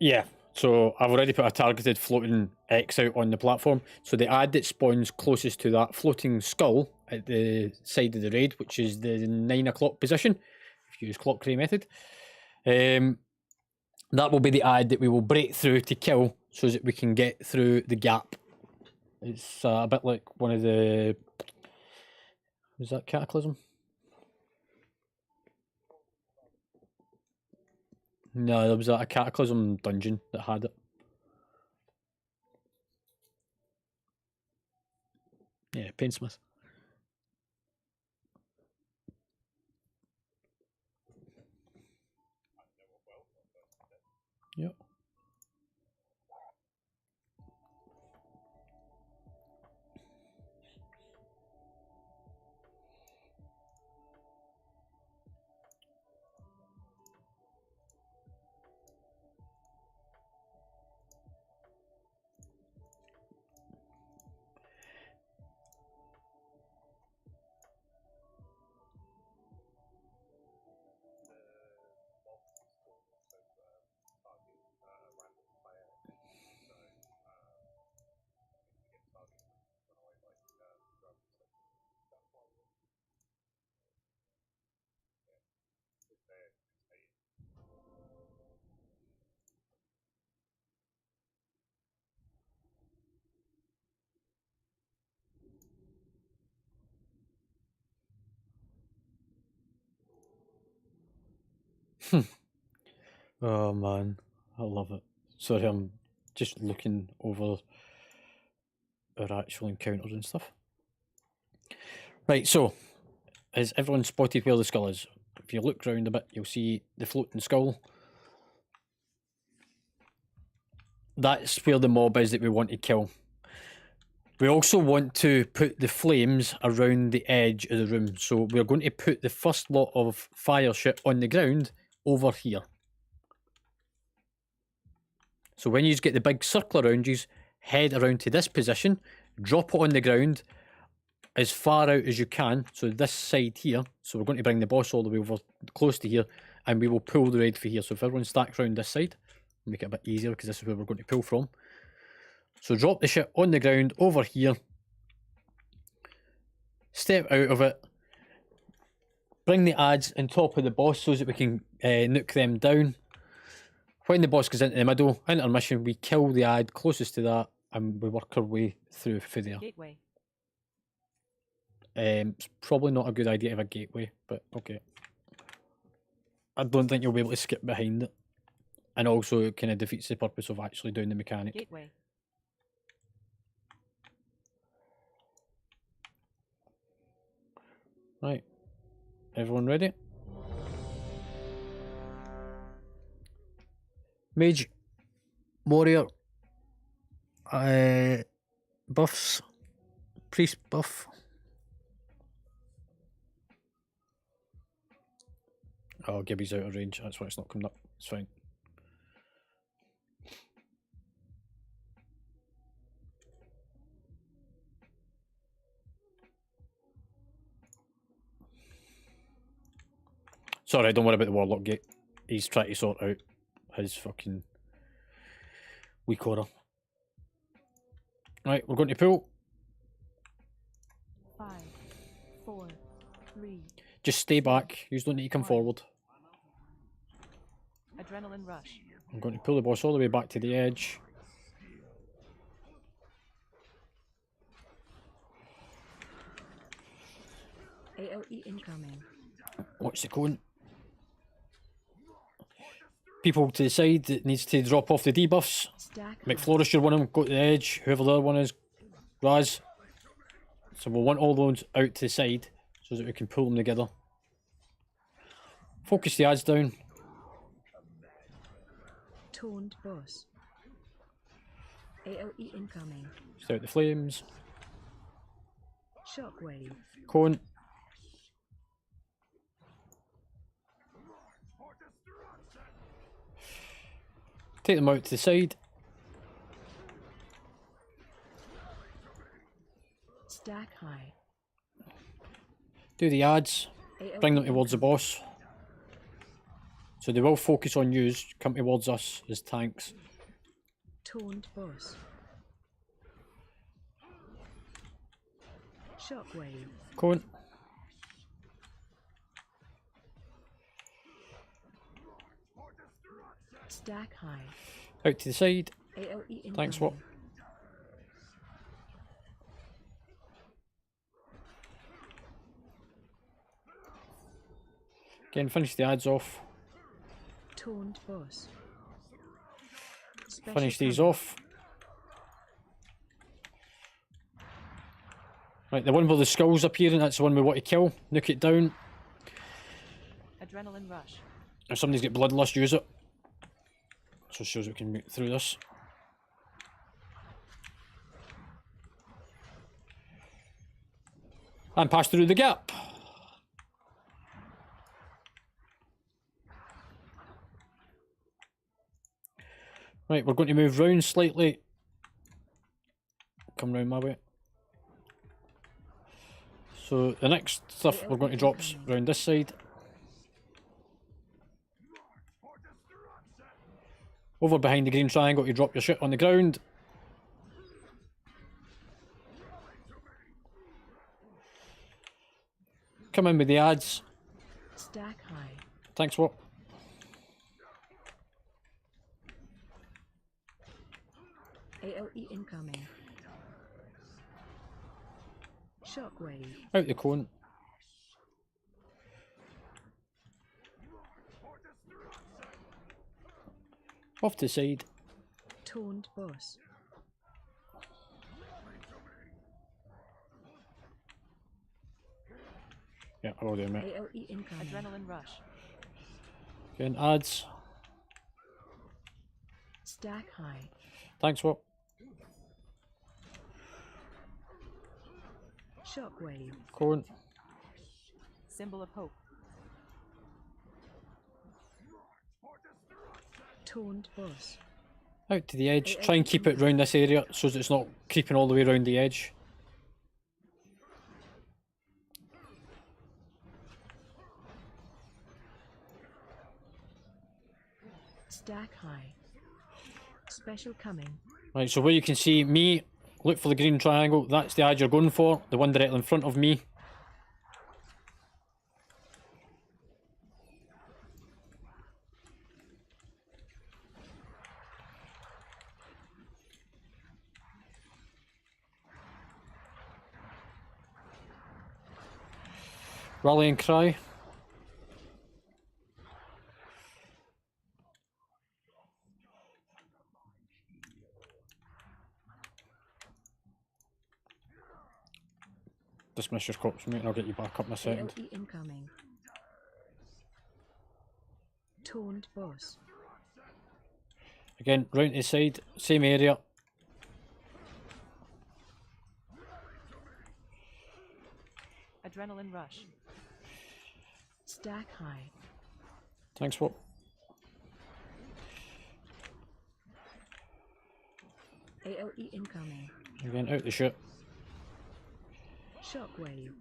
Yeah, so I've already put a targeted floating X out on the platform. So the ad that spawns closest to that floating skull at the side of the raid, which is the 9 o'clock position, if you use clock ray method, that will be the ad that we will break through to kill so that we can get through the gap. It's a bit like one of the... Was that Cataclysm? No, there was a Cataclysm dungeon that had it. Yeah, Painsmith. Yep. Oh man, I love it. Sorry, I'm just looking over our actual encounters and stuff. Right, so, has everyone spotted where the skull is? If you look round a bit, you'll see the floating skull. That's where the mob is that we want to kill. We also want to put the flames around the edge of the room. So we're going to put the first lot of fire shit on the ground over here. So when you get the big circle around you, head around to this position, drop it on the ground as far out as you can. So this side here. So we're going to bring the boss all the way over close to here, and we will pull the raid for here. So if everyone stacks around this side, make it a bit easier because this is where we're going to pull from. So drop the shit on the ground over here. Step out of it. Bring the ads on top of the boss so that we can nuke them down. When the boss goes into the middle, intermission, we kill the ad closest to that and we work our way through for there. Gateway. It's probably not a good idea to have a gateway, but okay. I don't think you'll be able to skip behind it. And also it kind of defeats the purpose of actually doing the mechanic. Gateway. Right. Everyone ready? Mage, warrior, buffs, priest buff. Oh, Gibby's out of range. That's why it's not coming up. It's fine. Sorry, don't worry about the warlock gate. He's trying to sort out his fucking weak order. Right, we're going to pull. 5, 4, 3. Just stay back. You don't need to come forward. Adrenaline rush. I'm going to pull the boss all the way back to the edge. AOE incoming. Watch the cone. People to the side that needs to drop off the debuffs. Stack high. McFlourish, you're one of them. Go to the edge. Whoever the other one is. Raz. So we'll want all those out to the side so that we can pull them together. Focus the ads down. Toned boss. AOE incoming. Stay out the flames. Shockwave. Cone. Take them out to the side. Stack high. Do the ads. AOE Bring them towards the incoming. boss. So they will focus on yous. Come towards us as tanks. Toned boss. Shockwave. Cone. Stack high. Out to the side. AOE incoming. Thanks, Swap. Again, finish the ads off. Toned boss. Special Finish these cover. off. Right, the one where the skull's appearing, that's the one we want to kill. Nuke it down. Adrenaline rush. If somebody's got bloodlust, use it. So it shows we can make through this. And pass through the gap. Right, we're going to move round slightly. Come round my way. So the next stuff we're going to drop round this side. Over behind the green triangle, you drop your shit on the ground. Come in with the ads. Stack high. Thanks, Swap. AOE incoming. Shockwave. Out the cone. Off to the side. Toned boss. Yeah, I will do, mate. AOE incoming. Adrenaline rush. Again, ads. Stack high. Thanks, Swap. Shockwave. Cone. Symbol of hope. Toned boss. Out to the edge. Try and keep it round this area so that it's not creeping all the way around the edge. Stack high. Special coming. Right, so where you can see me, look for the green triangle. That's the ad you're going for. The one directly in front of me. Rallying cry. Dismiss your corpse, mate, and I'll get you back up in a second. AOE incoming. Toned boss. Again, round to the side, same area. Adrenaline rush. Stack high. Thanks, Swap. AOE incoming. Again, out the shit. Shockwave.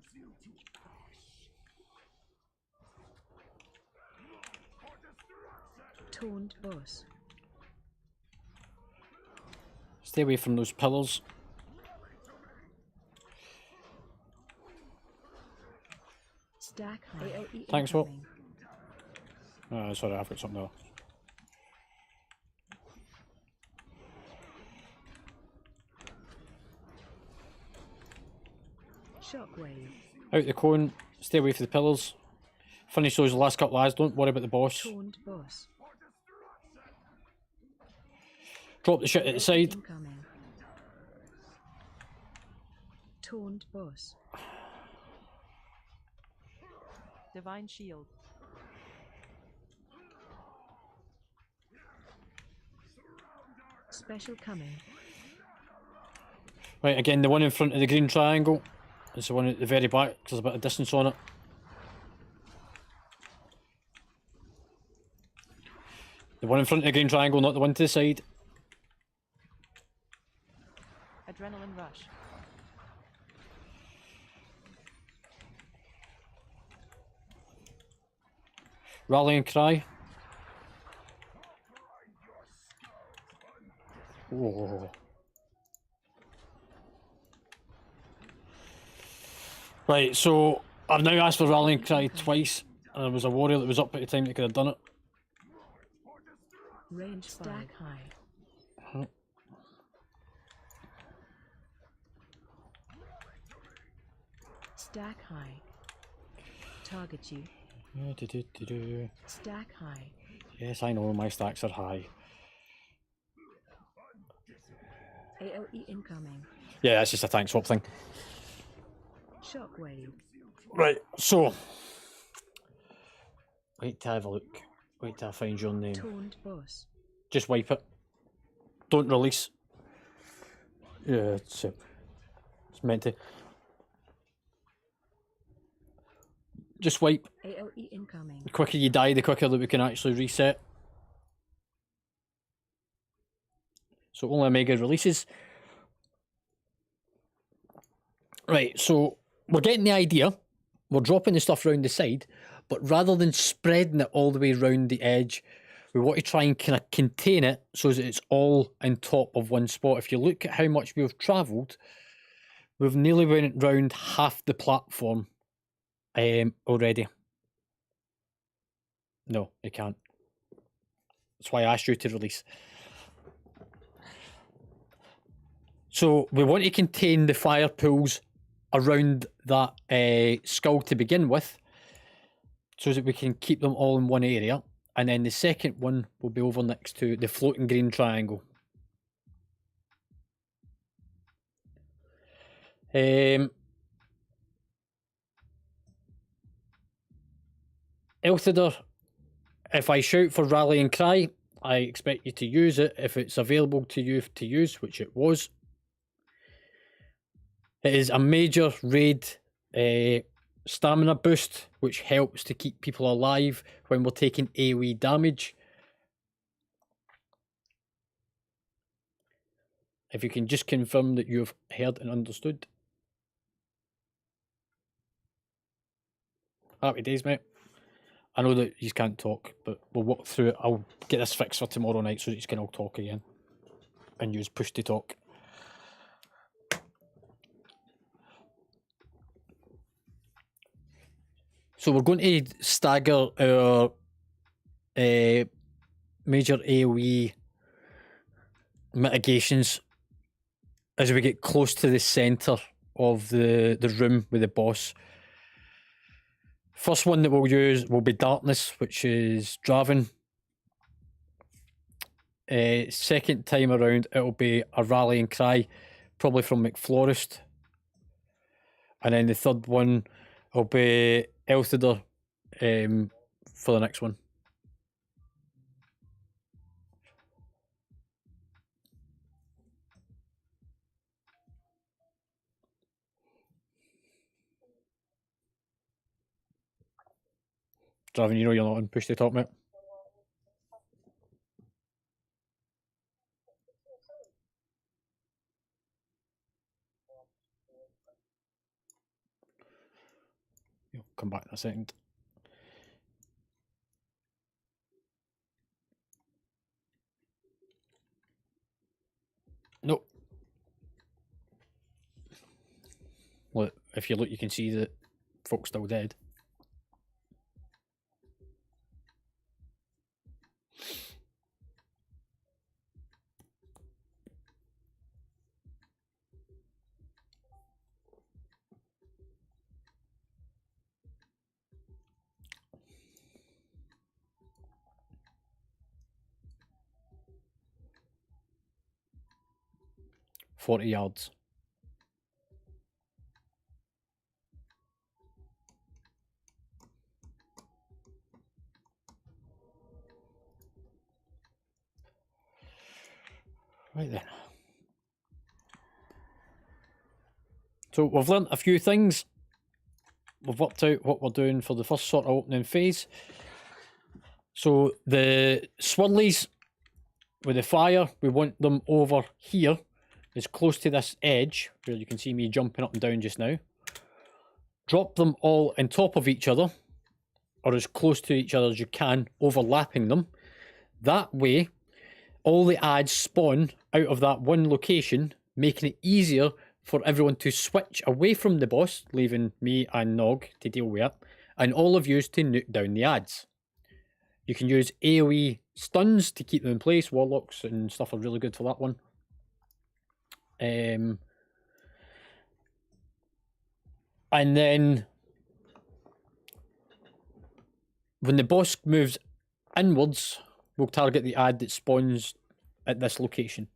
Toned boss. Stay away from those pillars. Stack high. AOE Thanks, Swap. incoming. Sorry, I've got something there. Shockwave. Out the cone, stay away from the pillars. Finish those last couple of lads, don't worry about the boss. Taunt boss. Drop the shit at the side. Incoming. Taunt boss. Divine shield. Special coming. Right, again, the one in front of the green triangle is the one at the very back, 'cause there's a bit of distance on it. The one in front of the green triangle, not the one to the side. Adrenaline rush. Rallying cry. Whoa. Right, so I've now asked for rallying cry twice, and there was a warrior that was up at the time that could have done it. Range stack high. Stack high. Target you. Stack high. Yes, I know my stacks are high. AOE incoming. Yeah, that's just a tank swap thing. Shockwave. Right, so wait till I have a look. Wait till I find your name. Taunt boss. Just wipe it. Don't release. Yeah, it's meant to. Just wipe. AOE incoming. The quicker you die, the quicker that we can actually reset. So only Omega releases. Right, so we're getting the idea. We're dropping the stuff around the side, but rather than spreading it all the way around the edge, we want to try and kind of contain it so that it's all on top of one spot. If you look at how much we've travelled, we've nearly went round half the platform already. No, you can't. That's why I asked you to release. So we want to contain the fire pools around that skull to begin with, so that we can keep them all in one area. And then the second one will be over next to the floating green triangle. Elthader, if I shout for rallying cry, I expect you to use it if it's available to you to use, which it was. It is a major raid stamina boost, which helps to keep people alive when we're taking AoE damage. If you can just confirm that you've heard and understood. Happy days, mate. I know that you can't talk, but we'll walk through it. I'll get this fixed for tomorrow night so that you can all talk again and use push to talk. So we're going to stagger our major AoE mitigations as we get close to the centre of the room with the boss. First one that we'll use will be Darkness, which is Draven. Second time around, it'll be a Rallying Cry, probably from McFlorist. And then the third one will be Elthader for the next one. Draven, you know you're not on push to talk, mate. You'll come back in a second. Nope. Look, if you look, you can see that folks still dead. 40 yards. Right then. So we've learnt a few things. We've worked out what we're doing for the first sort of opening phase. So the swirlies with the fire, we want them over here, as close to this edge, where you can see me jumping up and down just now. Drop them all on top of each other, or as close to each other as you can, overlapping them. That way, all the ads spawn out of that one location, making it easier for everyone to switch away from the boss, leaving me and Nog to deal with it, and all of you to nuke down the ads. You can use AoE stuns to keep them in place. Warlocks and stuff are really good for that one. And then when the boss moves inwards, we'll target the ad that spawns at this location.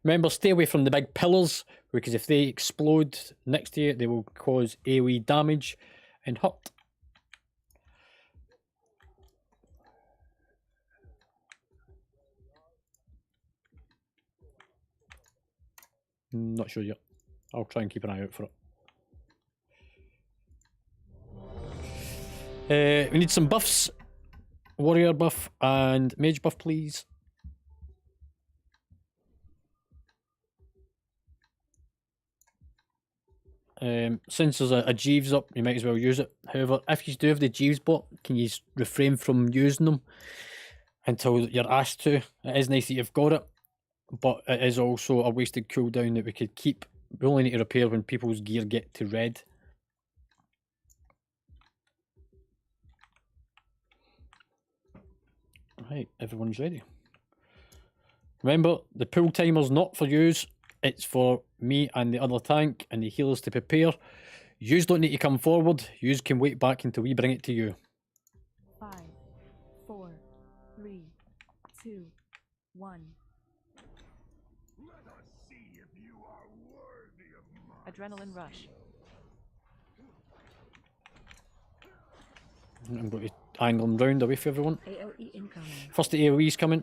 Remember, stay away from the big pillars, because if they explode next to you, they will cause AoE damage and hurt. Not sure yet. I'll try and keep an eye out for it. We need some buffs. Warrior buff and mage buff, please. Since there's a Jeeves up, you might as well use it. However, if you do have the Jeeves bot, can you refrain from using them until you're asked to? It is nice that you've got it, but it is also a wasted cooldown that we could keep. We only need to repair when people's gear get to red. Right, everyone's ready. Remember, the pool timer's not for yous. It's for me and the other tank and the healers to prepare. Yous don't need to come forward. Yous can wait back until we bring it to you. 5, 4, 3, 2, 1. Adrenaline rush. I'm going to angle them round away from everyone. AoE incoming. First the AoE's coming.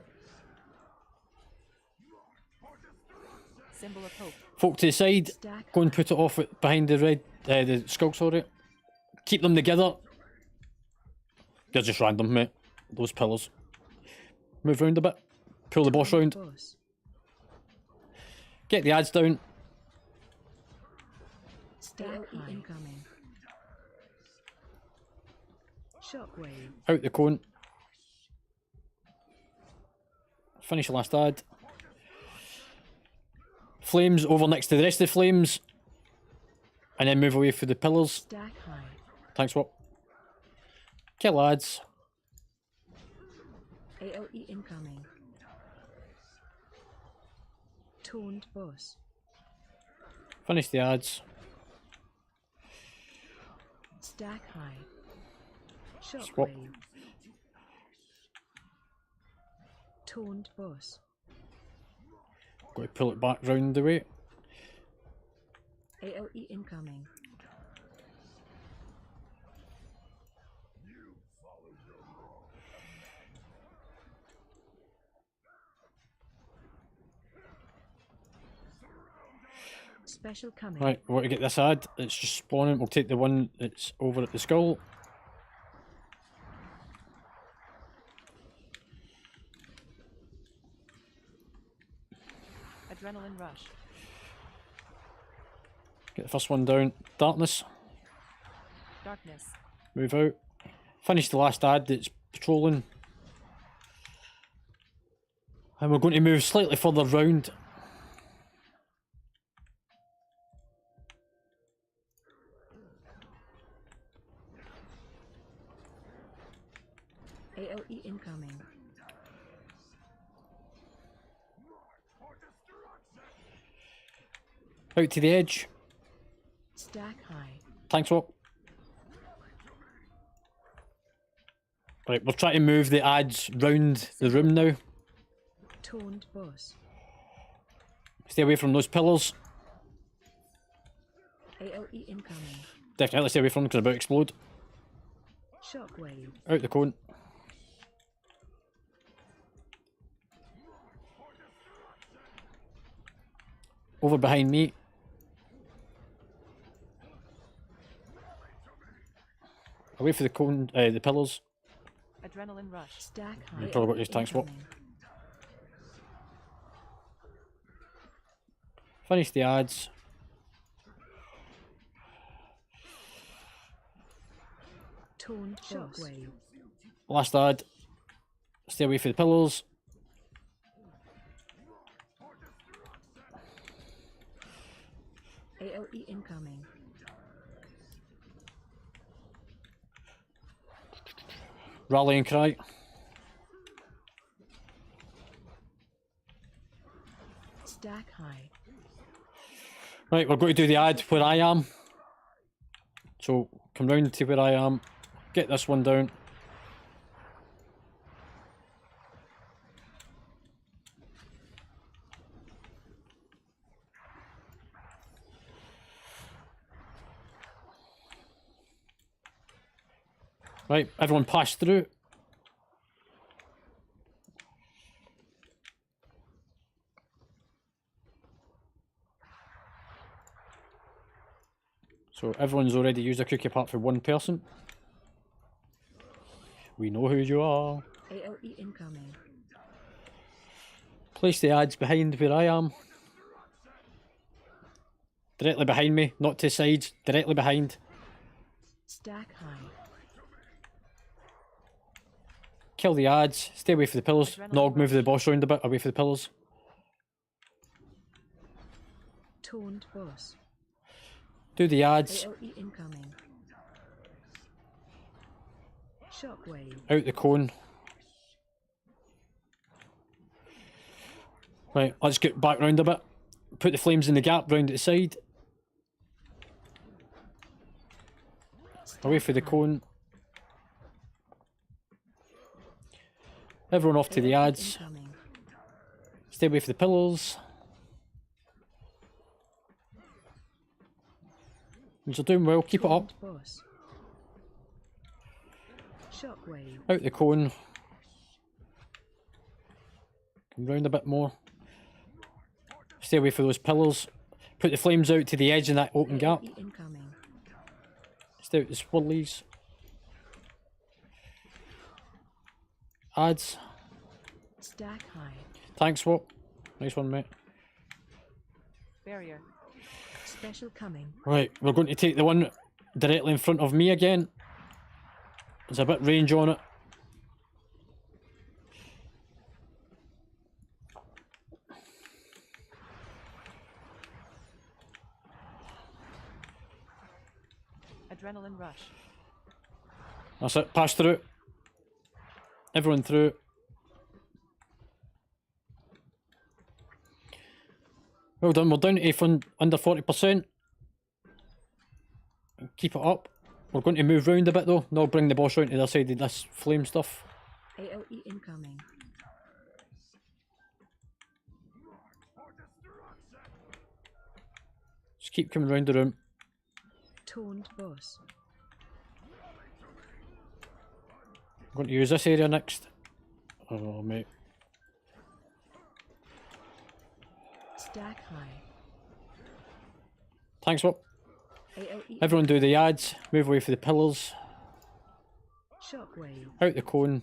Symbol of hope. Folk to the side. Go and put it off behind the red, the skull, sorry. Keep them together. They're just random, mate. Those pillars. Move round a bit. Pull the boss round. Get the ads down. AoE incoming. Shockwave. Out the cone. Finish the last ad. Flames over next to the rest of the flames. And then move away for the pillars. Stack high. Thanks, what? Kill ads. AoE incoming. Taunt boss. Finish the ads. Stack high. Swap. Shockwave. Taunt boss. Got to pull it back round the way. AoE incoming. Special coming. Right, we want to get this ad. It's just spawning. We'll take the one that's over at the skull. Adrenaline rush. Get the first one down. Darkness. Darkness. Move out. Finish the last ad that's patrolling. And we're going to move slightly further round. AoE incoming. Out to the edge. Stack high. Thanks, what? Right, we're trying to move the ads round the room now. Taunt boss. Stay away from those pillars. AOE incoming. Definitely stay away from them because they're about to explode. Shockwave. Out the cone. Over behind me. Away for the cone, the pillars. Adrenaline rush. Stack high. You probably got your tank swap. incoming. Finish the ads. Taunt shockwave. Last ad. Stay away for the pillars. AOE incoming. Rallying cry. Stack high. Right, we're going to do the ad where I am. So come round to where I am. Get this one down. Right, everyone pass through. So everyone's already used a cookie apart from one person. We know who you are. AOE incoming. Place the ads behind where I am. Directly behind me, not to the sides, directly behind. Stack high. Kill the ads, stay away from the pillars. Adrenaline Nog, move rush. the boss round a bit, away from the pillars. Taunt boss. Do the ads, AOE incoming. Shockwave. out the cone. Right, let's get back round a bit. Put the flames in the gap round at the side. Away from the cone. Everyone off to the AOE ads. incoming. Stay away from the pillars. You're doing well, keep it up. Taunt boss. Shockwave. Out the cone. Come round a bit more. Stay away from those pillars. Put the flames out to the edge of that open gap. AOE incoming. Stay out the swirlies. Ads. Stack high. Tank swap. Nice one, mate. Barrier. Special coming. Right, we're going to take the one directly in front of me again. There's a bit range on it. Adrenaline rush. That's it, pass through. Everyone through. Well done, we're down to under 40%. Keep it up. We're going to move round a bit though. Now bring the boss round to the other side of this flame stuff. AOE incoming. Just keep coming round the room. Taunt boss. I'm going to use this area next. Oh mate. Stack high. Thanks, what? AOE. Everyone do the ads. Move away for the pillars. Shockwave. Out the cone.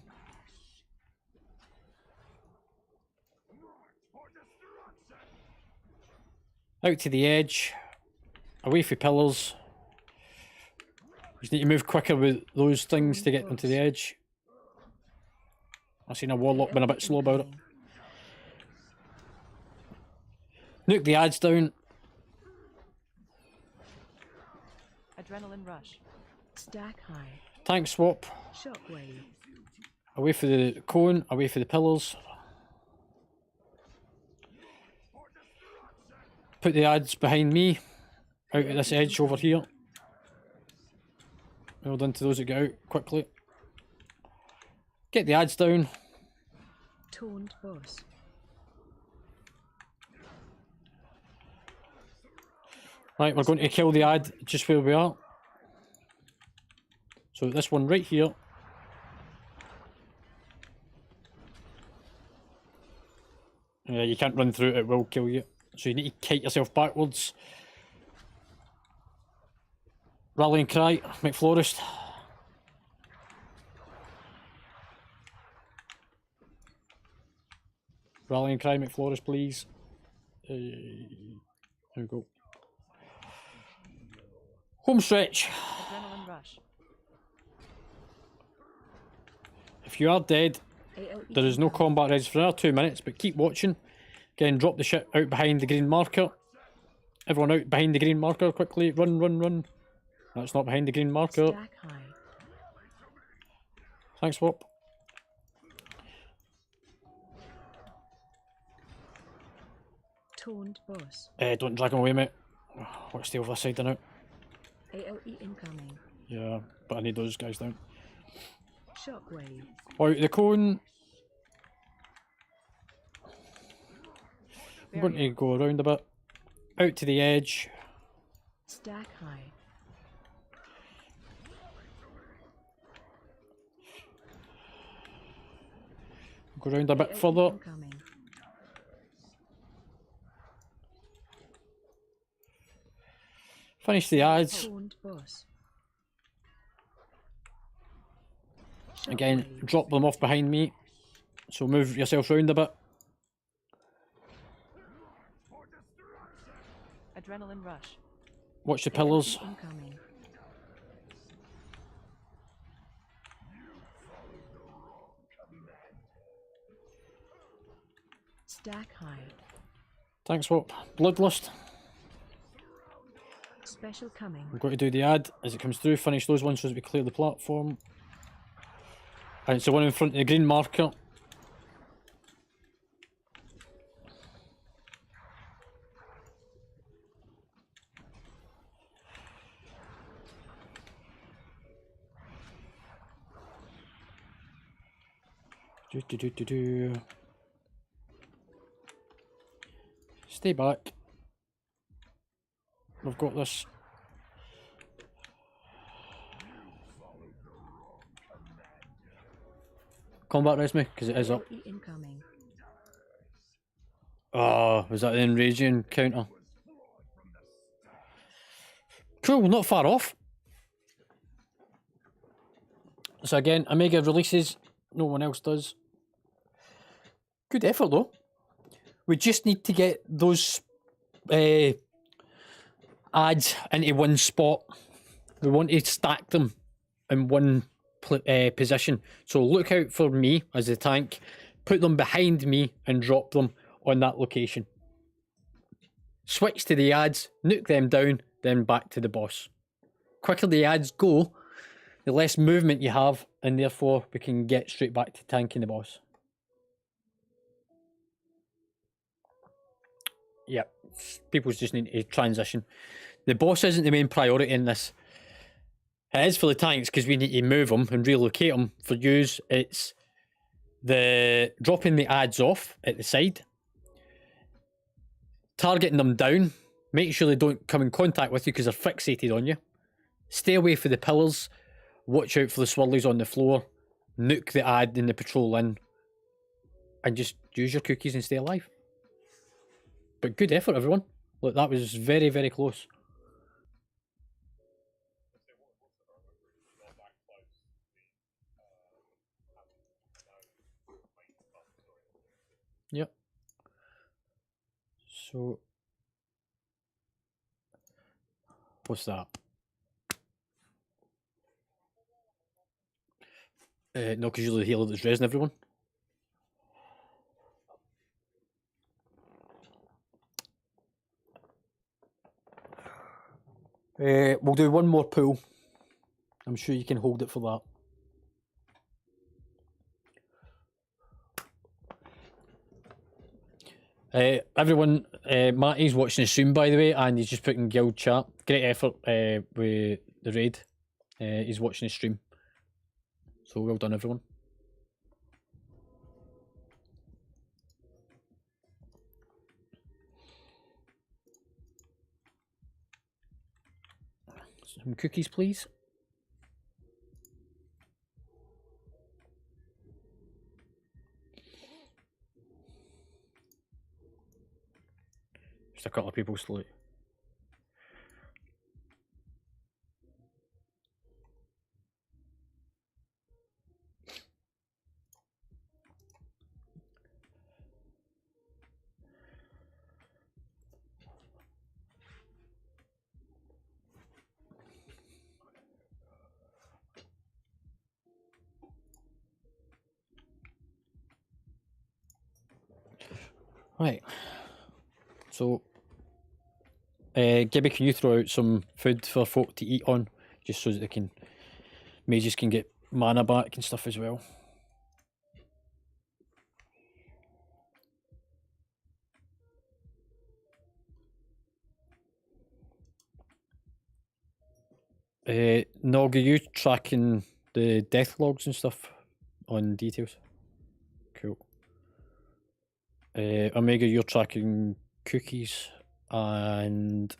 Out to the edge. Away for pillars. You just need to move quicker with those things to get onto the edge. I've seen a warlock been a bit slow about it. Nuke the ads down. Adrenaline rush. Stack high. Tank swap. Shockwave. Away for the cone. Away for the pillars. Put the ads behind me. Out at this edge over here. Well done to those that get out quickly. Get the ads down. Taunt boss. Right, we're going to kill the ad just where we are. So this one right here. You can't run through it, it will kill you. So you need to kite yourself backwards. Rallying cry, McFlorist. Rallying cry, McFlorist, please. There we go. Home stretch. Adrenaline rush. If you are dead, AOE there is no incoming. combat res for another 2 minutes, but keep watching. Again, drop the shit out behind the green marker. Everyone out behind the green marker, quickly. Run, run, run. That's not behind the green marker. Stack high. Thanks, Wop. Taunt boss. Don't drag him away, mate. Let's stay over this side now. AOE incoming. Yeah, but I need those guys down. Shockwave. Out the cone. I'm going to Barrier. go around a bit. Out to the edge. Stack high. Go around a bit AOE further. incoming. Finish the ads. Taunt boss. Again, Shockwave. drop them off behind me. So move yourself round a bit. Adrenaline rush. Watch the AOE pillars. incoming. Stack high. Thanks, Wop. Bloodlust. Special coming. I'm going to do the ad as it comes through. Finish those ones so that we clear the platform. And it's the one in front of the green marker. Do. Stay back. We've got this. Combat res me, because it is up. AOE incoming. Oh, was that the enraging counter? Cool, not far off. So again, Omega releases, no one else does. Good effort though. We just need to get those ads into one spot. We want to stack them in one position. So look out for me as the tank. Put them behind me and drop them on that location. Switch to the ads, nuke them down, then back to the boss. Quicker the ads go, the less movement you have, and therefore we can get straight back to tanking the boss. Yep, people just need to transition. The boss isn't the main priority in this. It is for the tanks because we need to move them and relocate them. For yous, it's the dropping the ads off at the side, targeting them down, making sure they don't come in contact with you because they're fixated on you. Stay away from the pillars, watch out for the swirlies on the floor, nuke the ad and the patrol in, and just use your cookies and stay alive. But good effort, everyone. Look, that was very, very close. Yep. So, what's that? No, because you're the healer that's raising everyone. We'll do one more pull. I'm sure you can hold it for that. Everyone, Matty's watching the stream, by the way, and he's just putting guild chat. Great effort with the raid. He's watching the stream. So well done, everyone. Some cookies, please. Just a couple of people slowly. Right. So, Gibby, can you throw out some food for folk to eat on, just so that they can, mages can get mana back and stuff as well. Nog, are you tracking the death logs and stuff on details? Cool. Omega, you're tracking cookies and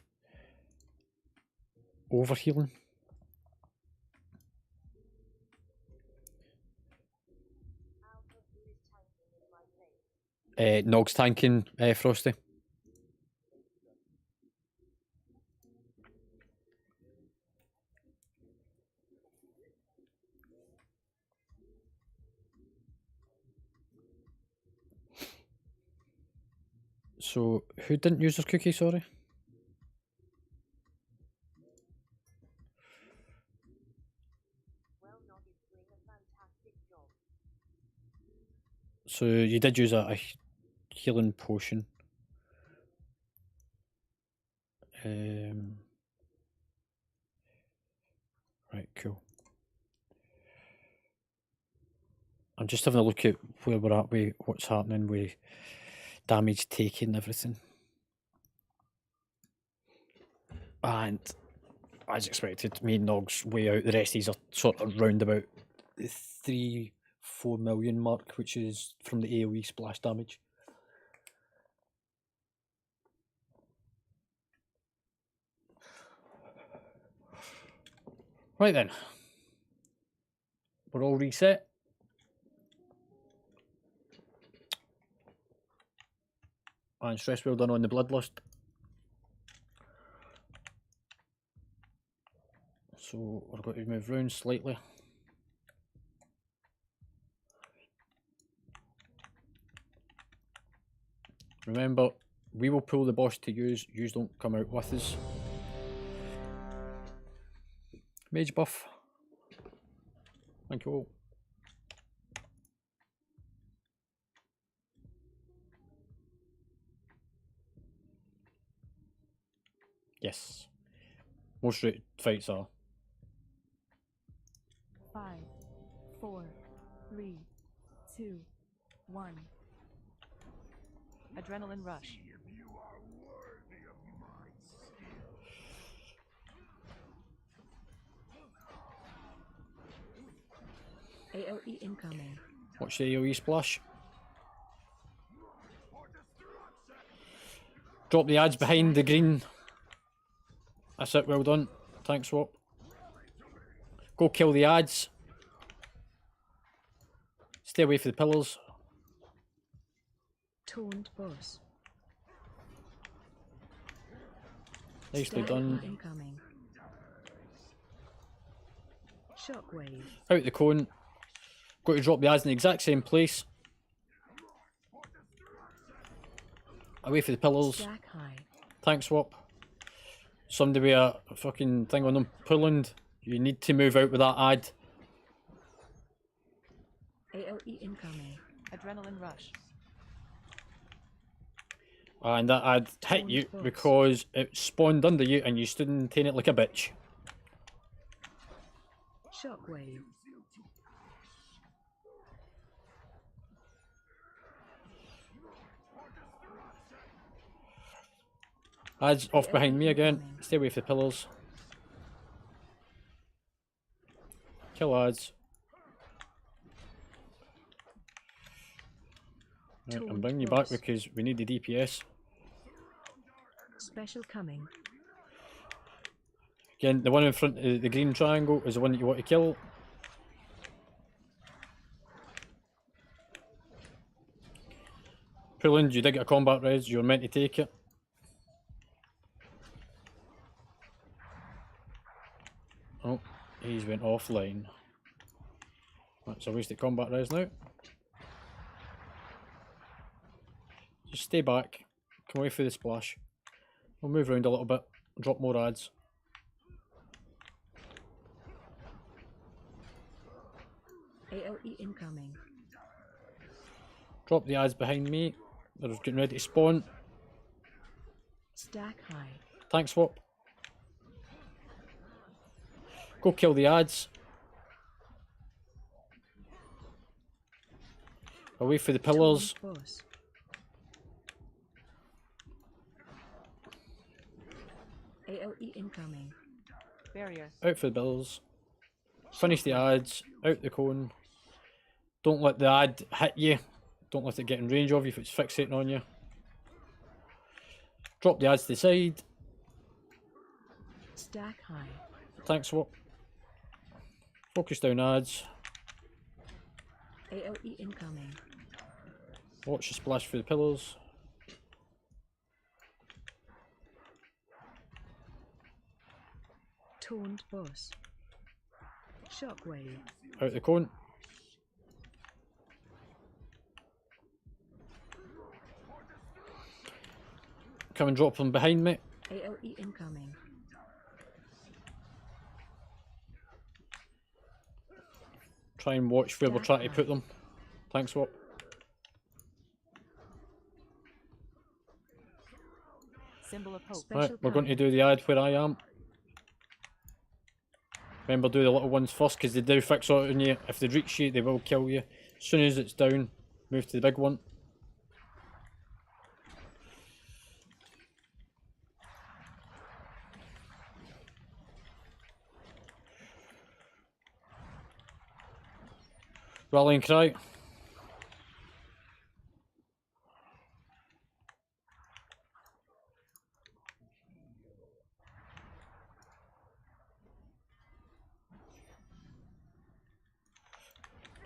overhealing. Nog's tanking Frosty. So, who didn't use their cookie, sorry? So, you did use a healing potion. Right, cool. I'm just having a look at where we're at with what's happening with damage taken and everything. And as expected, me and Nog's way out. The rest of these are sort of round about the 3-4 million mark, which is from the AoE splash damage. Right then. We're all reset. And stress well done on the bloodlust. So we're going to move round slightly. Remember, we will pull the boss to use. Yous don't come out with us. Mage buff. Thank you all. Yes. Most rated fights are. 5, 4, 3, 2, 1. Adrenaline rush. AoE incoming. Watch the AoE splash. Drop the ads behind the green. That's it, well done. Thanks, Swap. Go kill the ads. Stay away from the pillars. Taunt boss. Nicely AoE done. incoming. Shockwave. Out the cone. Got to drop the ads in the exact same place. Away from the pillars. Stack high. Thanks, Swap. Somebody with a fucking thing on them pulling. You need to move out with that ad. AoE incoming. Adrenaline rush. And that ad hit you because it spawned under you and you stood and taken it like a bitch. Shockwave. Ads off behind me again. Stay away from the pillars. Kill ads. Right, I'm bringing you back because we need the DPS. Special coming. Again, the one in front of the green triangle is the one that you want to kill. Pulling, you did get a combat res, you were meant to take it. Oh, he's went offline. That's a wasted combat res now. Just stay back, come away through the splash. We'll move around a little bit, drop more ads. AOE incoming. Drop the ads behind me. They're getting ready to spawn. Stack high. Tank swap. Go kill the ads. Away for the pillars. Taunt boss. AOE incoming. Barrier. Out for the pillars. Finish the ads. Out the cone. Don't let the ad hit you. Don't let it get in range of you if it's fixating on you. Drop the ads to the side. Stack high. Tank swap. Focus down ads. AOE incoming. Watch the splash through the pillars. Taunt boss. Shockwave. Out the cone. Come and drop them behind me. AOE incoming. Try and watch where we're trying to put them. Tank swap. Symbol of hope. Right, Special we're going to power. do the ad where I am. Remember, do the little ones first because they do fix on you. If they reach you, they will kill you. As soon as it's down, move to the big one. Rallying cry.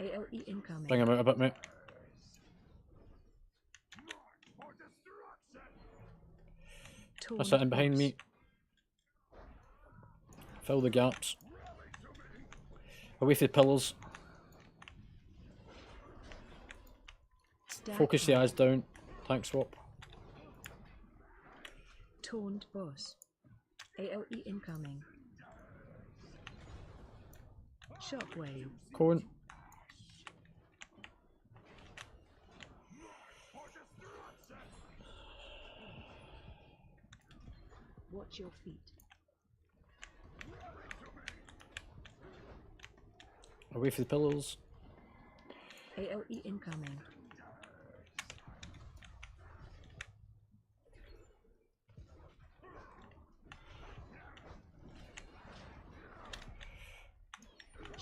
AOE incoming. Bring him out a bit, mate. That's it in behind me. Fill the gaps. Away from the pillars. Stack Focus the high. eyes down. Tank swap. Taunt boss. AOE incoming. Shockwave. Cone. Watch your feet. Away from the pillars. AOE incoming.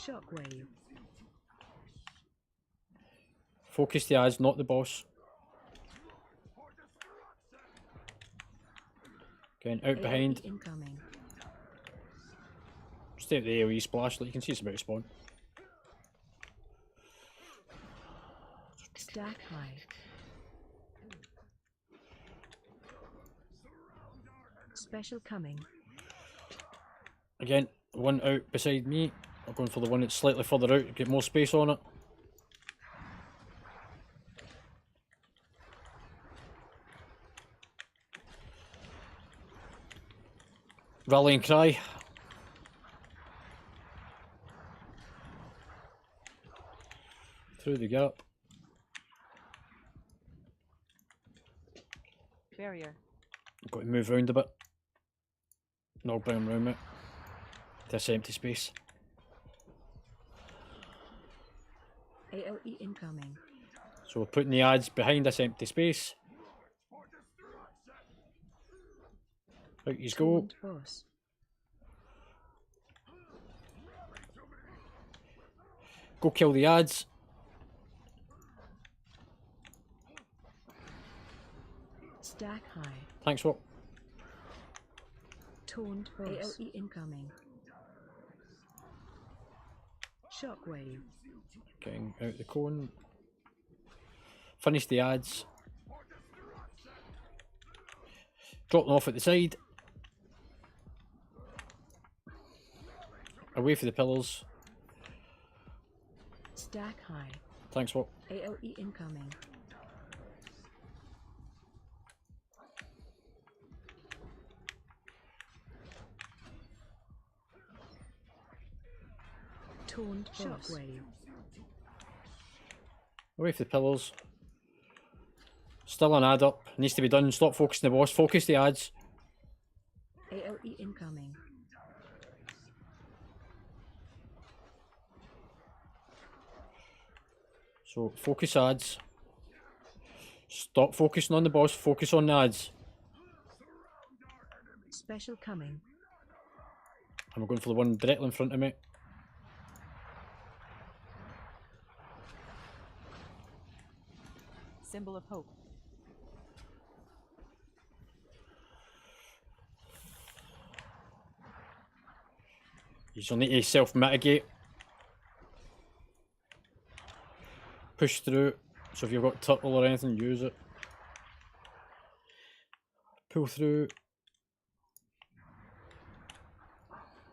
Shockwave. Focus the eyes, not the boss. Again, out behind. AOE incoming. Stay at the AoE splash, like you can see it's about to spawn. Stack high. Special coming. Again, one out beside me. I'm going for the one that's slightly further out, get more space on it. Rallying cry. Through the gap. Barrier. Got to move around a bit. No, I'll bring him round, mate. This empty space. AOE incoming. So we're putting the ads behind this empty space. Out you go. Taunt boss. Go kill the ads. Stack high. Thanks, what? Taunt boss. AOE incoming. Shockwave. Getting out the cone. Finish the ads. Drop them off at the side. Away for the pillars. Stack high. Thanks, what? AOE incoming. Taunt shockwave. Away for the pillars. Still an ad up. Needs to be done. Stop focusing the boss. Focus the ads. AOE incoming. So focus ads. Stop focusing on the boss. Focus on the ads. Special coming. And we're going for the one directly in front of me. Symbol of hope. You'll need to self-mitigate. Push through. So if you've got turtle or anything, use it. Pull through.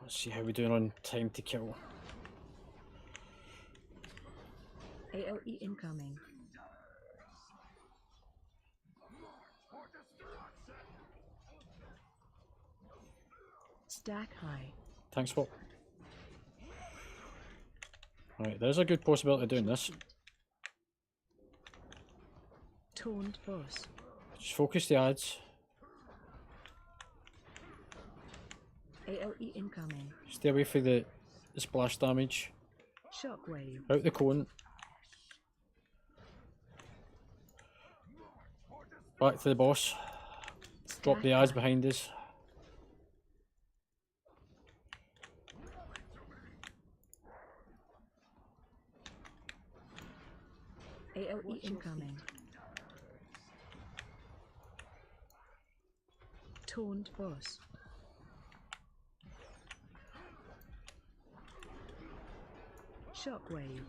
Let's see how we're doing on time to kill. AOE incoming. Stack high. Thanks, Swap. Right, there's a good possibility of doing this. Taunt boss. Just focus the ads. AOE incoming. Stay away from the splash damage. Shockwave. Out the cone. Back to the boss. Drop the ads behind us. AOE incoming. Taunt boss. Shockwave.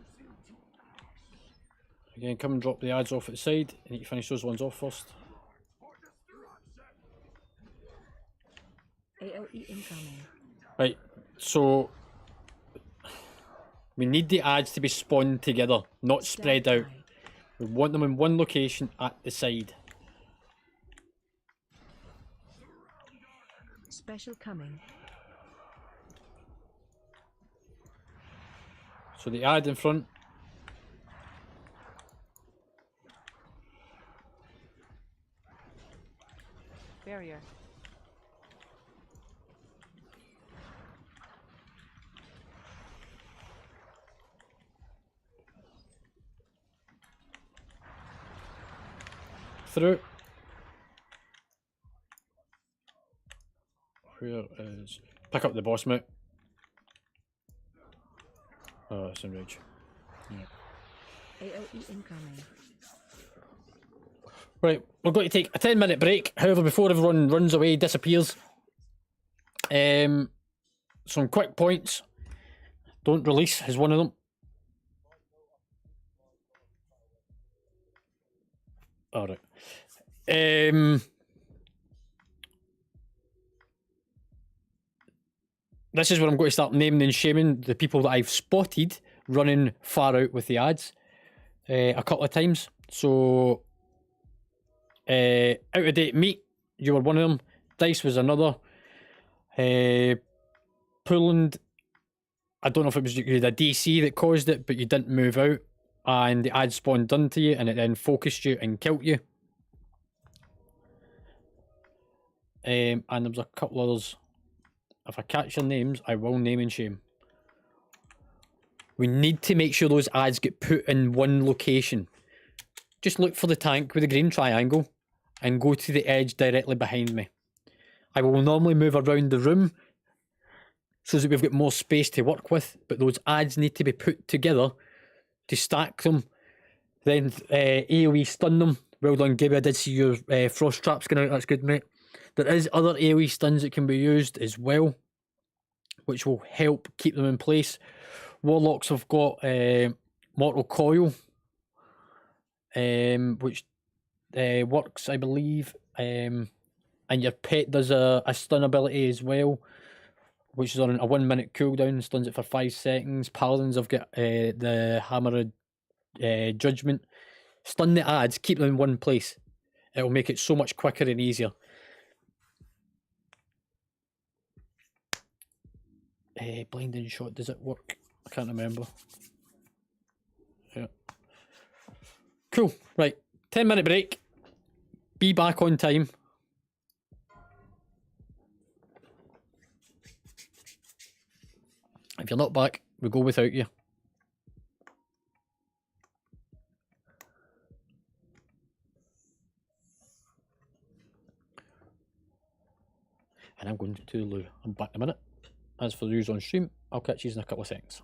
Again, come and drop the ads off at the side. You need to finish those ones off first. AOE incoming. Right, so we need the ads to be spawned together, not spread out. We want them in one location at the side. Special coming. So the ad in front. Barrier. Through. Where is... Pick up the boss, mate. Oh, it's in rage. Yeah. AOE incoming. Right, we're going to take a 10-minute break. However, before everyone runs away, disappears. Some quick points. Don't release is one of them. Alright. This is where I'm going to start naming and shaming the people that I've spotted running far out with the ads a couple of times. So, Out of Date Meat, you were one of them. Dice was another. Poland, I don't know if it was you had a DC that caused it, but you didn't move out, and the ad spawned done to you, and it then focused you and killed you. And there was a couple others. If I catch your names, I will name and shame. We need to make sure those ads get put in one location. Just look for the tank with the green triangle and go to the edge directly behind me. I will normally move around the room so that we've got more space to work with, but those ads need to be put together to stack them. Then AoE stun them. Well done, Gibby. I did see your frost traps going out. That's good, mate. There is other AoE stuns that can be used as well, which will help keep them in place. Warlocks have got Mortal Coil, which works, I believe, and your pet does a stun ability as well, which is on a 1 minute cooldown, stuns it for 5 seconds. Paladins have got the Hammer of Judgment. Stun the adds, keep them in one place. It'll make it so much quicker and easier. Blinding shot, does it work? I can't remember. Yeah. Cool. Right. 10-minute break. Be back on time. If you're not back, we go without you. And I'm going to the loo. I'm back in a minute. As for the on stream, I'll catch you in a couple of seconds.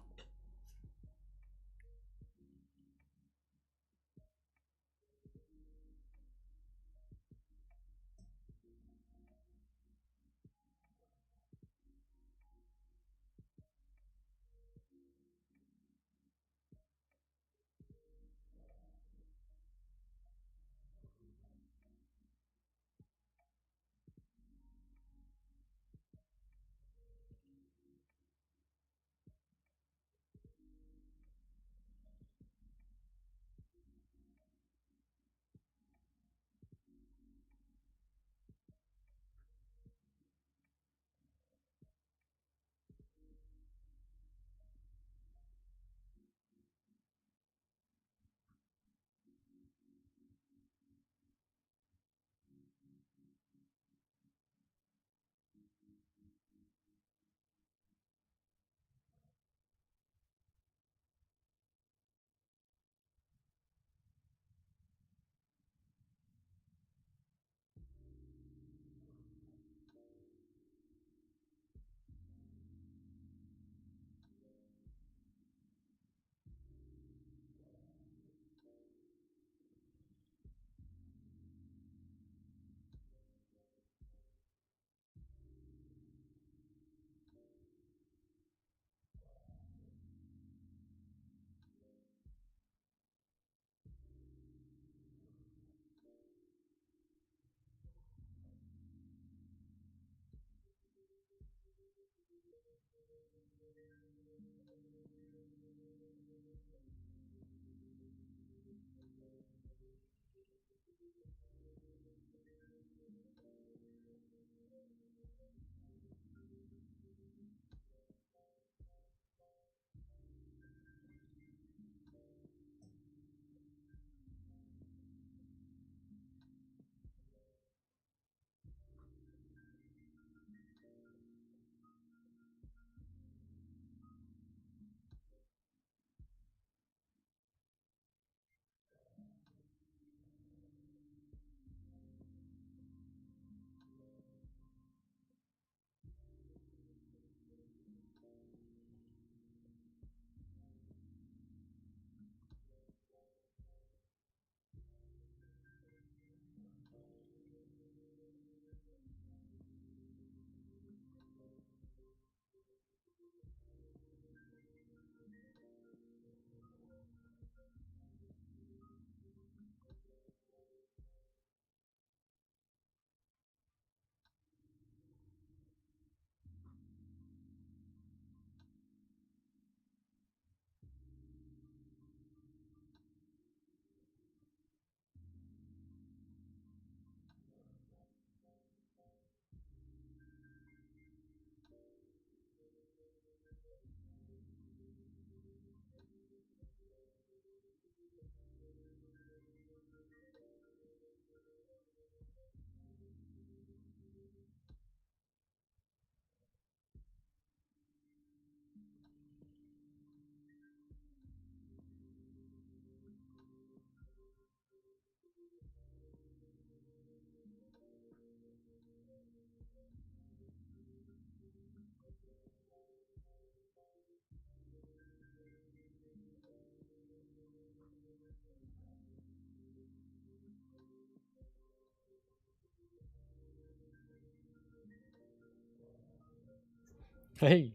Hey,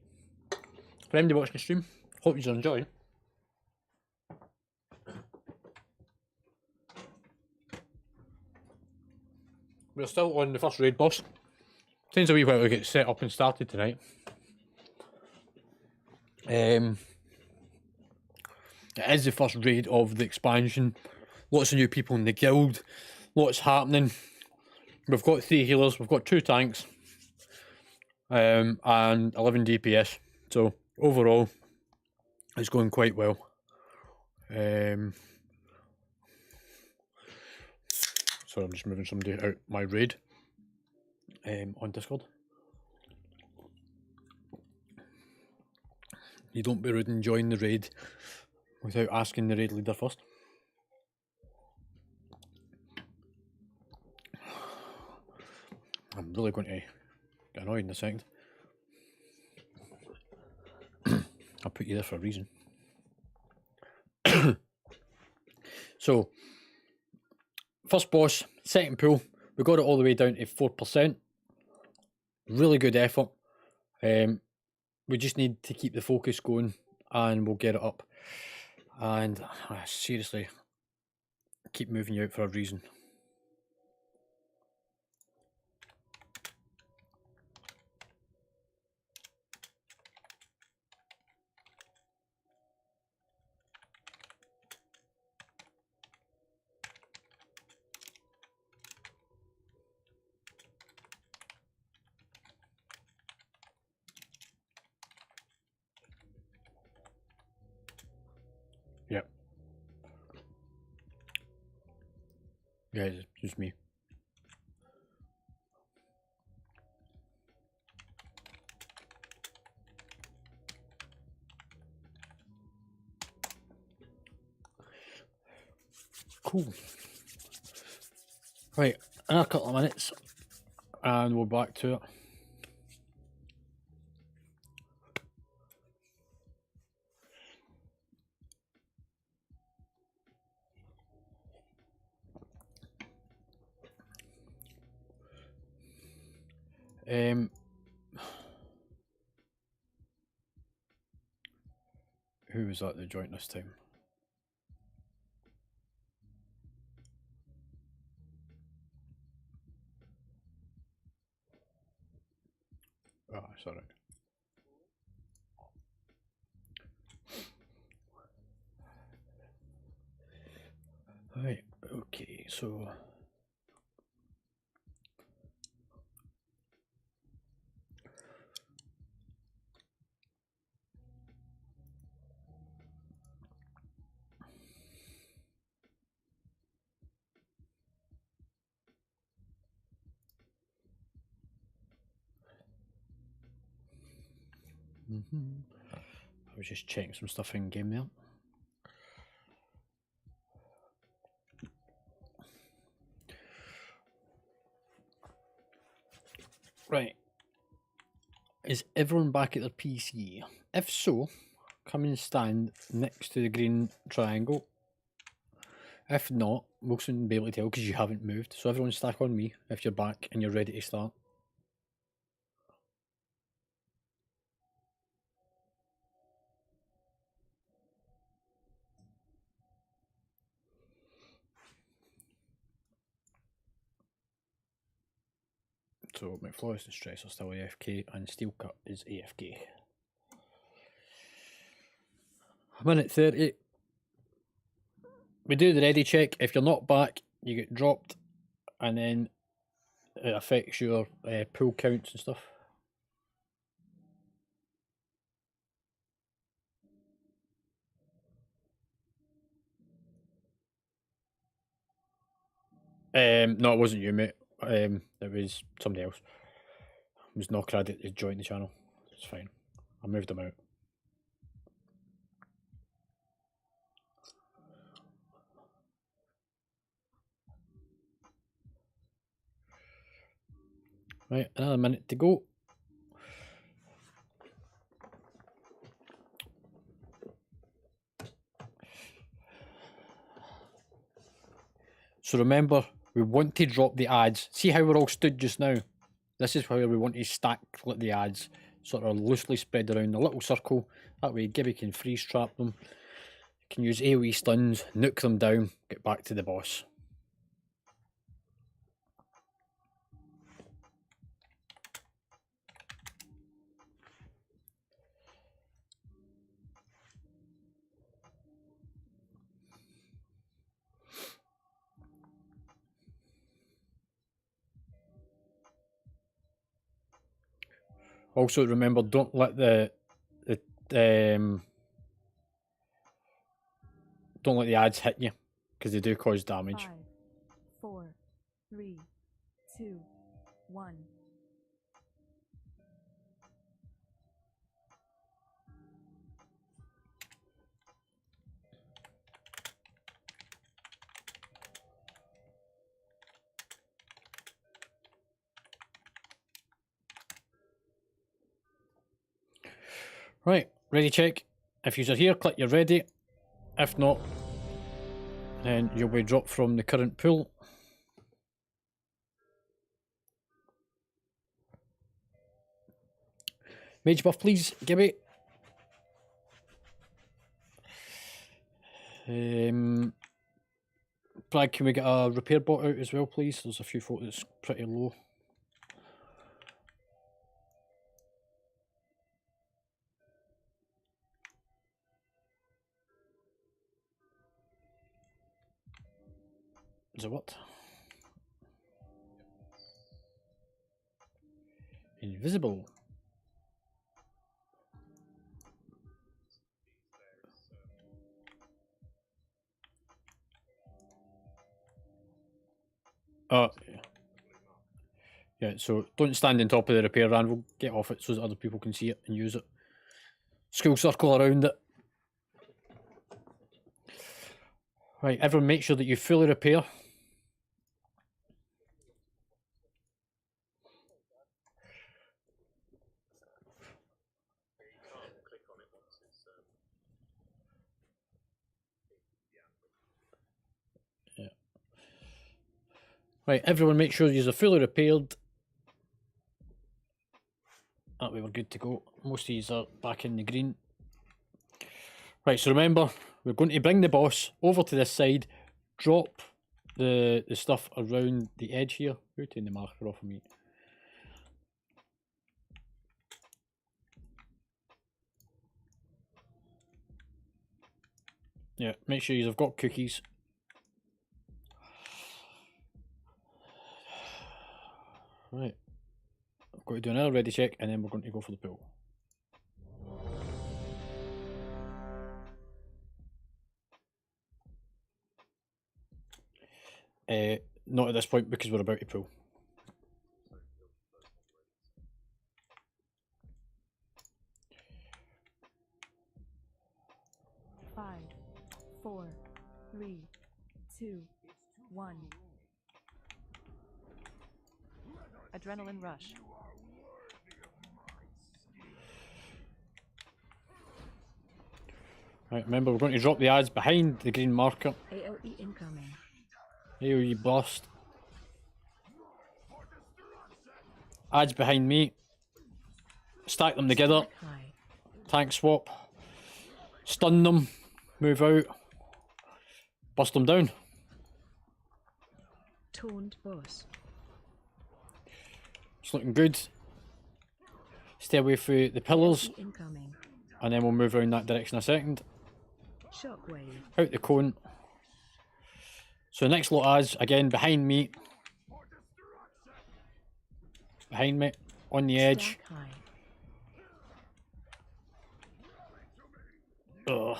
for anybody watching the stream, hope you're enjoying. We're still on the first raid boss. Takes a wee while to get set up and started tonight. It is the first raid of the expansion. Lots of new people in the guild. Lots happening. We've got 3 healers. We've got 2 tanks. And 11 DPS. So overall, it's going quite well. Sorry, I'm just moving somebody out my raid on Discord. You don't be rude and join the raid without asking the raid leader first. I'm really going to get annoyed in a second. I'll put you there for a reason. So, first boss, second pool, we got it all the way down to 4%. Really good effort. We just need to keep the focus going and we'll get it up. And seriously, keep moving you out for a reason. Yep. Yeah, it's just me. Cool. Right, in a couple of minutes, and we're back to it. Who was at the joint this time? Oh, it's alright. Right, okay, so I was just checking some stuff in game there. Right. Is everyone back at their PC? If so, come and stand next to the green triangle. If not, we'll soon be able to tell because you haven't moved. So everyone stack on me if you're back and you're ready to start. So McFlawless Distress are still AFK and Steelcut is AFK. Minute 30. We do the ready check. If you're not back, you get dropped and then it affects your pool counts and stuff. No, it wasn't you, mate. It was somebody else. It was not credit to join the channel. It's fine. I moved them out. Right, another minute to go. So remember, we want to drop the ads. See how we're all stood just now? This is where we want to stack the ads. sort of loosely spread around the little circle. That way Gibby can freeze trap them. Can use AoE stuns, nuke them down, get back to the boss. Also remember, don't let the don't let the ads hit you, because they do cause damage. 5, 4, 3, 2, 1. Right, ready check. If you're here, click you're ready. If not, then you'll be dropped from the current pool. Mage buff, please, Gibby. Brad, can we get a repair bot out as well, please? There's a few folk that's pretty low. Is it what? Invisible. Oh, yeah, so don't stand on top of the repair anvil, get off it so that other people can see it and use it. School circle around it. Right, everyone make sure that you fully repair. Yeah. Right, everyone make sure you're fully repaired. That way we're good to go. Most of these are back in the green. Right, so remember, we're going to bring the boss over to this side, drop the stuff around the edge here. Who's taking the marker off of me? Yeah, make sure you've got cookies. Right, I've got to do another ready check and then we're going to go for the pool. Not at this point because we're about to pull. Five, 4, 3, 2, 1. Adrenaline rush. Right, remember we're going to drop the ads behind the green marker. AoE incoming. AoE blast. Ads behind me. Stack them together. High. Tank swap. Stun them. Move out. Bust them down. Taunt boss. It's looking good. Stay away from the pillars. AoE incoming. And then we'll move around that direction a second. Shockwave. Out the cone. So next lot ads, again, behind me. Behind me. On the edge. Stack high. Ugh.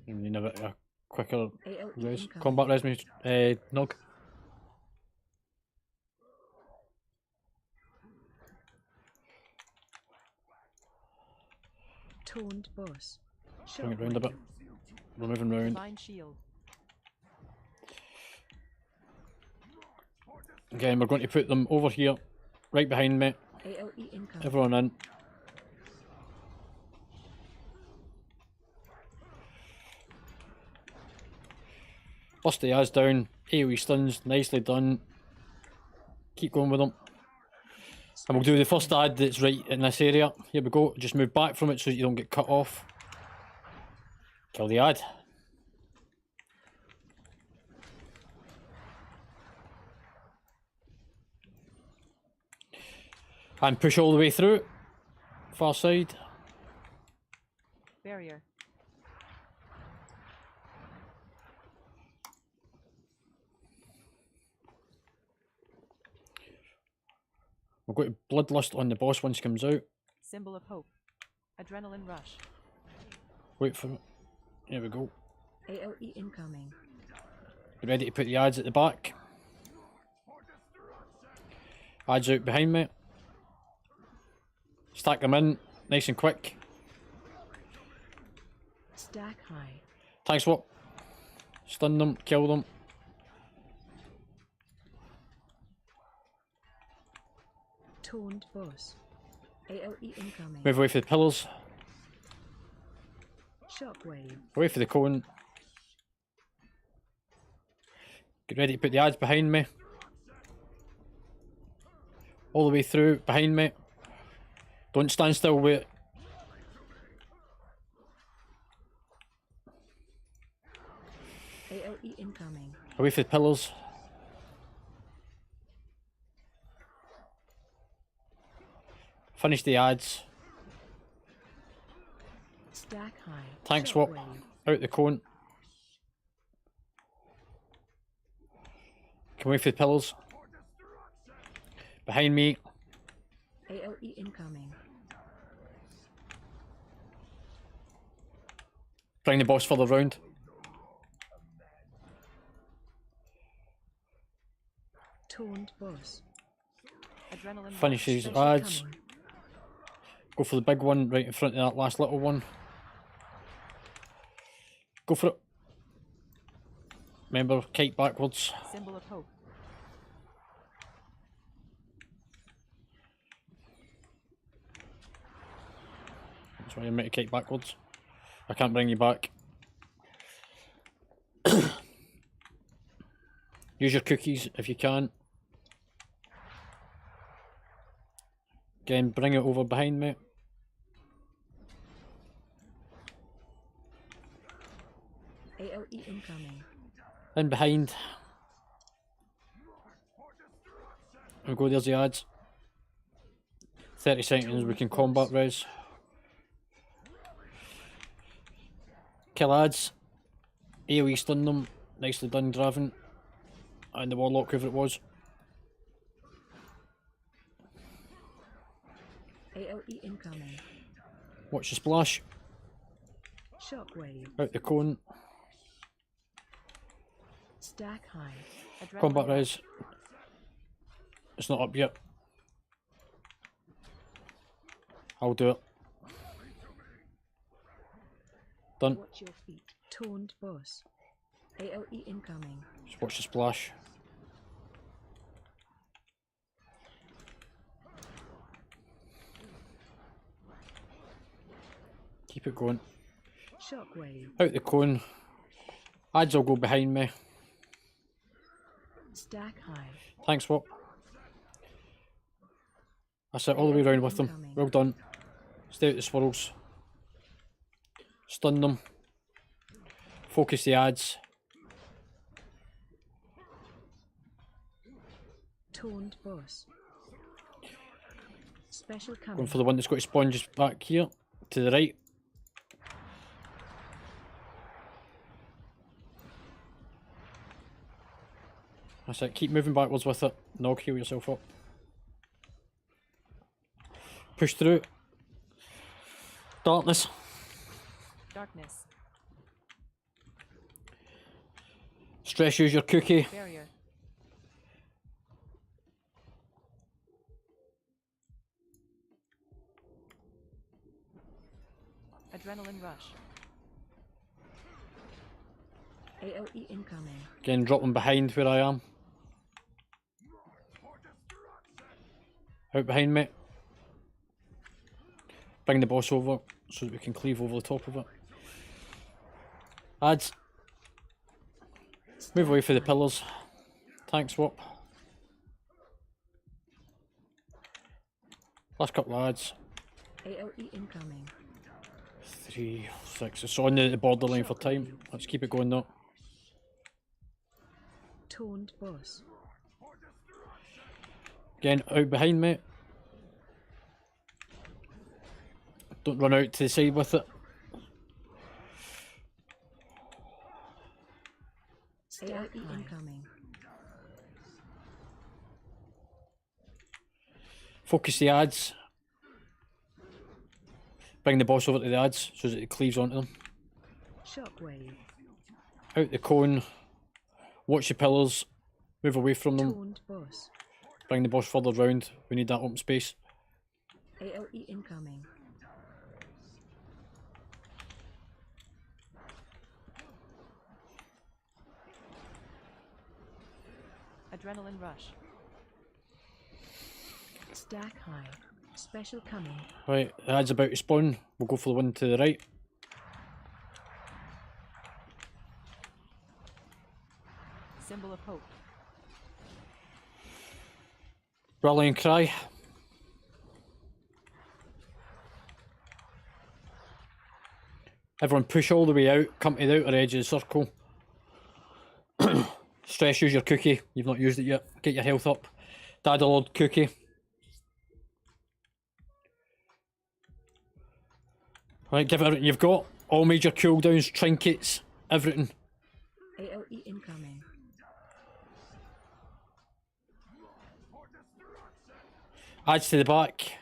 You need a bit of a quicker AoE res. incoming. Combat res, Nog. Taunt boss. Bring it round a Shockwave. bit. We're moving round. Divine shield. Again, we're going to put them over here, right behind me. AoE incoming. Everyone in. Bust the ass down. AoE stuns, nicely done. Keep going with them. And we'll do the first ad that's right in this area. Here we go. Just move back from it so that you don't get cut off. Kill the ad. And push all the way through. Far side. Barrier. We'll go to Bloodlust on the boss once he comes out. Symbol of hope. Adrenaline rush. Wait for it. There we go. AOE incoming. Get ready to put the ads at the back. Ads out behind me. Stack them in, nice and quick. Stack high. Thanks, what? Stun them, kill them. Taunt boss. AOE incoming. Move away for the pillars. Shockwave. Away for the cone. Get ready to put the ads behind me. All the way through, behind me. Don't stand still, wait. AOE incoming. Away for the pillars. Finish the ads. Stack high. Tank swap. Shockwave. Out the cone. Come away for the pillars. Behind me. AOE incoming. Bring the boss further round. Taunt boss. Adrenaline Finish rush. these Special ads. coming. Go for the big one right in front of that last little one. Go for it. Remember, kite backwards. Symbol of hope. That's why I make a kite backwards. I can't bring you back. Use your cookies if you can. Again, bring it over behind me. AOE incoming. In behind. And go, there's the ads. 30 seconds, we can combat res. Kill ads. AoE stun them. Nicely done, Draven. And the Warlock, whoever it was. AOE incoming. Watch the splash. Shockwave. Out the cone. Stack high. Adrenaline Combat rush. res. It's not up yet. I'll do it. Done. Watch your feet. Taunt boss. AOE incoming. Just watch the splash. Keep it going. Shockwave. Out the cone. Ads will go behind me. Stack high. Thanks, what? That's it, all the way around with them. Well done. Stay out the swirls. Stun them. Focus the ads. Taunt boss. Special Going coming. for the one that's got sponges back here. To the right. That's it, keep moving backwards with it. Knock, heal yourself up. Push through. Darkness. Darkness. Stress, use your cookie. Barrier. Adrenaline rush. AOE incoming. Again, drop them behind where I am. Out behind me. Bring the boss over so that we can cleave over the top of it. Ads. Move away for the pillars. Tank swap. Last couple of ads. ALE incoming. 3, 6. It's on the borderline for time. Let's keep it going though. Toned boss. Again, out behind me. Don't run out to the side with it. ALE incoming. Focus the ads. Bring the boss over to the ads so that it cleaves onto them. Shockwave. Out the cone. Watch the pillars. Move away from them. Toned boss. Bring the boss further round. We need that open space. ALE incoming. Adrenaline rush. Stack high. Special coming. Right, the ad's about to spawn. We'll go for the one to the right. Symbol of hope. Rallying cry. Everyone push all the way out. Come to the outer edge of the circle. Stress, use your cookie. You've not used it yet. Get your health up. Daddalord cookie. Right, give it everything you've got. All major cooldowns, trinkets, everything. ALE incoming. Adds to the back.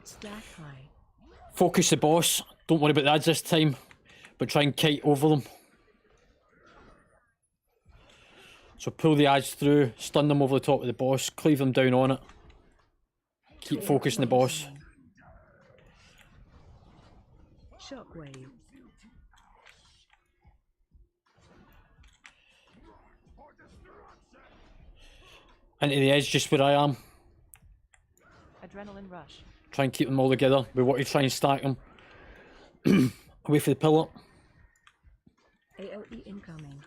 Stack high. Focus the boss. Don't worry about the ads this time, but try and kite over them. So pull the ads through, stun them over the top of the boss, cleave them down on it. Keep focusing the boss. Shockwave. Into the edge, just where I am. Adrenaline rush. Try and keep them all together. We want to try and stack them. Away for the pillar. ALE incoming.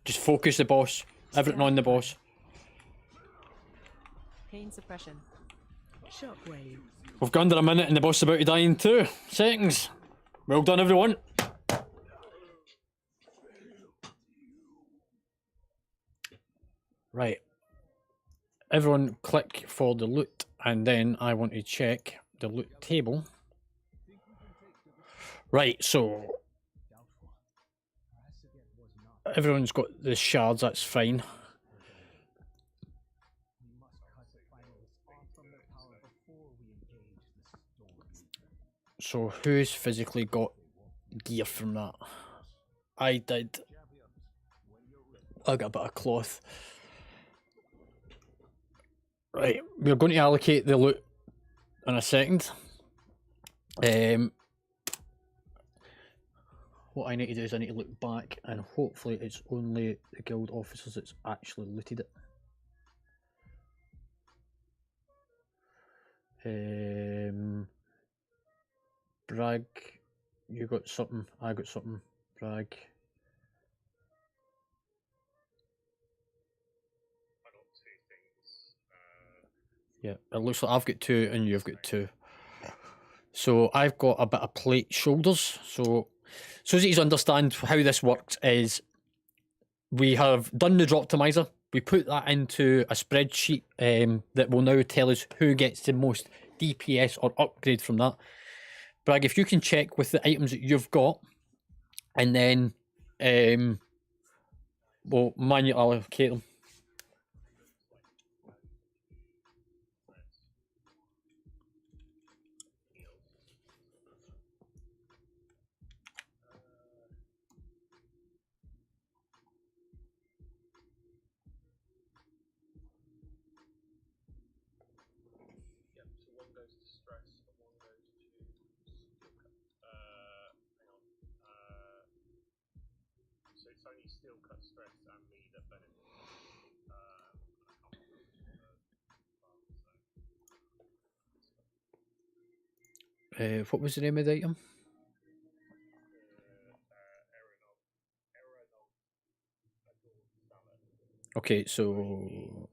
Just focus the boss. Everything on the boss. Pain suppression. Shockwave. We've gone under a minute and the boss is about to die in 2 seconds. Well done, everyone. Right. Everyone click for the loot, and then I want to check the loot table. Right, so everyone's got the shards, that's fine. So who's physically got gear from that? I did. I got a bit of cloth. Right, we're going to allocate the loot in a second. What I need to do is I need to look back, and hopefully it's only the guild officers that's actually looted it. Bragg, you got something, I got something. Bragg. Yeah, it looks like I've got 2 and you've got 2. So I've got a bit of plate shoulders. So that you understand how this works is we have done the drop optimizer. We put that into a spreadsheet that will now tell us who gets the most DPS or upgrade from that. Bragg, if you can check with the items that you've got, and then we'll manually allocate them. What was the name of the item? Okay, so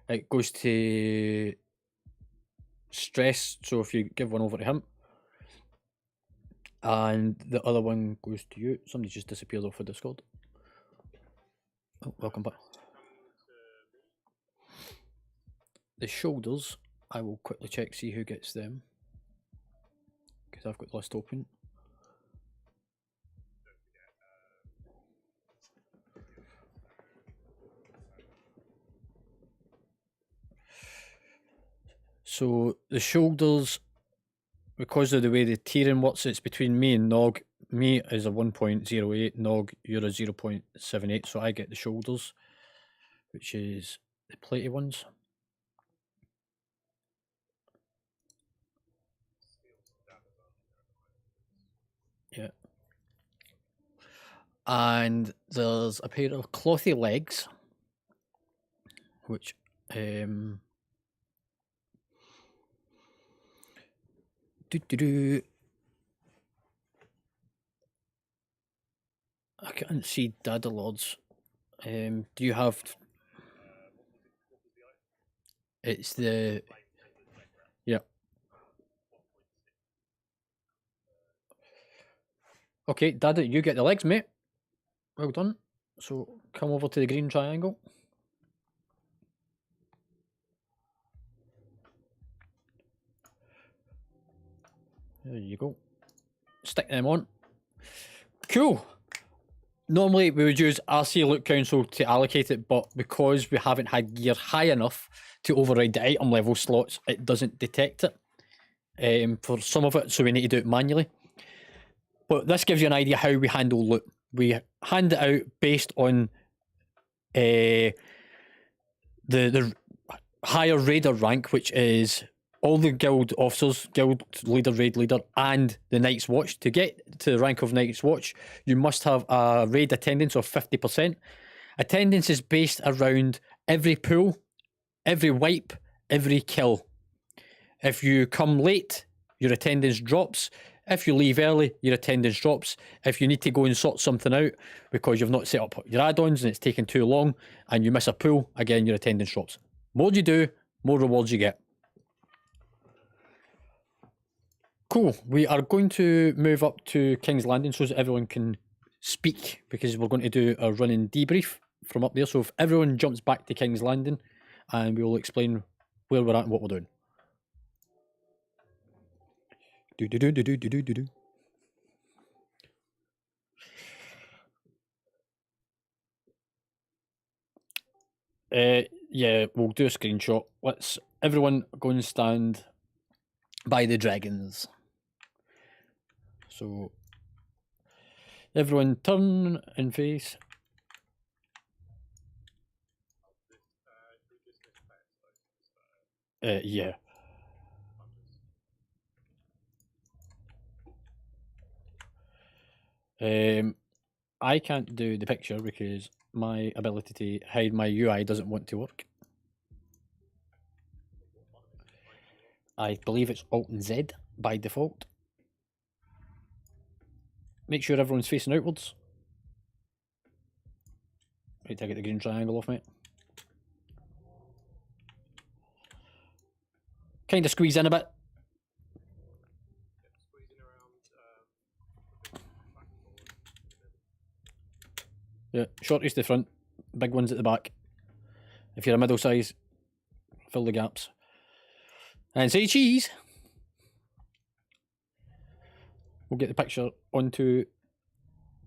it goes to stress. So if you give one over to him, and the other one goes to you. Somebody just disappeared off of Discord. Oh, welcome back. The shoulders, I will quickly check, see who gets them, because I've got the list open. So the shoulders, because of the way the tiering works, it's between me and Nog. Me is a 1.08, Nog, you're a 0.78, so I get the shoulders, which is the platy ones. Yeah. And there's a pair of clothy legs, which I can't see Dada Lords. Do you have? It's the yeah. Okay, Dada, you get the legs, mate. Well done. So come over to the green triangle. There you go. Stick them on. Cool. Normally we would use RC Loot Council to allocate it, but because we haven't had gear high enough to override the item level slots, it doesn't detect it for some of it, so we need to do it manually. But this gives you an idea how we handle loot. We hand it out based on the higher raider rank, which is all the guild officers, guild leader, raid leader, and the Night's Watch. To get to the rank of Night's Watch, you must have a raid attendance of 50%. Attendance is based around every pull, every wipe, every kill. If you come late, your attendance drops. If you leave early, your attendance drops. If you need to go and sort something out because you've not set up your add-ons and it's taken too long and you miss a pull, again, your attendance drops. More you do, more rewards you get. Cool. We are going to move up to King's Landing so that everyone can speak, because we're going to do a running debrief from up there. So if everyone jumps back to King's Landing, and we will explain where we're at and what we're doing. Yeah, we'll do a screenshot. Let's everyone go and stand by the dragons. So everyone turn and face. Yeah. I can't do the picture because my ability to hide my UI doesn't want to work. I believe it's Alt and Z by default. Make sure everyone's facing outwards. Wait till I get the green triangle off, mate. Kind of squeeze in a bit. Yeah, shortest to the front, big ones at the back. If you're a middle size, fill the gaps. And say cheese. We'll get the picture onto.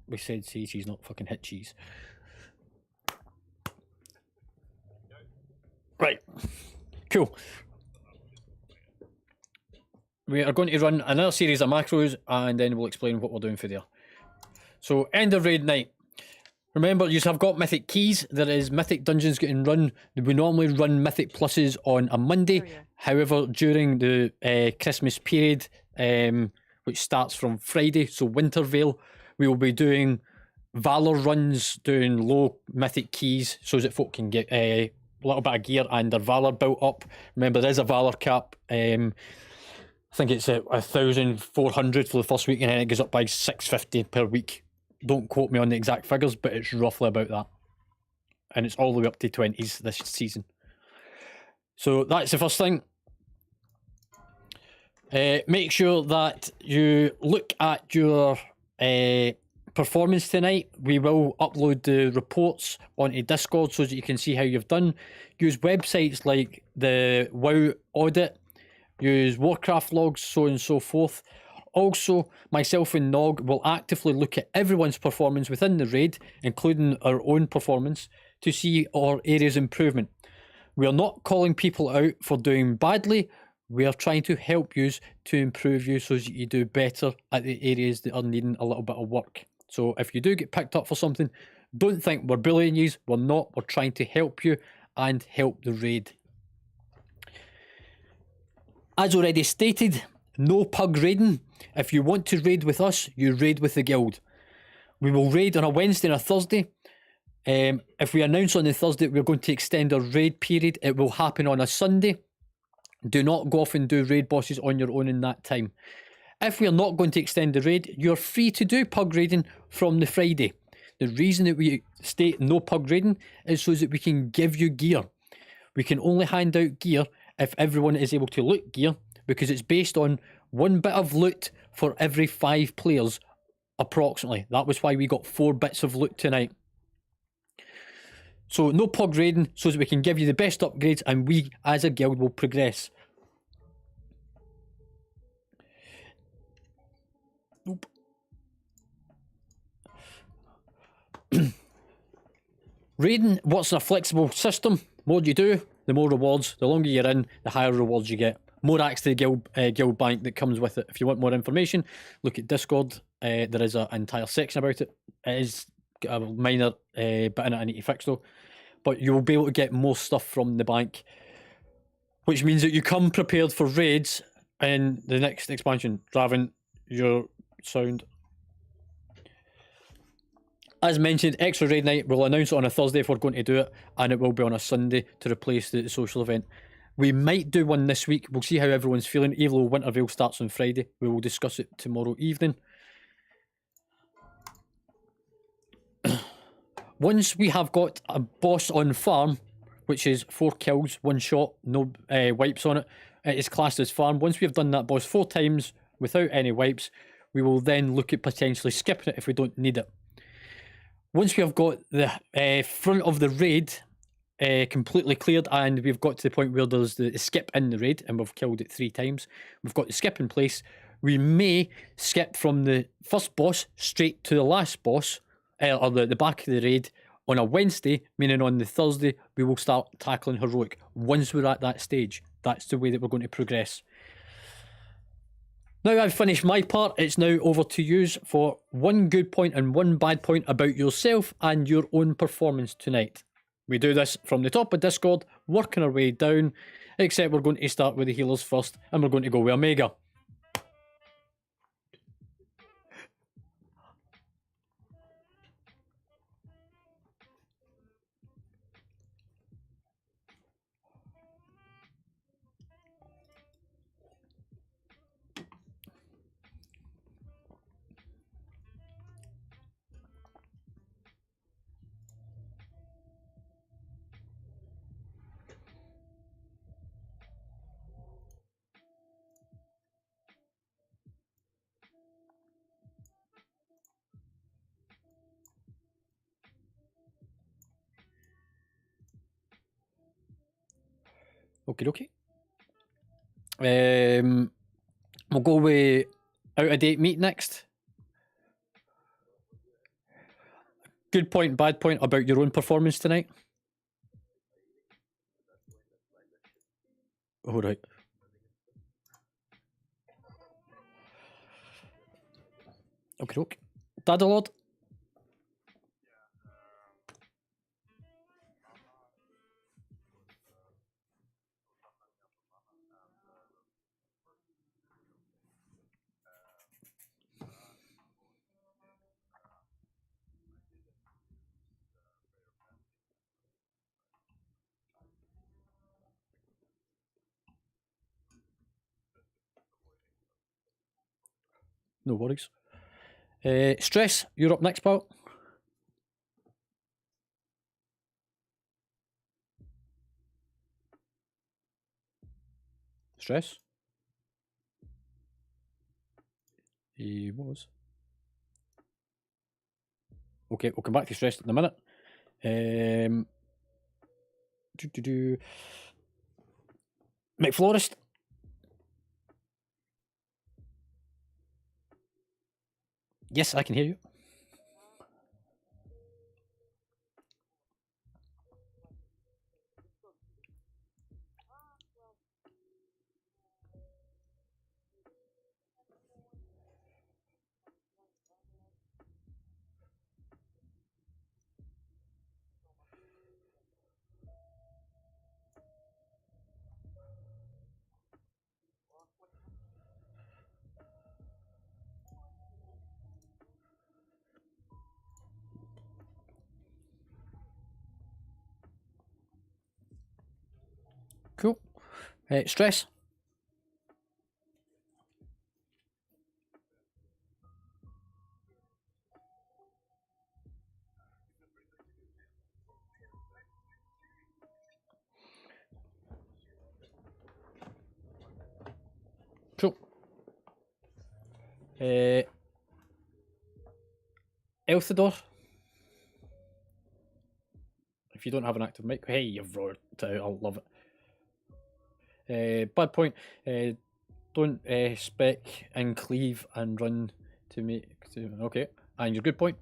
We said say cheese, not fucking hit cheese. Right. Cool. We are going to run another series of macros and then we'll explain what we're doing for there. So, end of raid night. Remember, you have got Mythic Keys. There is Mythic Dungeons getting run. We normally run Mythic Pluses on a Monday. Courier. However, during the Christmas period, which starts from Friday, so Wintervale, we will be doing Valor runs, doing low Mythic Keys, so that folk can get a little bit of gear and their Valor built up. Remember, there is a Valor cap. I think it's at 1,400 for the first week, and then it goes up by 650 per week. Don't quote me on the exact figures, but it's roughly about that. And it's all the way up to 20s this season. So that's the first thing. Make sure that you look at your performance tonight. We will upload the reports onto Discord so that you can see how you've done. Use websites like the WoW Audit. Use Warcraft logs, so on and so forth. Also, myself and Nog will actively look at everyone's performance within the raid, including our own performance, to see our areas of improvement. We are not calling people out for doing badly. We are trying to help you to improve you so that you do better at the areas that are needing a little bit of work. So if you do get picked up for something, don't think we're bullying you. We're not. We're trying to help you and help the raid. As already stated, no pug raiding. If you want to raid with us, you raid with the guild. We will raid on a Wednesday and a Thursday. If we announce on the Thursday we're going to extend our raid period, it will happen on a Sunday. Do not go off and do raid bosses on your own in that time. If we are not going to extend the raid, you're free to do pug raiding from the Friday. The reason that we state no pug raiding is so that we can give you gear. We can only hand out gear if everyone is able to loot gear, because it's based on 1 bit of loot for every 5 players, approximately. That was why we got 4 bits of loot tonight. So no pug raiding, so that we can give you the best upgrades and we as a guild will progress. Nope. Raiding, what's a flexible system? The more you do, the more rewards. The longer you're in, the higher rewards you get. More access to the guild bank that comes with it. If you want more information, look at Discord. There is an entire section about it. It is a minor bit in it I need to fix though. But you will be able to get more stuff from the bank, which means that you come prepared for raids in the next expansion. Raven, your sound. As mentioned, extra raid night. We'll announce it on a Thursday if we're going to do it, and it will be on a Sunday to replace the social event. We might do one this week. We'll see how everyone's feeling. Even though Wintervale starts on Friday, we will discuss it tomorrow evening. Once we have got a boss on farm, which is 4 kills, 1 shot, no wipes on it, it is classed as farm. Once we have done that boss 4 times without any wipes, we will then look at potentially skipping it if we don't need it. Once we have got the front of the raid completely cleared and we've got to the point where there's the skip in the raid and we've killed it 3 times, we've got the skip in place, we may skip from the first boss straight to the last boss, or the back of the raid on a Wednesday, meaning on the Thursday we will start tackling heroic. Once we're at that stage, that's the way that we're going to progress. Now I've finished my part, it's now over to you for 1 good point and 1 bad point about yourself and your own performance tonight. We do this from the top of Discord, working our way down, except we're going to start with the healers first, and we're going to go with Omega. Okie dokie. We'll go with out of date meat next. Good point, bad point about your own performance tonight. All right. Okay, okay. Dadalord. No worries. Stress, you're up next, pal. Stress? He was. Okay, we'll come back to stress in a minute. McFlorist. Yes, I can hear you. Cool. Stress. Cool. Elthador. If you don't have an active mic, hey, you've roared it out. I'll love it. Bad point. Don't spec and cleave and run to make. Okay, and your good point.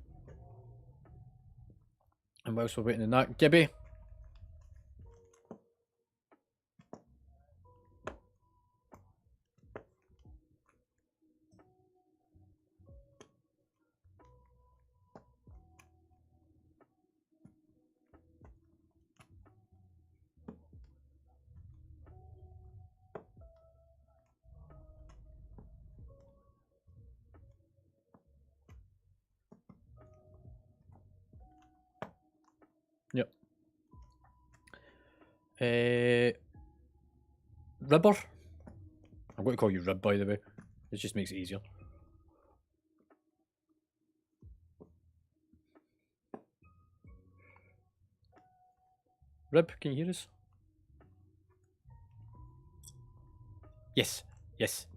And whilst we're waiting on that, Gibby. Yep. Ribber. I'm going to call you Rib, by the way. It just makes it easier. Rib, can you hear us? Yes, yes.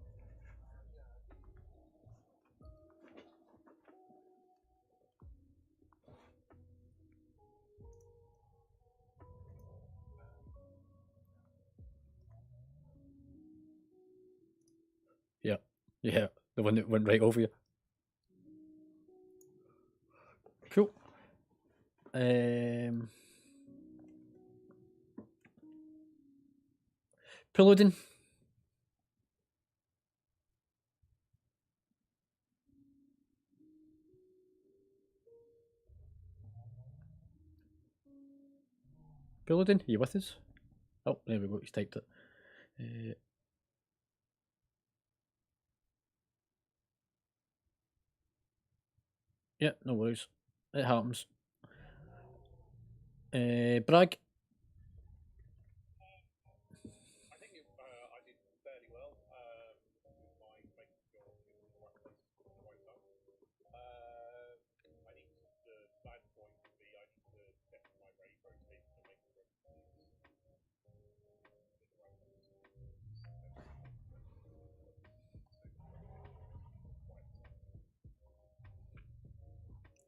Yeah, yeah, the one that went right over you. Cool. Pillowden. Pillowden, are you with us? Oh, there we go, he's typed it. Yeah, no worries. It happens. Bragg.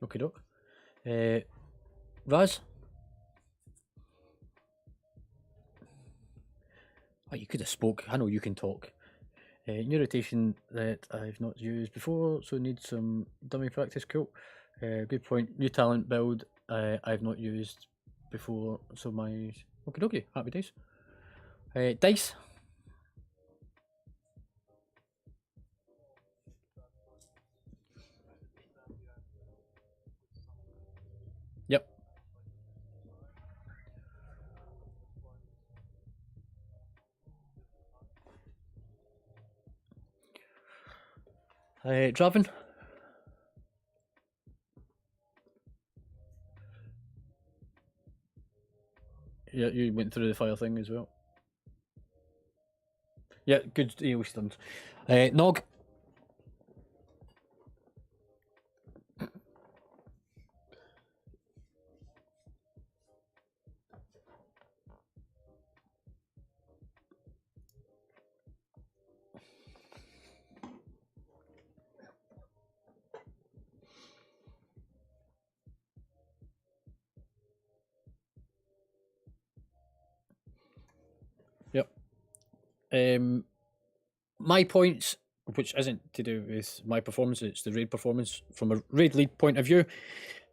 Okay, doke. Raz. Oh, you could have spoke. I know you can talk. New rotation that I've not used before, so need some dummy practice. Cool. Good point. New talent build I've not used before, so my okay, dokie. Happy days. Dice. Yep. Draven. Yeah, you went through the fire thing as well. Yeah, good AoE stuns. Nog. My points, which isn't to do with my performance, it's the raid performance from a raid lead point of view.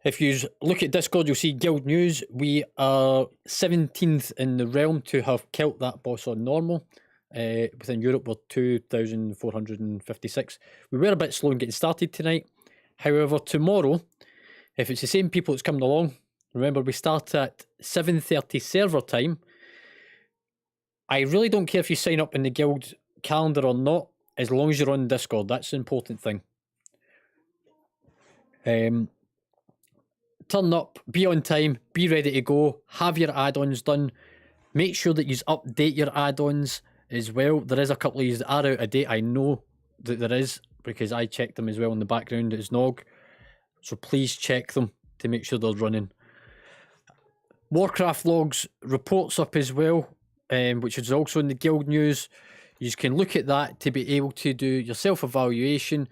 If you look at Discord, you'll see Guild News. We are 17th in the realm to have killed that boss on normal. Within Europe, we're 2,456. We were a bit slow in getting started tonight. However, tomorrow, if it's the same people that's coming along, remember we start at 7:30 server time. I really don't care if you sign up in the guild calendar or not, as long as you're on Discord. That's the important thing. Turn up, be on time, be ready to go, have your add-ons done. Make sure that you update your add-ons as well. There is a couple of these that are out of date. I know that there is, because I checked them as well in the background as Nog. So please check them to make sure they're running. Warcraft logs reports up as well, which is also in the guild news. You can look at that to be able to do your self-evaluation.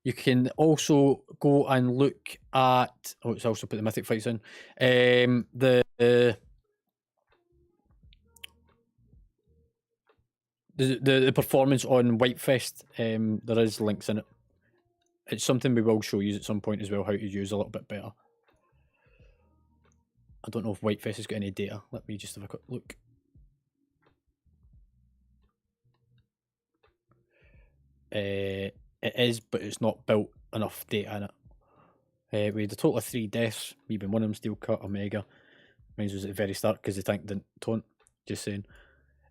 You can also go and look at... Oh, it's also put the mythic fights in. The performance on Whitefest, there is links in it. It's something we will show you at some point as well, how to use a little bit better. I don't know if Whitefest has got any data. Let me just have a quick look. It is, but it's not built enough data in it. We had a total of 3 deaths. Me being one of them, Steel Cut, Omega. Mine was at the very start because the tank didn't taunt. Just saying.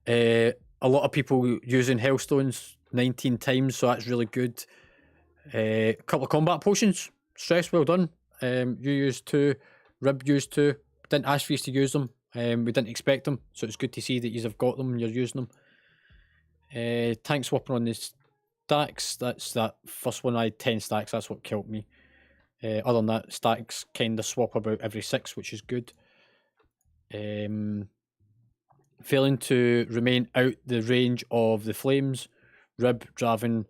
A lot of people using Hellstones 19 times, so that's really good. A couple of combat potions. Stress, well done. You used 2. Rib used 2. Didn't ask for you to use them. We didn't expect them, so it's good to see that you have got them and you're using them. Tank swapper on the stacks. That's that first one. I had 10 stacks. That's what killed me. Other than that, stacks kind of swap about every 6, which is good. Failing to remain out the range of the flames. Rib, Draven,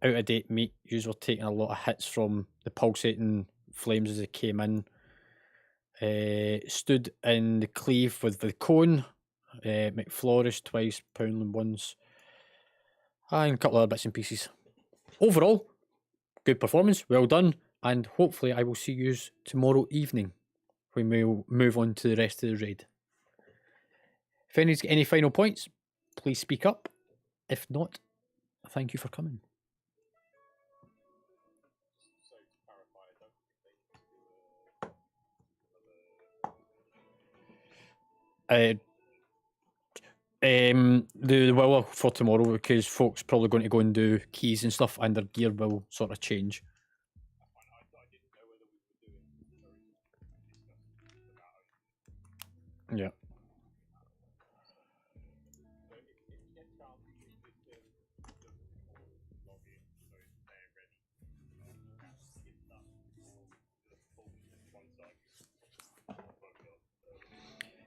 out of date meat. Yous were taking a lot of hits from the pulsating flames as they came in. Stood in the cleave with the cone. McFlourish twice, Poundland once. And a couple of other bits and pieces. Overall, good performance, well done. And hopefully I will see you tomorrow evening when we'll move on to the rest of the raid. If anyone's got any final points, please speak up. If not, thank you for coming. The will for tomorrow, because folks probably going to go and do keys and stuff, and their gear will sort of change. Yeah.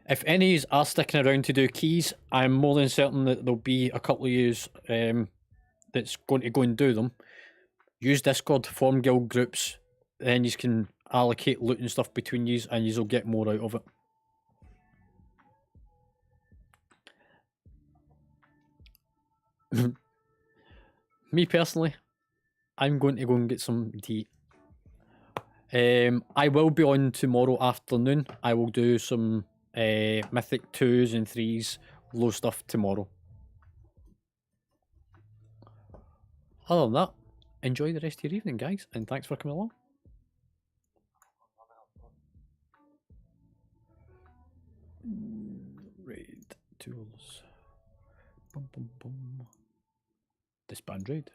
If any are sticking around to do keys, I'm more than certain that there'll be a couple of yous that's going to go and do them. Use Discord, form guild groups, then you can allocate loot and stuff between yous, and you'll get more out of it. Me personally, I'm going to go and get some tea. I will be on tomorrow afternoon. I will do some Mythic 2s and 3s, low stuff tomorrow. Other than that, enjoy the rest of your evening, guys, and thanks for coming along. Raid tools. Boom, boom, boom. Disband raid.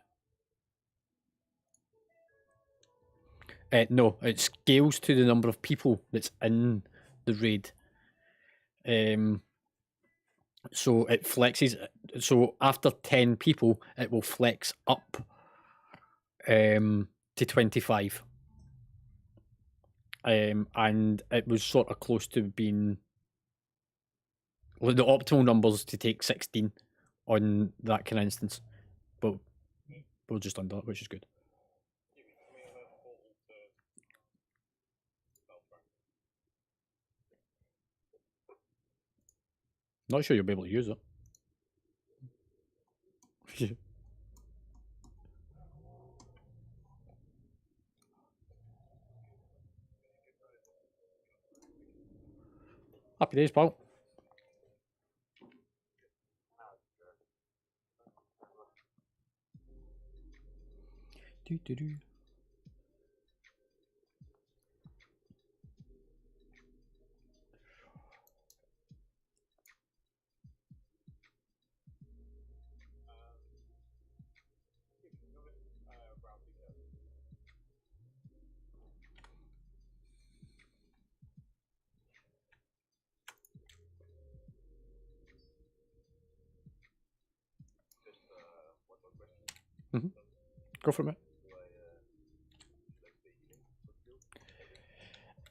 No, it scales to the number of people that's in the raid. So it flexes. So after 10 people, it will flex up to 25. And it was sort of close to being the optimal numbers to take 16 on that kind of instance, but we're just under that, which is good. Not sure you'll be able to use it. Happy days, pal. Do. Go for it, mate.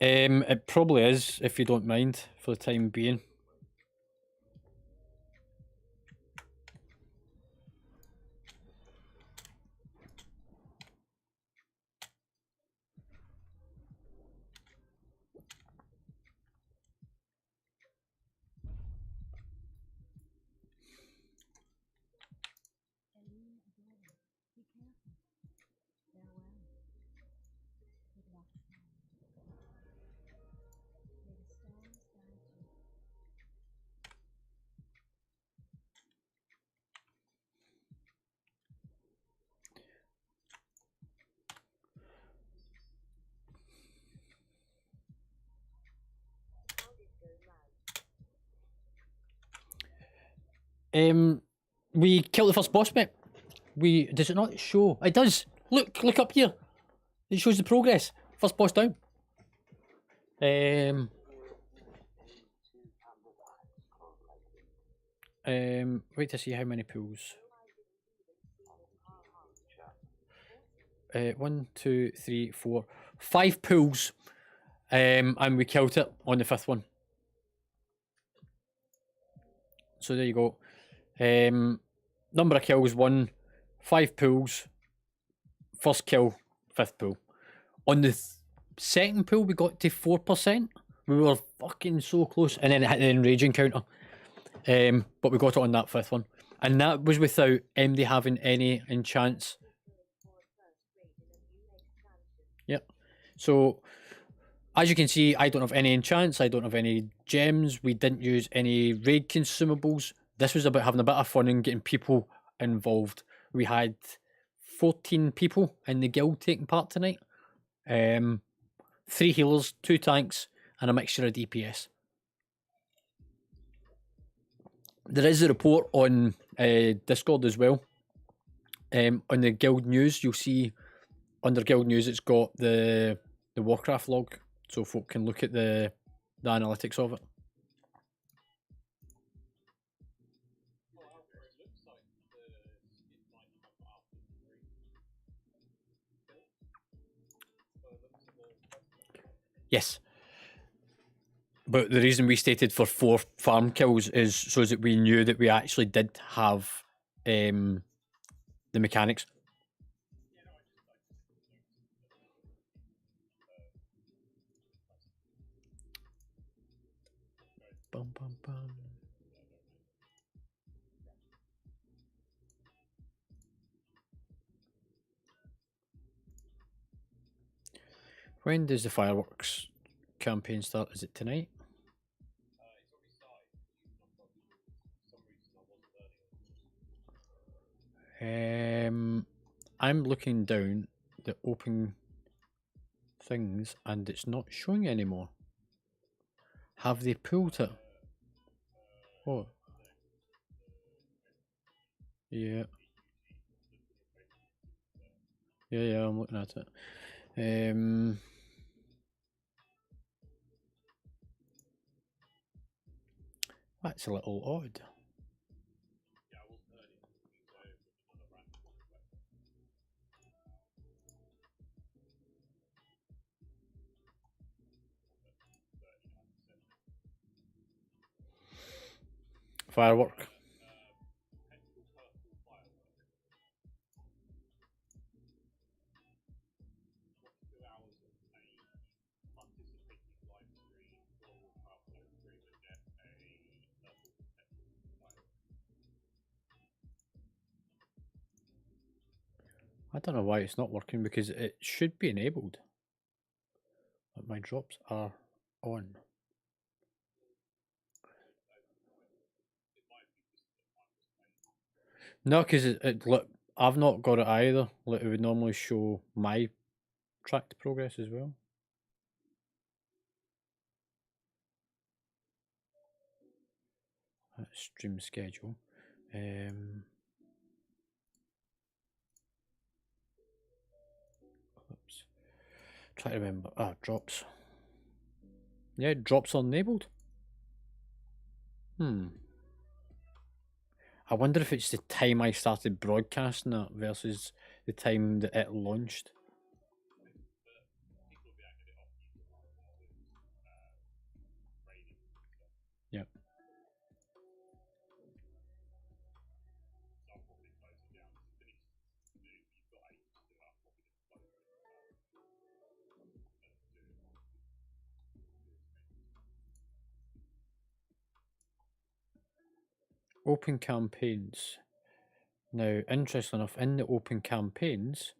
It probably is, if you don't mind, for the time being. We killed the first boss, mate. Does it not show? It does. Look up here. It shows the progress. First boss down. Wait to see how many pulls. 1, 2, 3, 4, 5 pulls. And we killed it on the 5th one. So there you go. Number of kills 1, 5 pulls, first kill, 5th pull. On the second pull we got to 4%. We were fucking so close, and then it hit the enraging counter. But we got it on that 5th one, and that was without MD having any enchants. Yep. So as you can see, I don't have any enchants, I don't have any gems, we didn't use any raid consumables. This was about having a bit of fun and getting people involved. We had 14 people in the guild taking part tonight. 3 healers, 2 tanks, and a mixture of DPS. There is a report on Discord as well. On the guild news, you'll see under guild news it's got the Warcraft log, so folk can look at the analytics of it. Yes. But the reason we stated for 4 farm kills is so that we knew that we actually did have the mechanics. Bum, bum, bum. When does the fireworks campaign start? Is it tonight? I'm looking down the open things and it's not showing anymore. Have they pulled it? Oh. Yeah. Yeah, I'm looking at it. That's a little odd. Firework. I don't know why it's not working because it should be enabled. But my drops are on. No, because look, I've not got it either. Like, it would normally show my tracked progress as well. Stream schedule. Oops. Try to remember. Drops. Yeah, drops are enabled. I wonder if it's the time I started broadcasting it versus the time that it launched. Yep. Open campaigns. Now, interesting enough, in the open campaigns,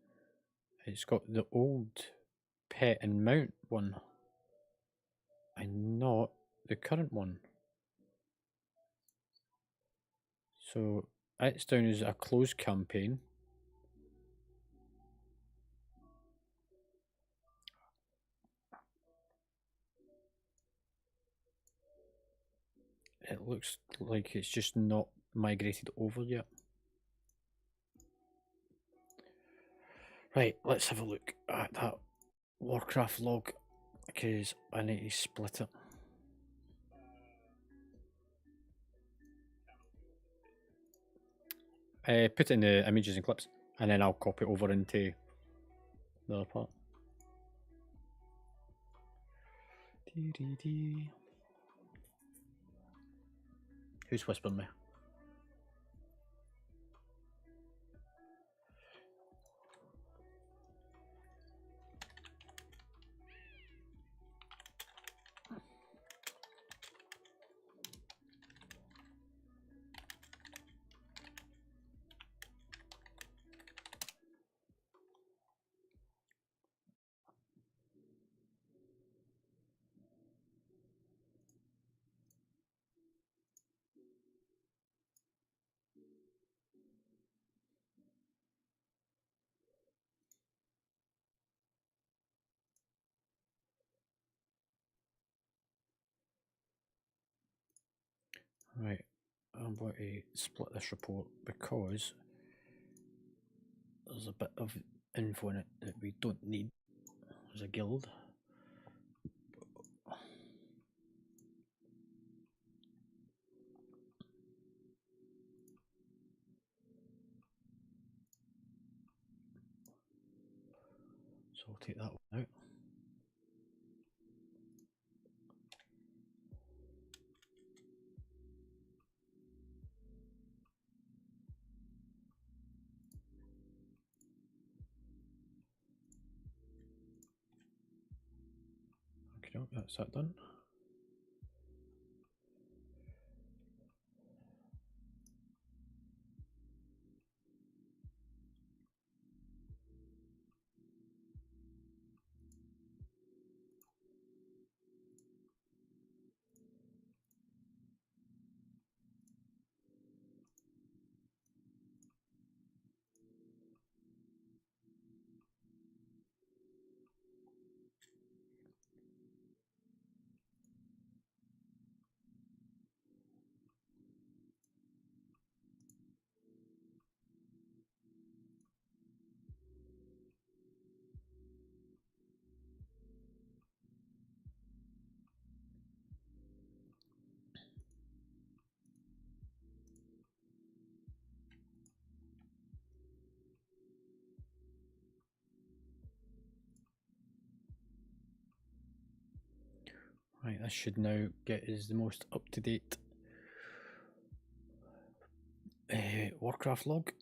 it's got the old pet and mount one, and not the current one. So it's down as a closed campaign. It looks like it's just not migrated over yet. Right, let's have a look at that Warcraft log, because I need to split it. Put it in the images and clips, and then I'll copy it over into the other part. Who's whispering me? Right, I'm going to split this report because there's a bit of info in it that we don't need as a guild. So I'll take that one out. Okay, that's that done. Right, this should now get us the most up-to-date Warcraft log.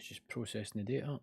It's just processing the data.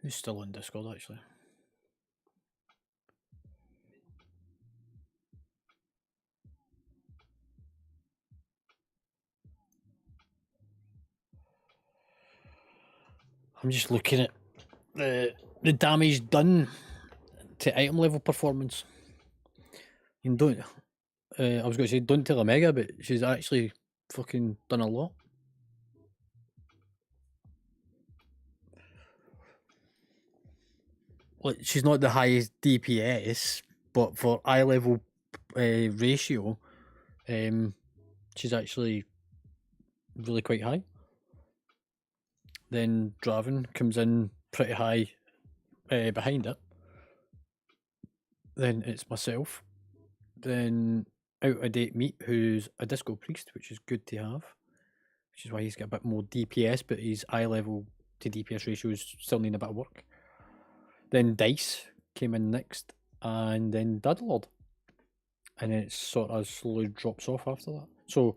Who's still in Discord actually? I'm just looking at the damage done to item level performance. You don't. I was going to say don't tell Omega, but she's actually fucking done a lot. Like, she's not the highest DPS, but for eye level ratio, she's actually really quite high. Then Draven comes in pretty high behind it. Then it's myself. Then Out of Date Meat, who's a disco priest, which is good to have, which is why he's got a bit more DPS, but his eye level to DPS ratio is still needing a bit of work. Then Dice came in next, and then Dadlord. And then it sort of slowly drops off after that. So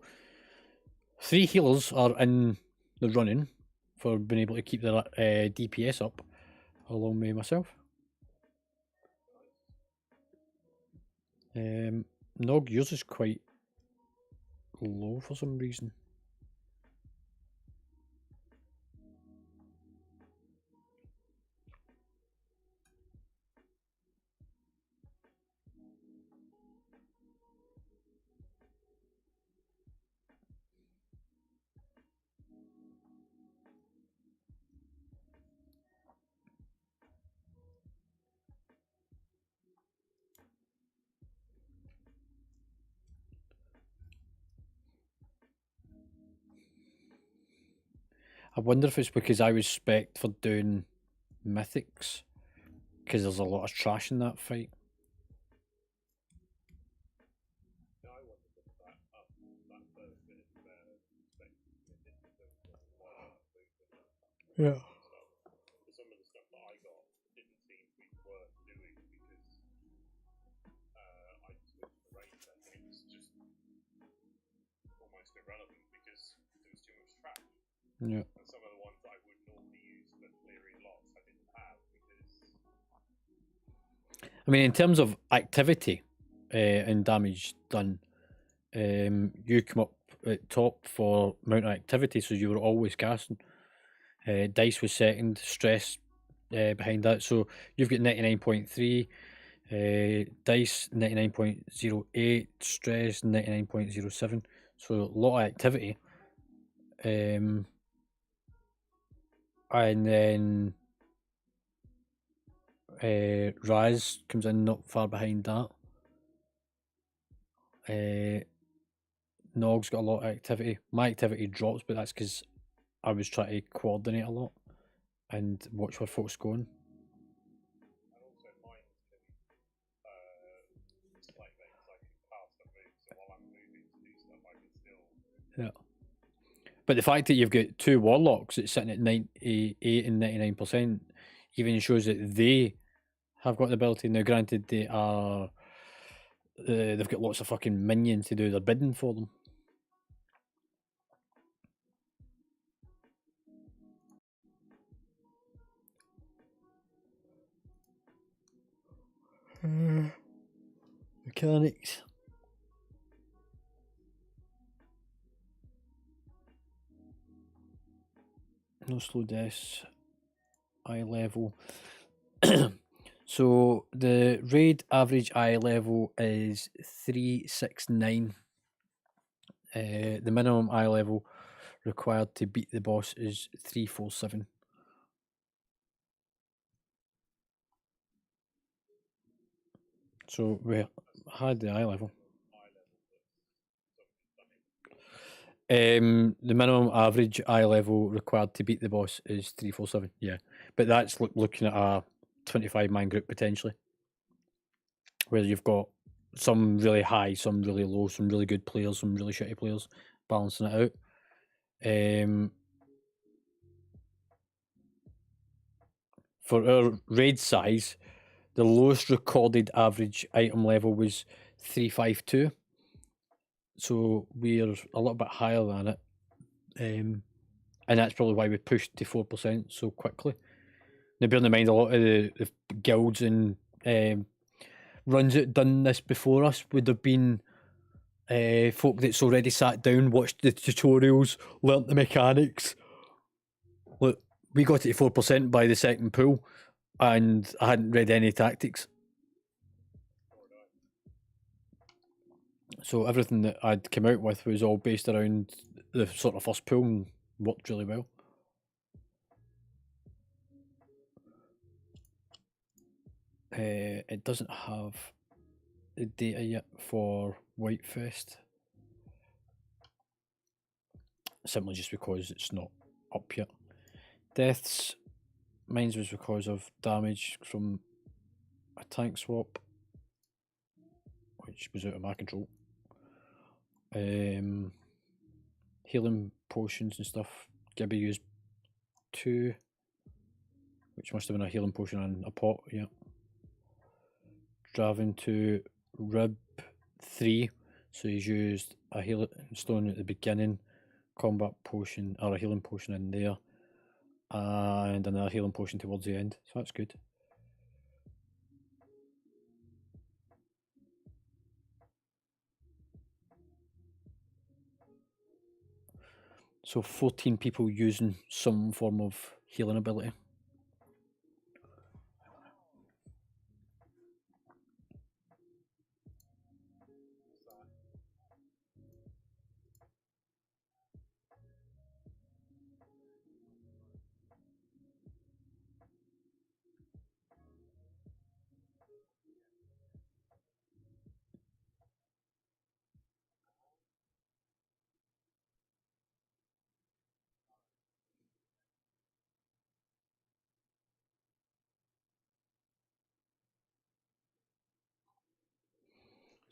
3 healers are in the running for being able to keep their DPS up, along with myself. Nog, yours is quite low for some reason. I wonder if it's because I was spec'd for doing mythics, because there's a lot of trash in that fight. Yeah. Some of the stuff that I got didn't seem to be worth doing because I switched the rate and it was just almost irrelevant because there was too much trash. Yeah. And some of the ones that I would normally use for clearing lots I didn't have because... I mean, in terms of activity and damage done, you come up at top for amount of activity, so you were always casting. Dice was second, Stress behind that, so you've got 99.3, Dice 99.08, Stress 99.07, so a lot of activity. And then Raz comes in not far behind that. Nog's got a lot of activity. My activity drops, but that's because I was trying to coordinate a lot and watch where folks going. And also mine can select things, I can cast a move, so while I'm moving to do stuff I can still... Yeah. But the fact that you've got 2 warlocks that's sitting at 98 and 99% even shows that they have got the ability. Now granted, they are they've got lots of fucking minions to do their bidding for them. Mechanics. No slow deaths. Eye level. So the raid average eye level is 369. The minimum eye level required to beat the boss is 347. So we had the eye level. The minimum average eye level required to beat the boss is 347. Yeah, but that's looking at a 25-man group potentially, where you've got some really high, some really low, some really good players, some really shitty players, balancing it out. For our raid size, the lowest recorded average item level was 352. So we're a little bit higher than it. And that's probably why we pushed to 4% so quickly. Now, bearing in mind, a lot of the guilds and runs that done this before us would have been folk that's already sat down, watched the tutorials, learnt the mechanics. Look, we got it to 4% by the second pool, and I hadn't read any tactics. So everything that I'd come out with was all based around the sort of first pool and worked really well. It doesn't have the data yet for Whitefest, simply just because it's not up yet. Deaths, mine was because of damage from a tank swap, which was out of my control. Healing potions and stuff, Gibby used 2, which must have been a healing potion and a pot, yeah. Draven to Rib 3, so he's used a healing stone at the beginning, combat potion or a healing potion in there, and another healing potion towards the end, so that's good. So 14 people using some form of healing ability.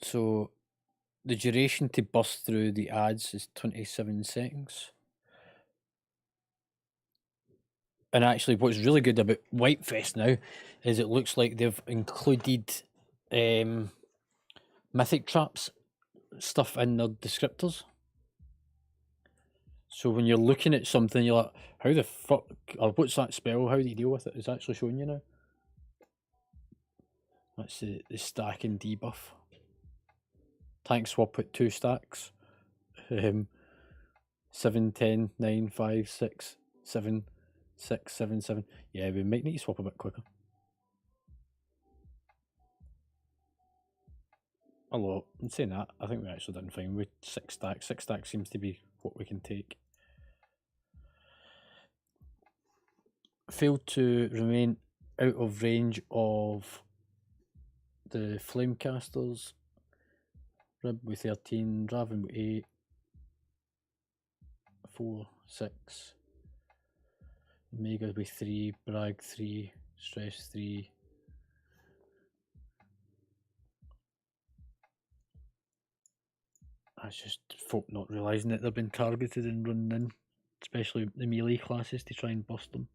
So the duration to bust through the ads is 27 seconds. And actually, what's really good about Whitefest now is it looks like they've included mythic traps stuff in their descriptors. So when you're looking at something, you're like, how the fuck, or what's that spell? How do you deal with it? It's actually showing you now. That's the stack and debuff. Tank swap at 2 stacks. 7, 10, 9, 5, 6, 7, 6, 7, 7. Yeah, we might need to swap a bit quicker. Although, in saying that, I think we actually done fine with 6 stacks. 6 stacks seems to be what we can take. Failed to remain out of range of the Flamecasters. Rib with 13, Draven with 8, 4, 6, Omega with 3, Brag 3, Stress 3. That's just folk not realising that they've been targeted and running in, especially the melee classes, to try and bust them.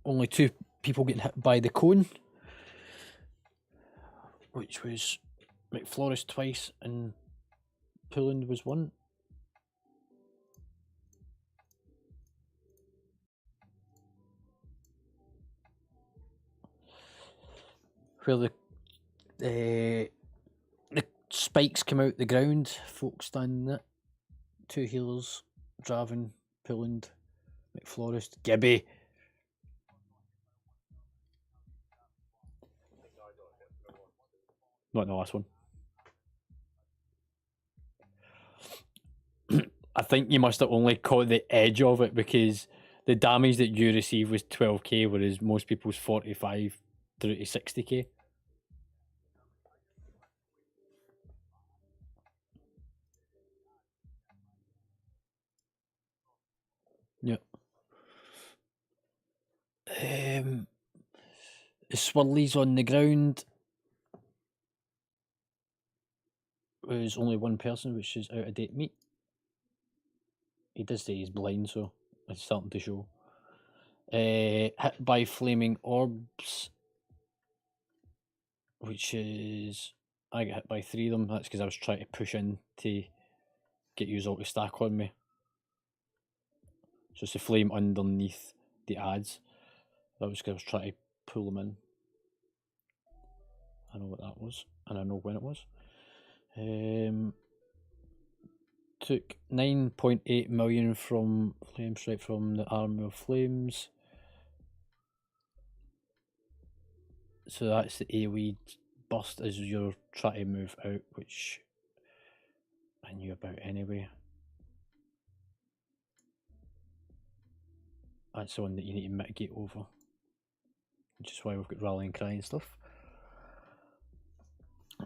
Only 2 people getting hit by the cone, which was McFlores twice and Pulland was 1. Where the spikes come out the ground, folks standing it. 2 healers, Draven, Pulland, McFlores, Gibby. Not in the last one. I think you must have only caught the edge of it because the damage that you received was 12k, whereas most people's 45 through to 60k. Yep. The swirlies on the ground was only 1 person, which is out of date meat. He does say he's blind, so it's starting to show. Hit by flaming orbs, which is, I got hit by 3 of them. That's because I was trying to push in to get you all to stack on me. So it's a flame underneath the ads. That was because I was trying to pull them in. I know what that was, and I know when it was. Took 9.8 million from Flame Strike from the Army of Flames. So that's the AoE burst as you're trying to move out, which I knew about anyway. That's the one that you need to mitigate over, which is why we've got Rallying Cry and stuff.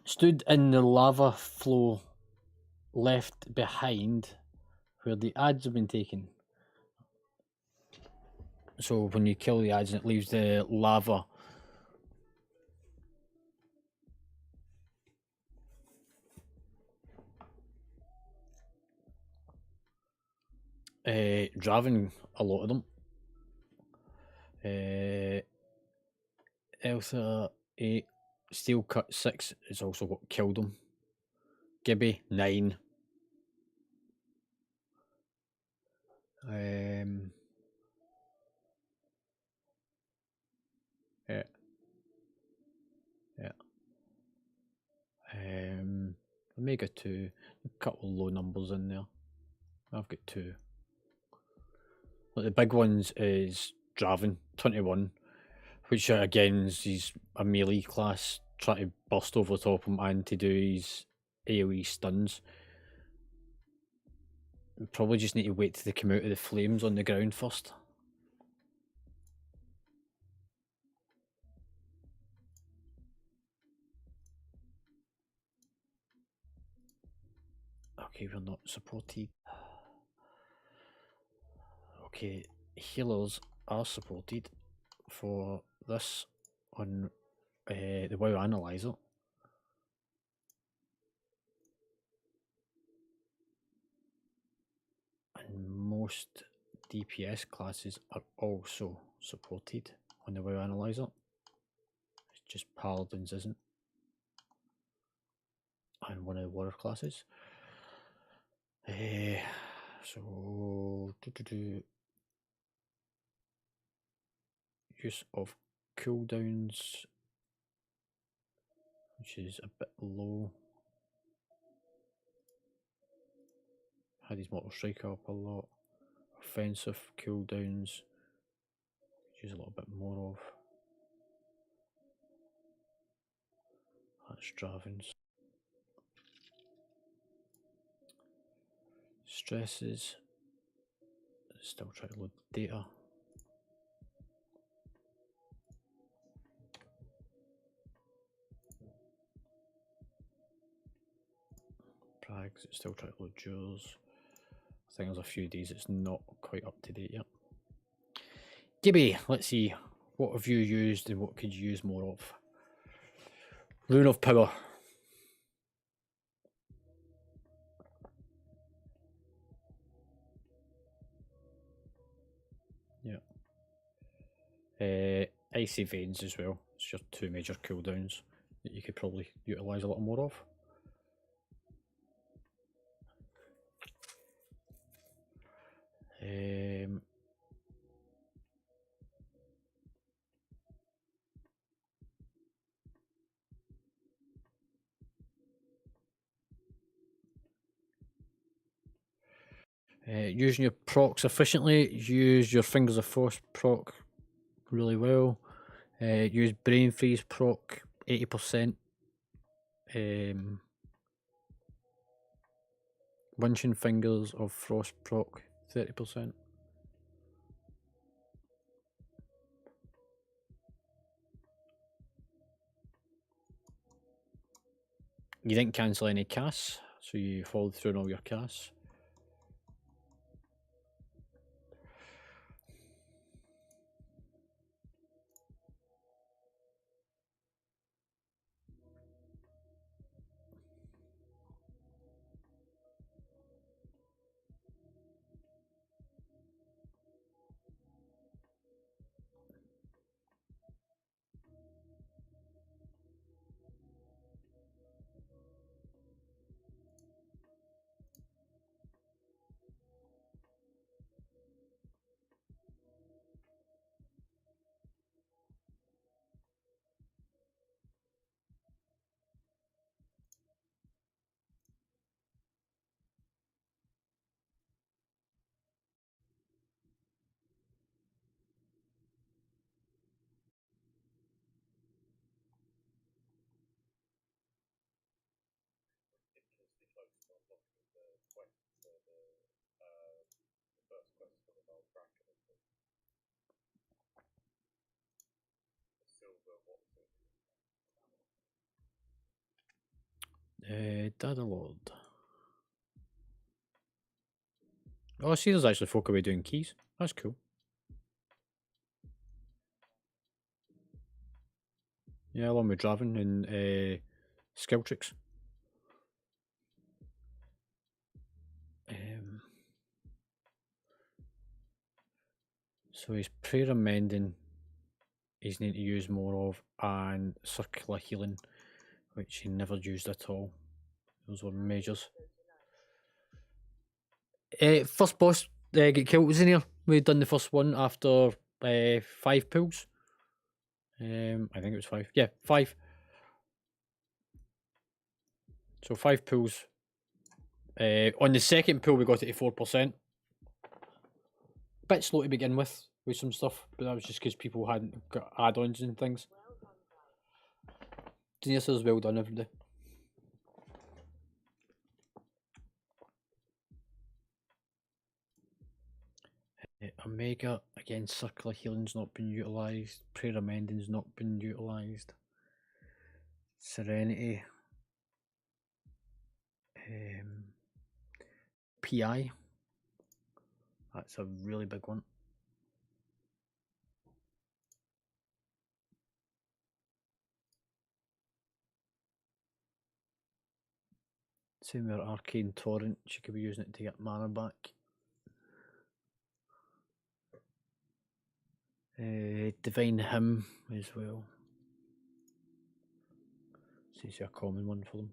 Stood in the lava flow left behind where the ads have been taken. So when you kill the ads, it leaves the lava driving a lot of them. Elsa 8, Steel Cut 6 is also what killed him. Gibby 9. Yeah. Omega 2, a couple of low numbers in there. I've got 2. But the big ones is Draven 21, which again is a melee class, try to burst over the top of him and to do his AoE stuns. Probably just need to wait till they come out of the flames on the ground first. Okay, we're not supported. Okay, healers are supported for this on the WoW Analyzer. And most DPS classes are also supported on the WoW Analyzer. It's just Paladins isn't. And one of the warrior classes. So use of cooldowns, which is a bit low. Had his Mortal Strike up a lot. Offensive cooldowns, which is a little bit more of. That's Draven's. Stresses. Still trying to load the data. Prags, it's still trying to load Jewels. I think there's a few days it's not quite up to date yet. Gibby, let's see. What have you used and what could you use more of? Rune of Power. Yeah. Icy Veins as well. It's your 2 major cooldowns that you could probably utilise a little more of. Using your procs efficiently, use your Fingers of Frost proc really well. Use Brain Freeze proc 80%. Winching Fingers of Frost proc 30%. You didn't cancel any casts, so you followed through on all your casts. Dada Lord. Oh, I see there's actually folk away doing keys. That's cool. Yeah, along with Draven and skill tricks. So he's prayer and mending. He's need to use more of, and circular healing, which he never used at all. Those were majors. First boss get killed was in here. We'd done the first one after 5 pulls. I think it was 5. Yeah, 5. So 5 pulls. On the second pull, we got it to 4%. Bit slow to begin with some stuff, but that was just because people hadn't got add-ons and things. Denise says well done every day. Omega, again, circular healing's not been utilised. Prayer amending's not been utilised. Serenity. PI. That's a really big one. Same with Arcane Torrent, she could be using it to get mana back. Divine Hymn as well. Seems to be a common one for them.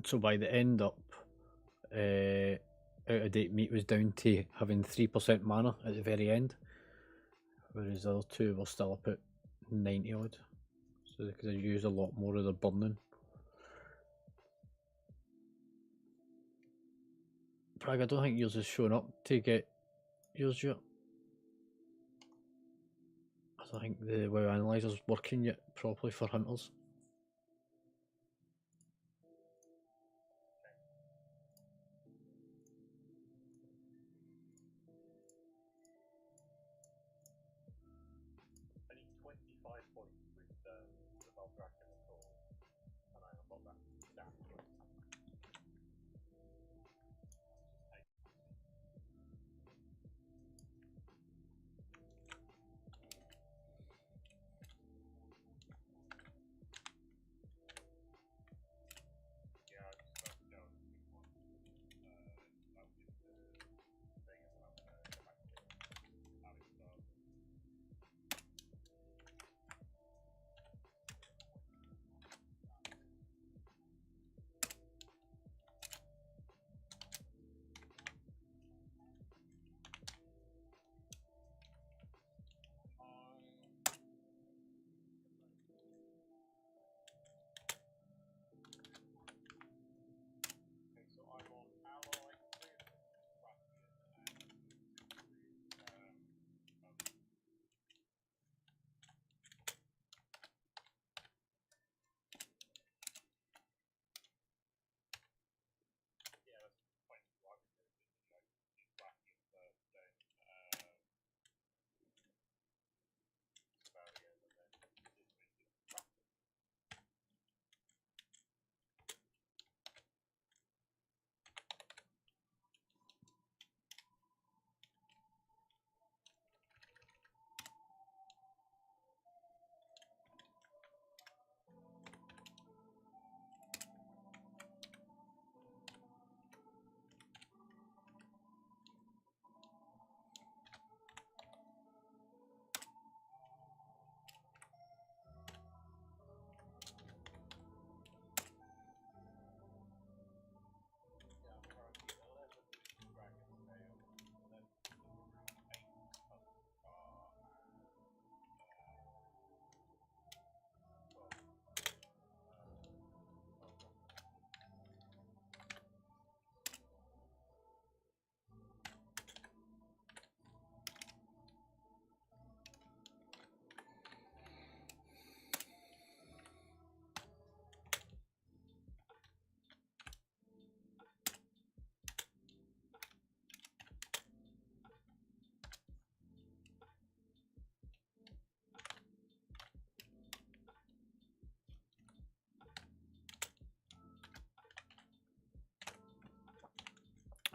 So by the end up, out of date meat was down to having 3% mana at the very end, whereas the other two were still up at 90 odd. So they could have used a lot more of the burning. Prague, I don't think yours is showing up to get yours yet. I don't think the WoW Analyzer's working yet properly for hunters. I need 25 points with the Valdrac and the Crohns, and I unlock that stat.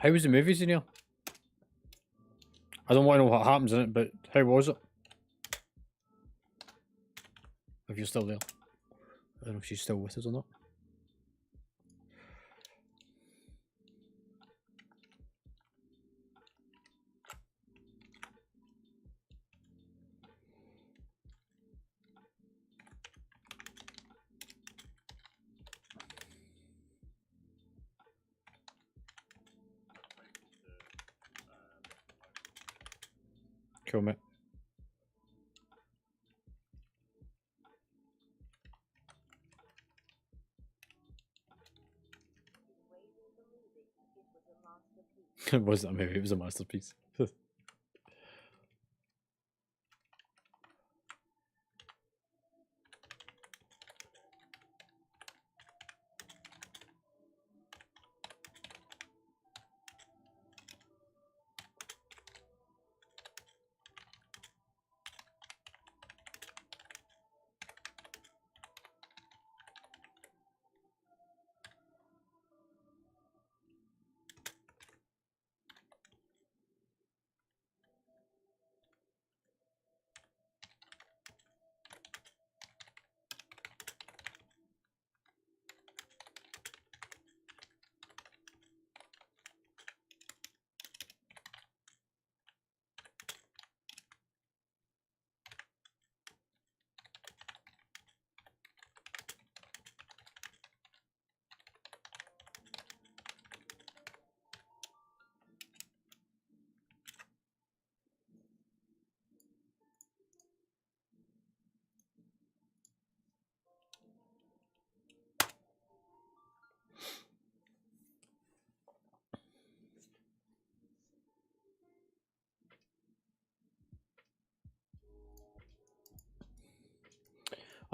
How was the movies in here? I don't want to know what happens in it, but how was it? If you're still there. I don't know if she's still with us or not. Cool, mate. It wasn't a movie, it was a masterpiece.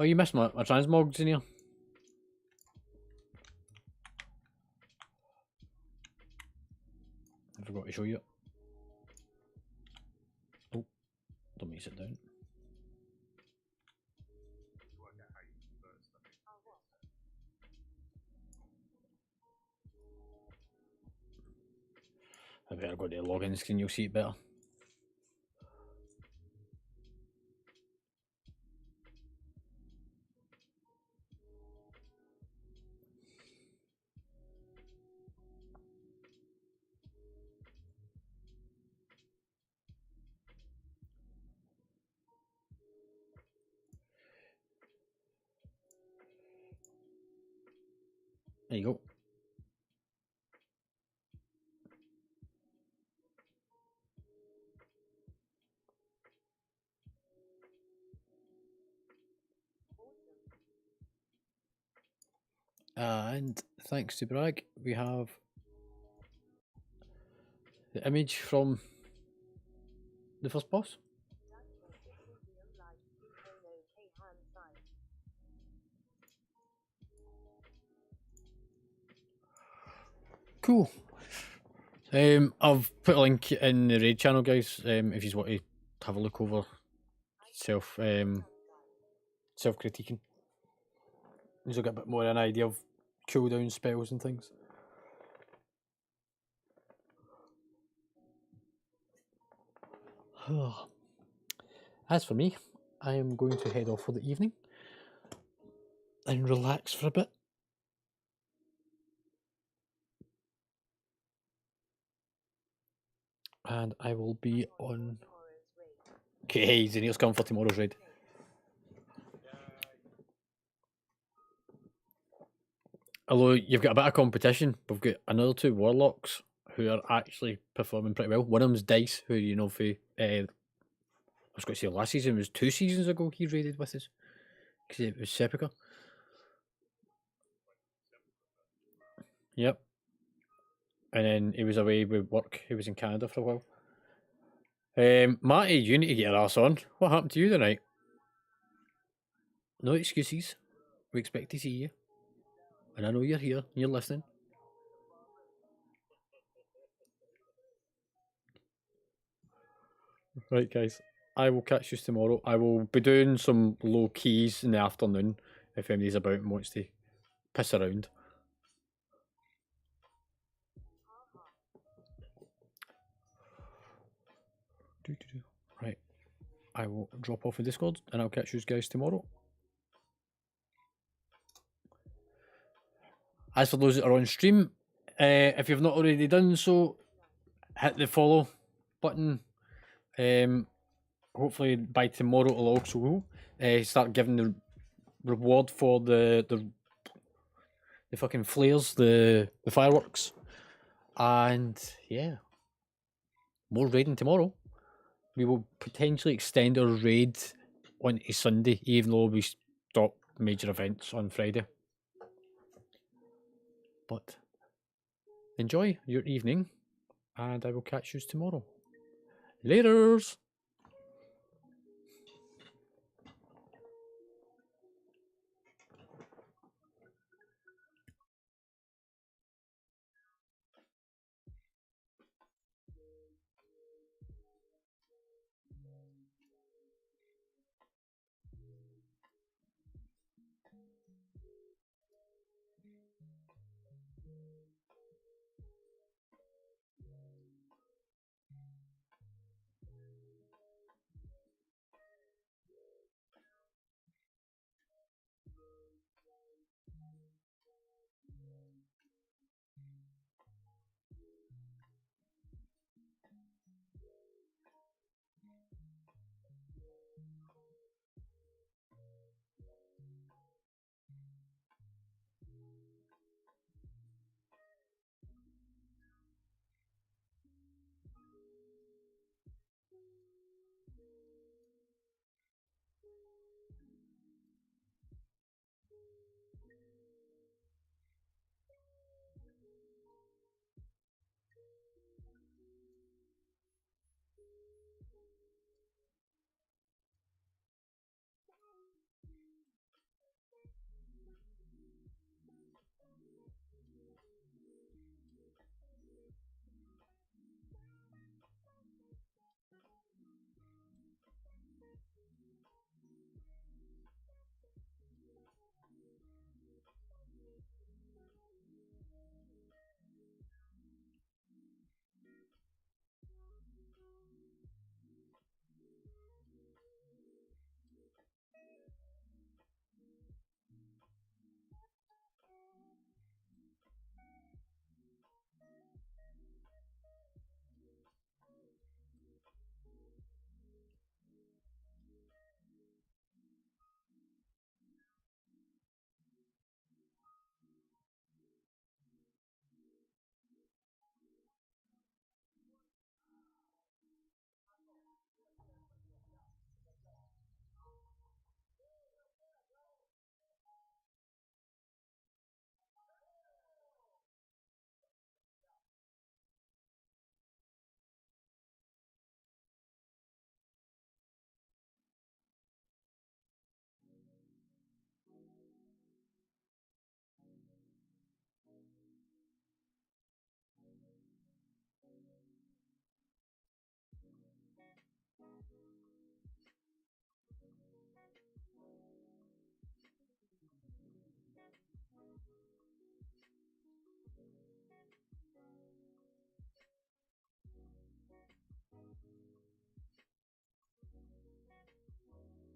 Oh, you missed my transmogs in here. I forgot to show you it. Oh, don't make it sit down. I better go to the login screen, you'll see it better. There you go. And thanks to Bragg, we have the image from the first boss. Cool. I've put a link in the raid channel, guys. If you want to have a look over self critiquing, you'll get a bit more of an idea of cooldown spells and things. As for me, I am going to head off for the evening and relax for a bit. And I will be on. Okay, Zenith's coming for tomorrow's raid. Although you've got a bit of competition, we've got another two warlocks who are actually performing pretty well. One of them's Dice, who you know for I was going to say last season, it was 2 seasons ago he raided with us because it was Sepulchre. Yep. And then he was away with work. He was in Canada for a while. Matty, you need to get your ass on. What happened to you tonight? No excuses. We expect to see you. And I know you're here. You're listening. Right, guys. I will catch you tomorrow. I will be doing some low keys in the afternoon if anybody's about and wants to piss around. Right. I will drop off the Discord and I'll catch you guys tomorrow. As for those that are on stream, if you've not already done so, hit the follow button. Hopefully by tomorrow it'll also start giving the reward for the fucking flares, the fireworks. And yeah, more raiding tomorrow. We will potentially extend our raid onto Sunday, even though we stop major events on Friday. But enjoy your evening, and I will catch you tomorrow. Laters!